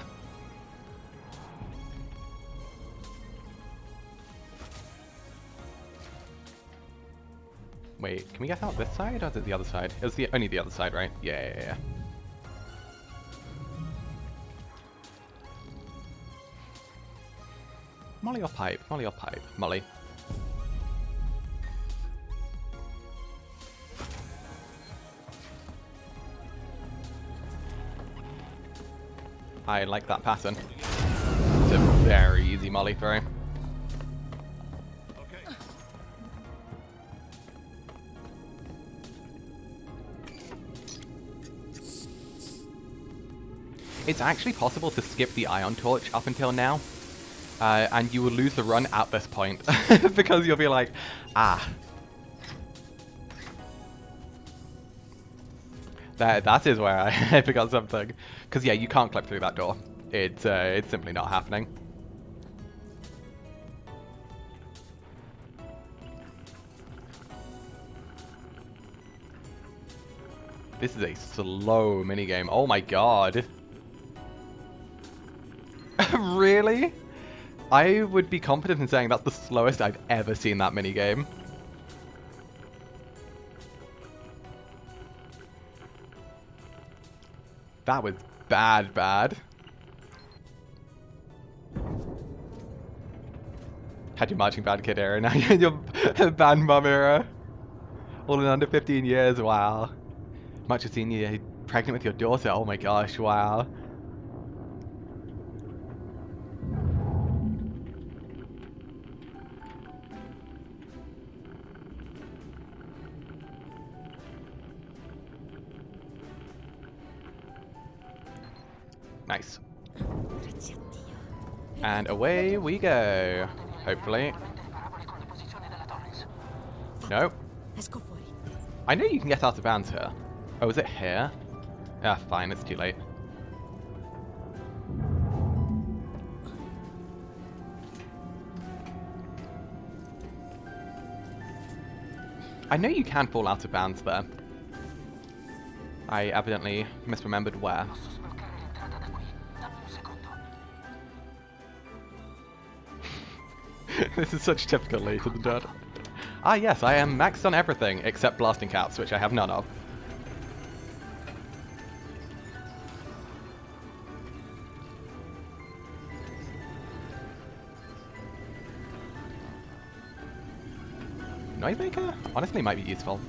Wait, can we get out this side or is it the other side? It was only the other side, right? Yeah. Molly or pipe? Molly or pipe? Molly. I like that pattern. It's a very easy molly throw. It's actually possible to skip the ion torch up until now, and you will lose the run at this point because you'll be like, ah. That is where I forgot something. Because yeah, you can't clip through that door. It's simply not happening. This is a slow minigame. Oh my god. Really? I would be confident in saying that's the slowest I've ever seen that minigame. That was bad. Had your marching band kid era, now you're in your band mum era. All in under 15 years, wow. Much as seen you pregnant with your daughter, oh my gosh, wow. Nice. And away we go. Hopefully. Nope. I know you can get out of bounds here. Oh, is it here? Ah, fine, it's too late. I know you can fall out of bounds there. I evidently misremembered where. This is such typical loot, isn't it? Ah yes, I am maxed on everything except blasting caps, which I have none of. Noisemaker? Honestly, might be useful.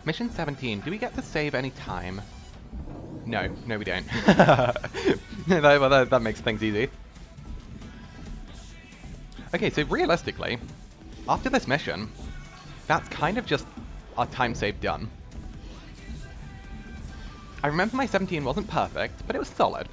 Mission 17, do we get to save any time? No, we don't. That makes things easy. Okay, so realistically, after this mission, that's kind of just our time save done. I remember my 17 wasn't perfect, but it was solid.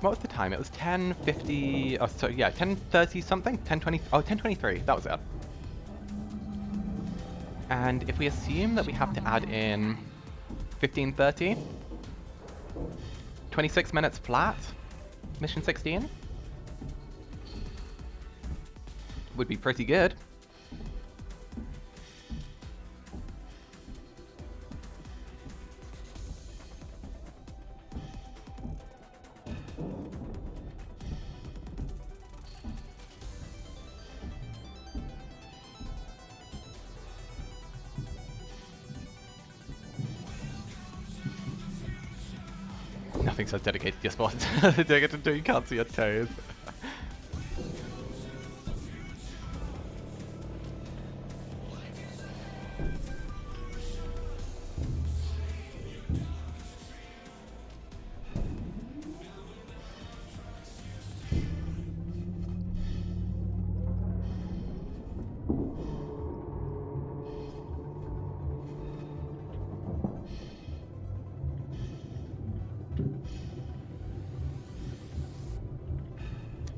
What was the time? It was 10:50. Oh, so yeah, 10:30 something. 10:20. Oh, 10:23. That was it. And if we assume that we have to add in 15:30, 26 minutes flat, mission 16 would be pretty good. Nothing says dedicated to your spot. Dedicated to you can't see your toes.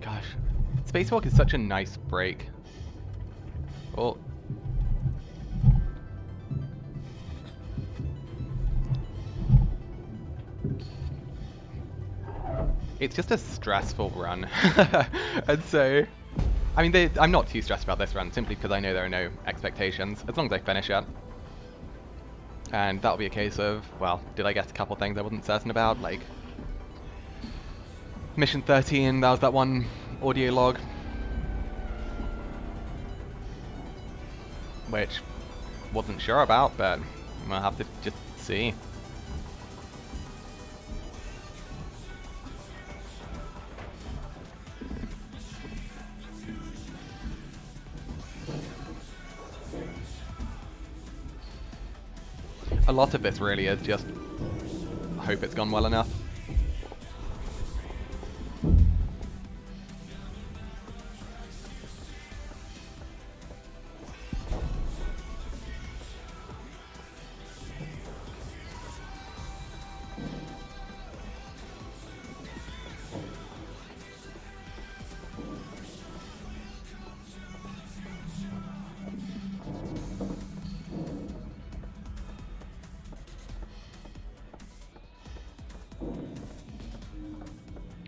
Gosh, spacewalk is such a nice break. Well, it's just a stressful run, and so, I mean, I'm not too stressed about this run simply because I know there are no expectations as long as I finish it. And that'll be a case of, well, did I get a couple things I wasn't certain about, like mission 13, that was that one audio log, which wasn't sure about, but I'll have to just see. A lot of this really is just hope it's gone well enough.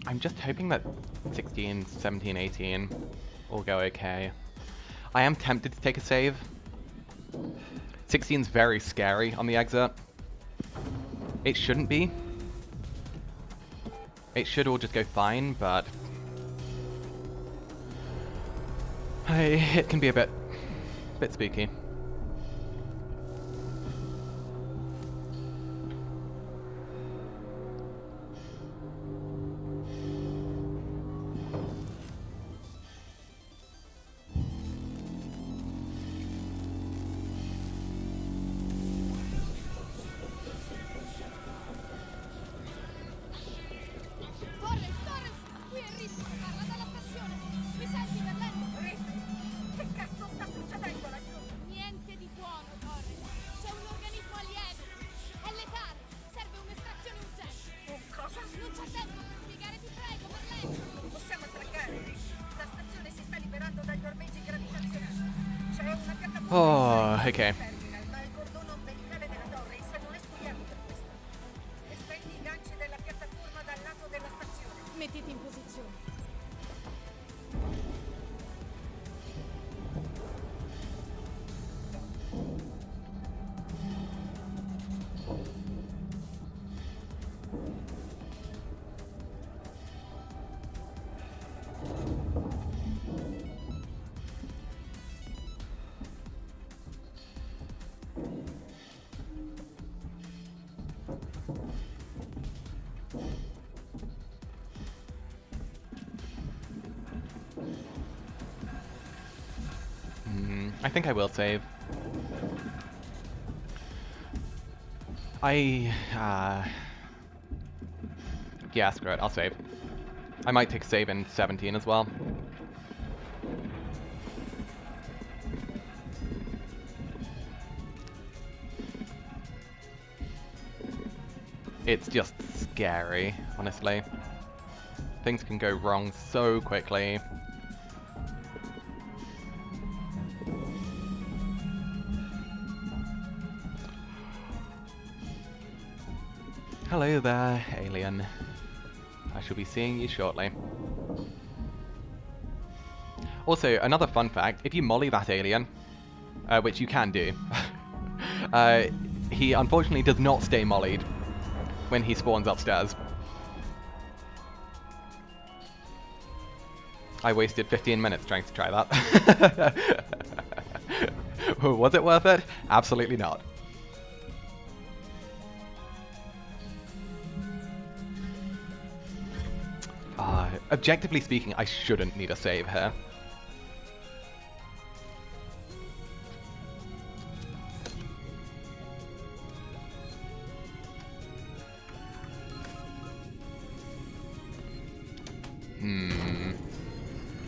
I'm just hoping that 16, 17, 18 will go okay. I am tempted to take a save. 16's very scary on the exit. It shouldn't be. It should all just go fine, but it can be a bit spooky. Oh, okay. I think I will save. Yeah, screw it, I'll save. I might take a save in 17 as well. It's just scary, honestly. Things can go wrong so quickly. Hello there, alien. I shall be seeing you shortly. Also, another fun fact, if you molly that alien, which you can do, he unfortunately does not stay mollied when he spawns upstairs. I wasted 15 minutes trying to try that. Was it worth it? Absolutely not. Objectively speaking, I shouldn't need a save here.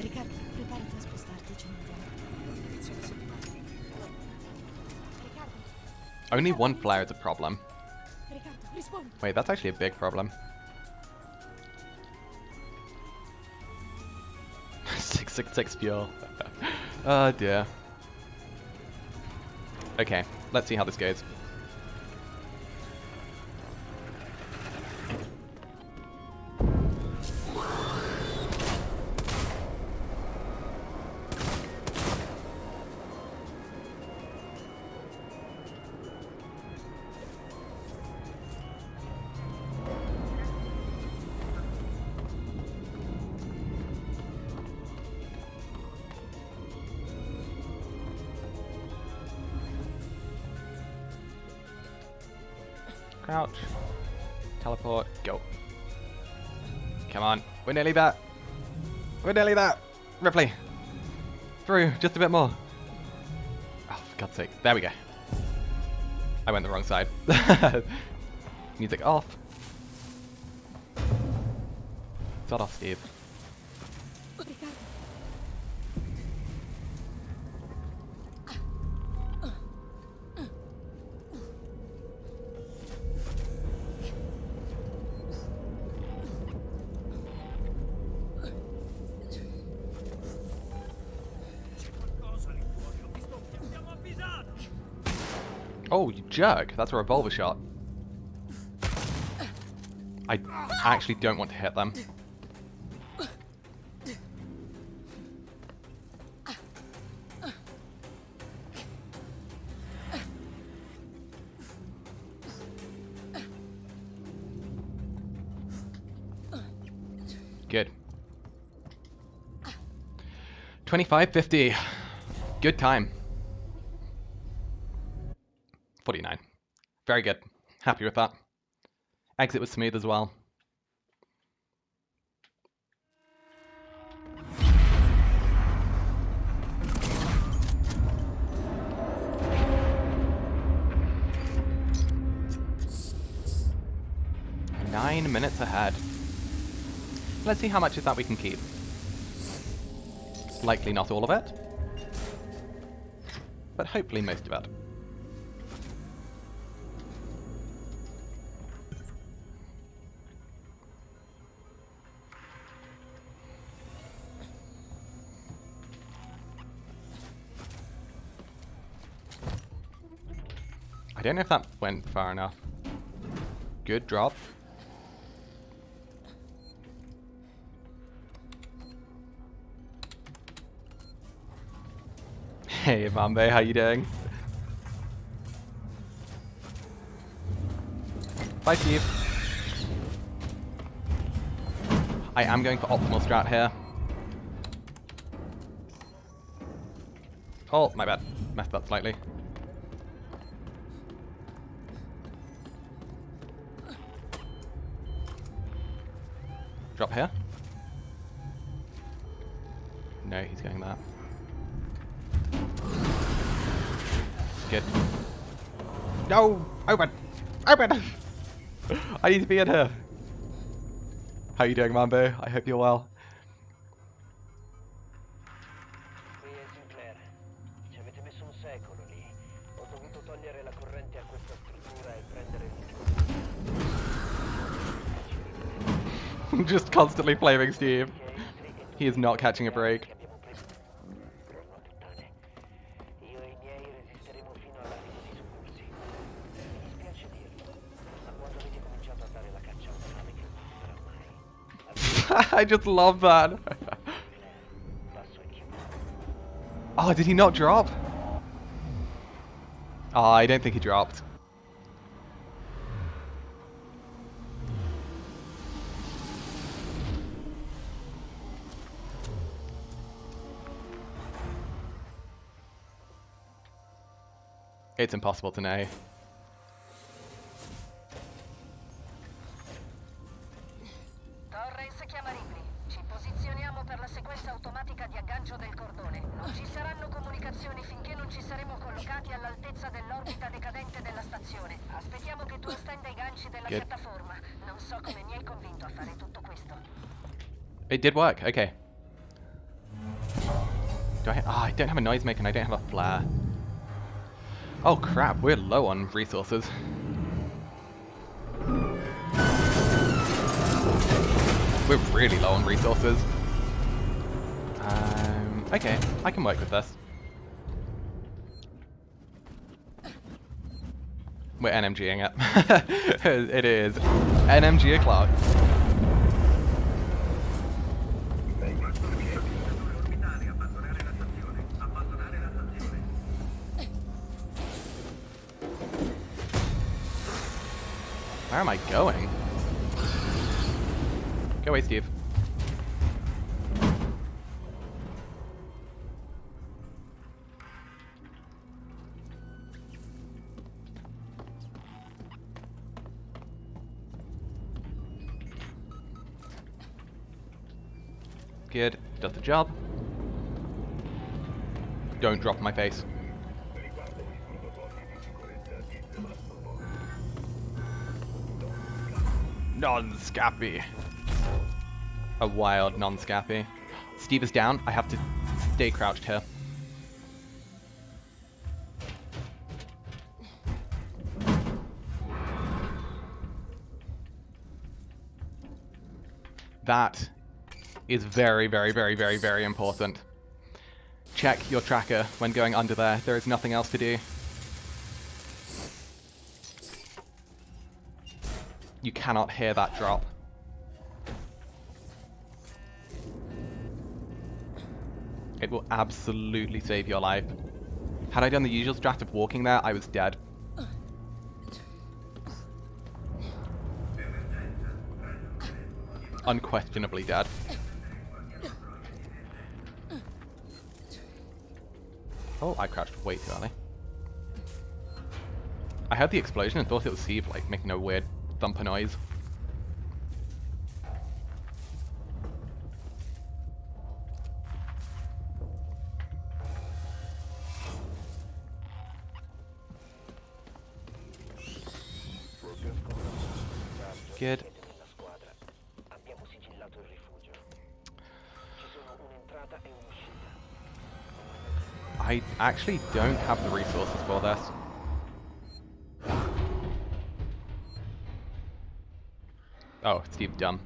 Riccardo, preparati a spostarti, ce ne andiamo. Only one flare is a problem. Riccardo, rispondi. Wait, that's actually a big problem. 666 fuel. Oh dear. Okay, let's see how this goes. Crouch. Teleport. Go. Come on. We're nearly there. We're nearly there. Ripley. Through. Just a bit more. Oh, for God's sake. There we go. I went the wrong side. Music off. Start off, Steve. Oh, you jerk. That's a revolver shot. I actually don't want to hit them. Good. 25.50. Good time. 49. Very good. Happy with that. Exit was smooth as well. Nine minutes ahead. Let's see how much of that we can keep. Likely not all of it, but hopefully most of it. I don't know if that went far enough. Good drop. Hey Bombay, how you doing? Bye Steve. I am going for optimal strat here. Oh, my bad. Messed up slightly. Drop here? No, he's going there. Good. No! Open! Open! I need to be in here. How you doing, Mambo? I hope you're well. Qui è Sinclair. Ci avete messo un secolo lì. Ho dovuto togliere la corrente a questa struttura e prendere il... Just constantly blaming Steve. He is not catching a break. Io e i miei resisteremo fino alla fine dei soccorsi. Mi dispiace dirlo, ma quando avete cominciato a dare la caccia a una nave che non sarà mai... I just love that. Oh, did he not drop? Oh, I don't think he dropped. It's impossible to know. Torres chiama Ripley. Ci posizioniamo per la sequenza automatica di aggancio del cordone. Non ci saranno comunicazioni finché non ci saremo collocati all'altezza dell'orbita decadente della stazione. Aspettiamo che tu estenda i ganci della piattaforma. Non so come mi hai convinto a fare tutto questo. It did work, okay. I don't have a noisemaker and I don't have a flare. Oh crap, we're low on resources. We're really low on resources. Okay, I can work with this. We're NMGing it. It is NMG o'clock. Where am I going? Go away, Steve. Good. Does the job. Don't drop in my face. Non-scappy. A wild non-scappy. Steve is down. I have to stay crouched here. That is very, very, very, very, very important. Check your tracker when going under there. There is nothing else to do. You cannot hear that drop. It will absolutely save your life. Had I done the usual strat of walking there, I was dead. Unquestionably dead. Oh, I crouched way too early. I heard the explosion and thought it was Steve, like, making a weird thumper noise. Good. I actually don't have the resources for this. Oh, Steve, dumb.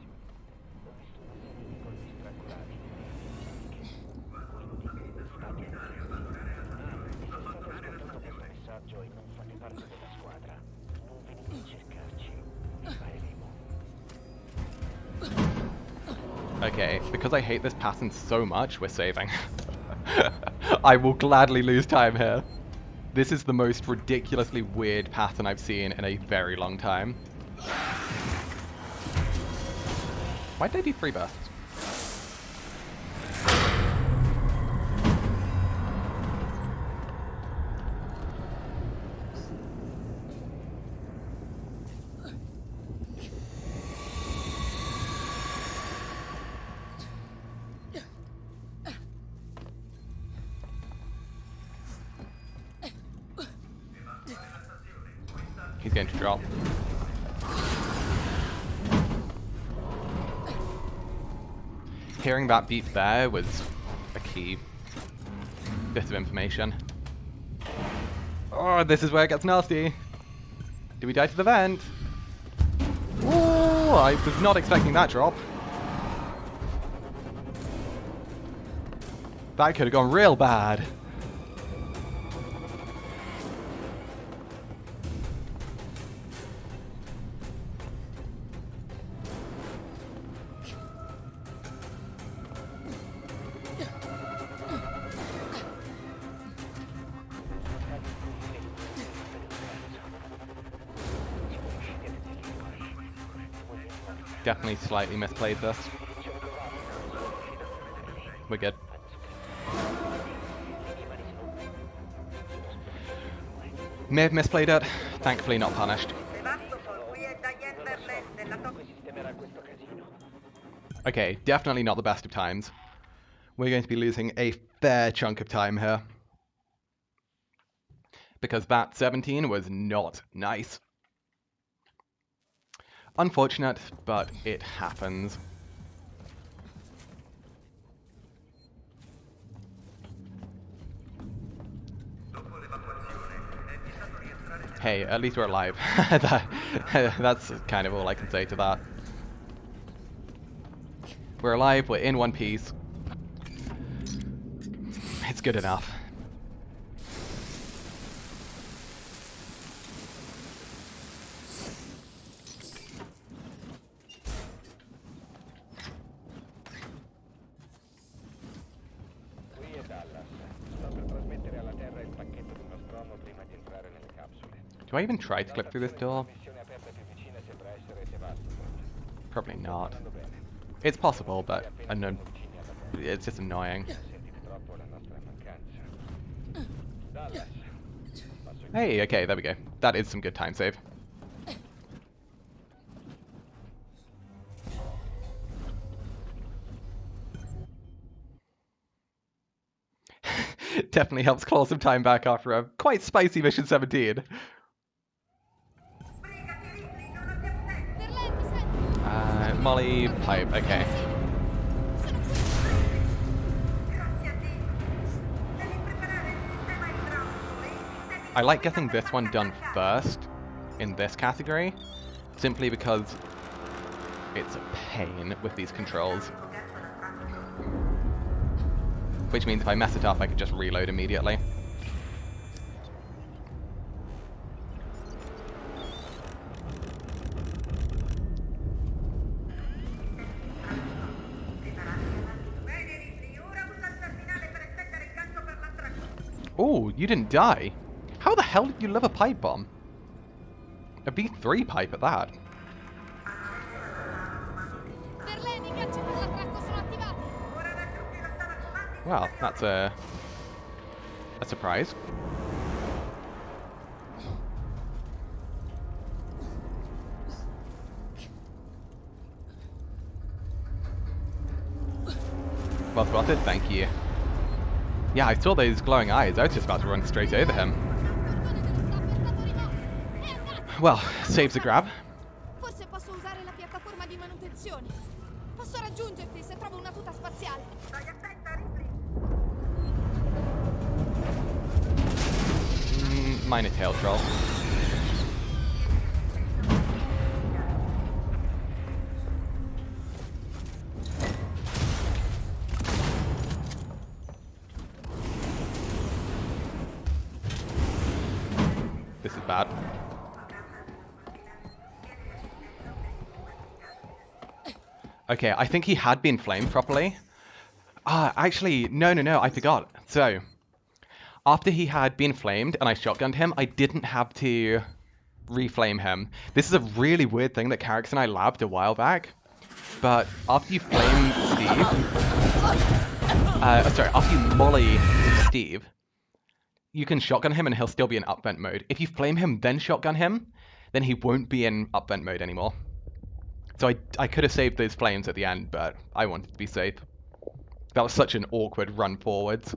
Okay, because I hate this pattern so much, we're saving. I will gladly lose time here. This is the most ridiculously weird pattern I've seen in a very long time. Why'd they do 3 bursts? He's going to drop. Hearing that beat there was a key bit of information. Oh, this is where it gets nasty. Do we die to the vent? Oh, I was not expecting that drop. That could have gone real bad. Definitely slightly misplayed this. We're good. May have misplayed it, thankfully not punished. Okay, definitely not the best of times. We're going to be losing a fair chunk of time here. Because that 17 was not nice. Unfortunate, but it happens. Hey, at least we're alive. That's kind of all I can say to that. We're alive, we're in one piece. It's good enough. Do I even try to clip through this door? Probably not. It's possible, but I know it's just annoying. Hey, okay, there we go. That is some good time save. Definitely helps claw some time back after a quite spicy mission 17. Molly, pipe, okay. I like getting this one done first in this category, simply because it's a pain with these controls. Which means if I mess it up, I could just reload immediately. Oh, you didn't die. How the hell did you live a pipe bomb? A V3 pipe at that. Well, that's a surprise. Well spotted, thank you. Yeah, I saw those glowing eyes. I was just about to run straight over him. Well, saves a grab. Forse posso usare la piattaforma di manutenzione. Posso raggiungerti se trovo una tuta spaziale. Stai attenta, Ripley. Minor tail troll. This is bad. Okay, I think he had been flamed properly. Actually, no, I forgot. So, after he had been flamed and I shotgunned him, I didn't have to reflame him. This is a really weird thing that Carrix and I labbed a while back. But after you flame Steve... after you molly Steve, you can shotgun him and he'll still be in upvent mode. If you flame him then shotgun him, then he won't be in upvent mode anymore. So I could have saved those flames at the end, but I wanted to be safe. That was such an awkward run forwards.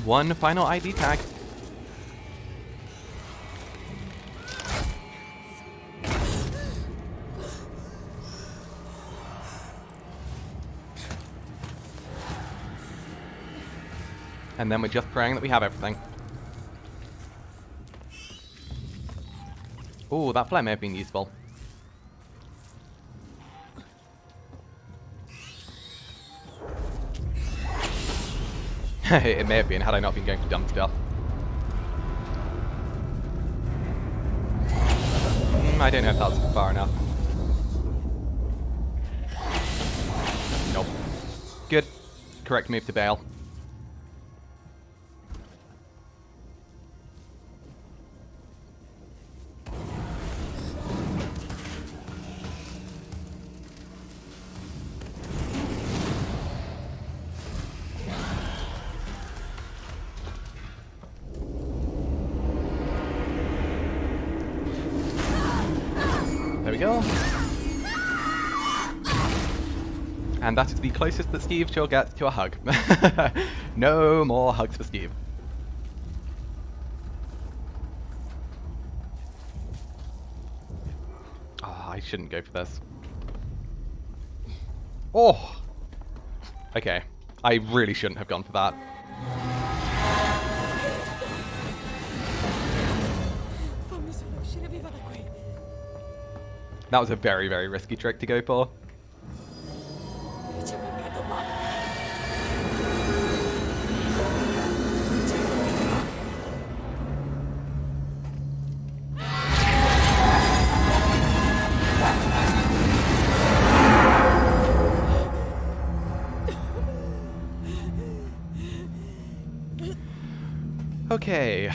one final ID tag. And then we're just praying that we have everything. Oh, that flare may have been useful. It may have been, had I not been going for dumb stuff. I don't know if that was far enough. Nope. Good. Correct move to bail. There we go. And that is the closest that Steve shall get to a hug. No more hugs for Steve. Oh, I shouldn't go for this. Oh! Okay. I really shouldn't have gone for that. That was a very, very risky trick to go for. Okay.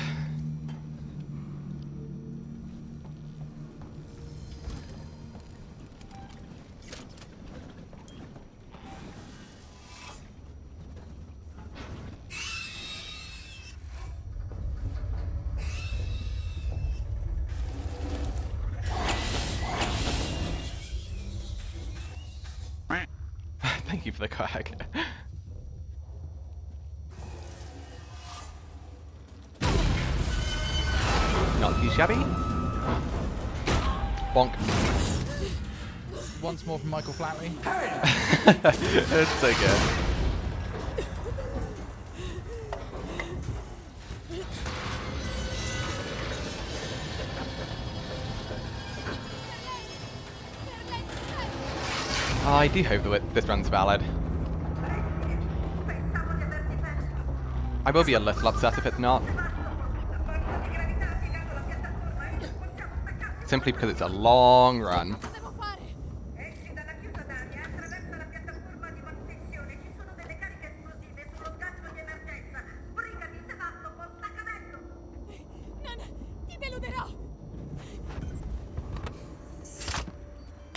Thank you for the crack. Not too shabby. Bonk. Once more from Michael Flatley. It's so good. Oh, I do hope that this run's valid. I will be a little upset if it's not. Simply because it's a long run.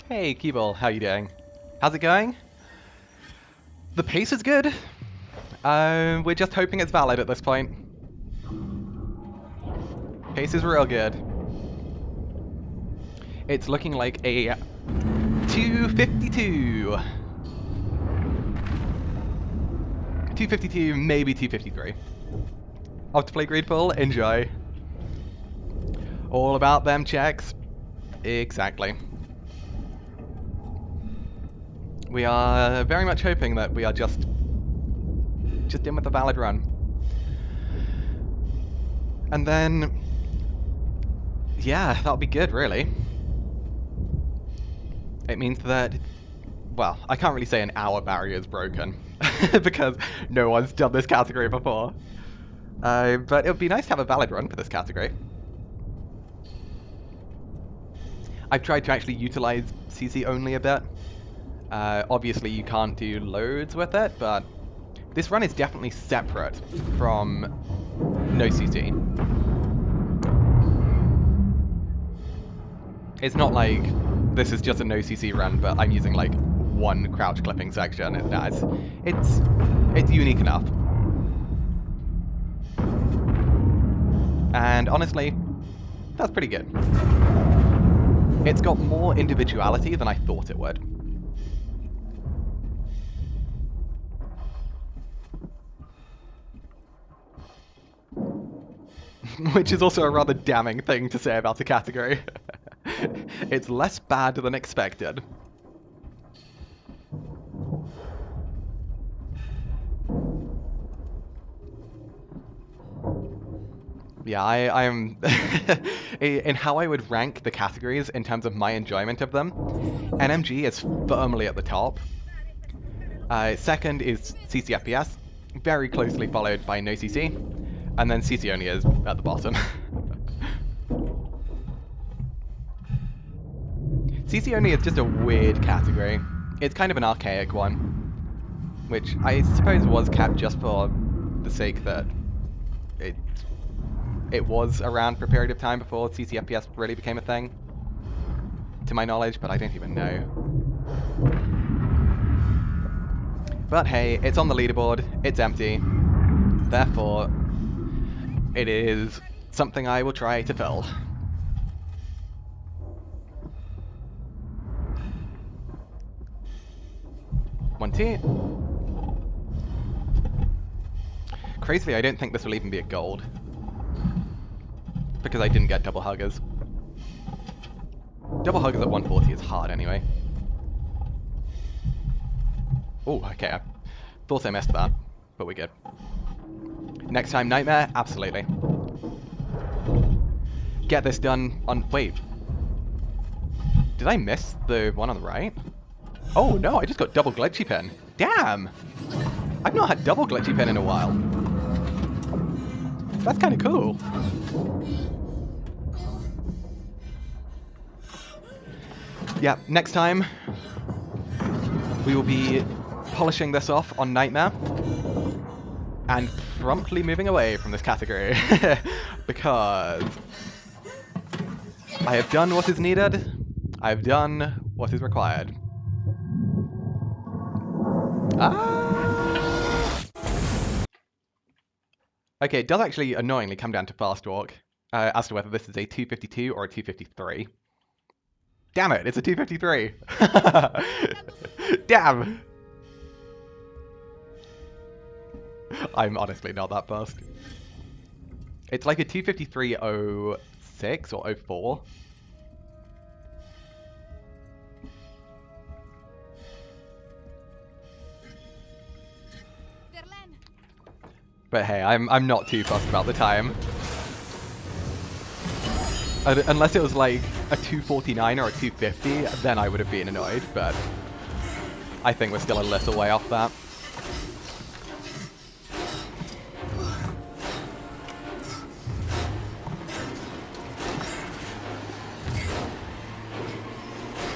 Hey, Keeble, how you doing? How's it going? The pace is good. We're just hoping it's valid at this point. Pace is real good. It's looking like a 252. 252, maybe 253. Off to play Greed Pool, enjoy. All about them checks. Exactly. We are very much hoping that we are just in with a valid run. And then, yeah, that'll be good, really. It means that, well, I can't really say an hour barrier is broken, because no one's done this category before. But it would be nice to have a valid run for this category. I've tried to actually utilize CC only a bit. Obviously you can't do loads with it, but this run is definitely separate from no CC. It's not like this is just a no CC run, but I'm using like one crouch clipping section. It's unique enough. And honestly, that's pretty good. It's got more individuality than I thought it would. which is also a rather damning thing to say about a category. It's less bad than expected. Yeah, I'm in how I would rank the categories in terms of my enjoyment of them. NMG is firmly at the top. Second is CCFPS, very closely followed by NoCC, and then CC only is at the bottom. CC only is just a weird category. It's kind of an archaic one, which I suppose was kept just for the sake that it was around for a period of time before CCFPS really became a thing, to my knowledge, but I don't even know. But hey, it's on the leaderboard, it's empty, therefore it is something I will try to fill. One T. Crazily, I don't think this will even be a gold, because I didn't get double huggers. Double huggers at 140 is hard anyway. Oh, okay, I thought I missed that, but we're good. Next time, Nightmare? Absolutely. Get this done on... Wait. Did I miss the one on the right? Oh no, I just got double glitchy pin. Damn! I've not had double glitchy pin in a while. That's kind of cool. Yeah, next time we will be polishing this off on Nightmare and promptly moving away from this category because I have done what is needed, I have done what is required. Okay, it does actually annoyingly come down to fast walk as to whether this is a 252 or a 253. Damn it, it's a 253! Damn! I'm honestly not that fast. It's like a 253.06 or 04. But hey, I'm not too fussed about the time. Unless it was like a 249 or a 250, then I would have been annoyed, but I think we're still a little way off that.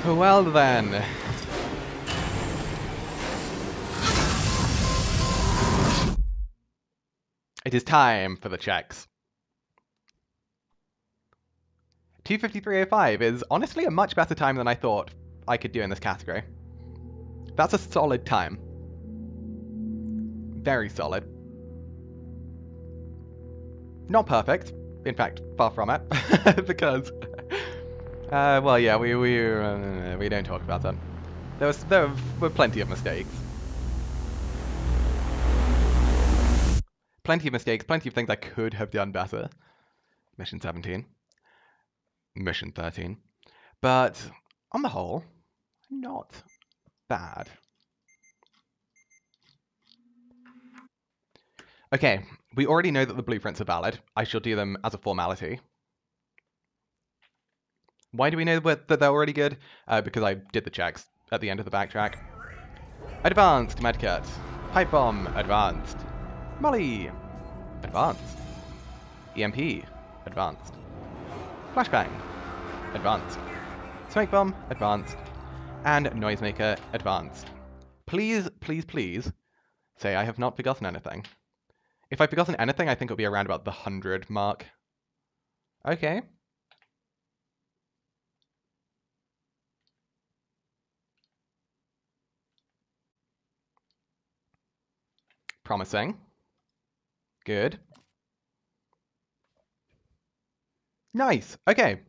Well then. It is time for the checks. 253.05 is honestly a much better time than I thought I could do in this category. That's a solid time. Very solid. Not perfect. In fact, far from it. Because, well, yeah, we don't talk about that. There were plenty of mistakes. Plenty of mistakes, plenty of things I could have done better. Mission 17. Mission 13. But, on the whole, not bad. Okay, we already know that the blueprints are valid. I shall do them as a formality. Why do we know that they're already good? Because I did the checks at the end of the backtrack. Advanced Medkit. Pipe Bomb. Advanced. Molly. Advanced. EMP. Advanced. Flashbang. Advanced. Smoke Bomb. Advanced. And Noisemaker. Advanced. Please, please, please say I have not forgotten anything. If I've forgotten anything, I think it'll be around about the 100 mark. Okay. Promising. Good. Nice. Okay.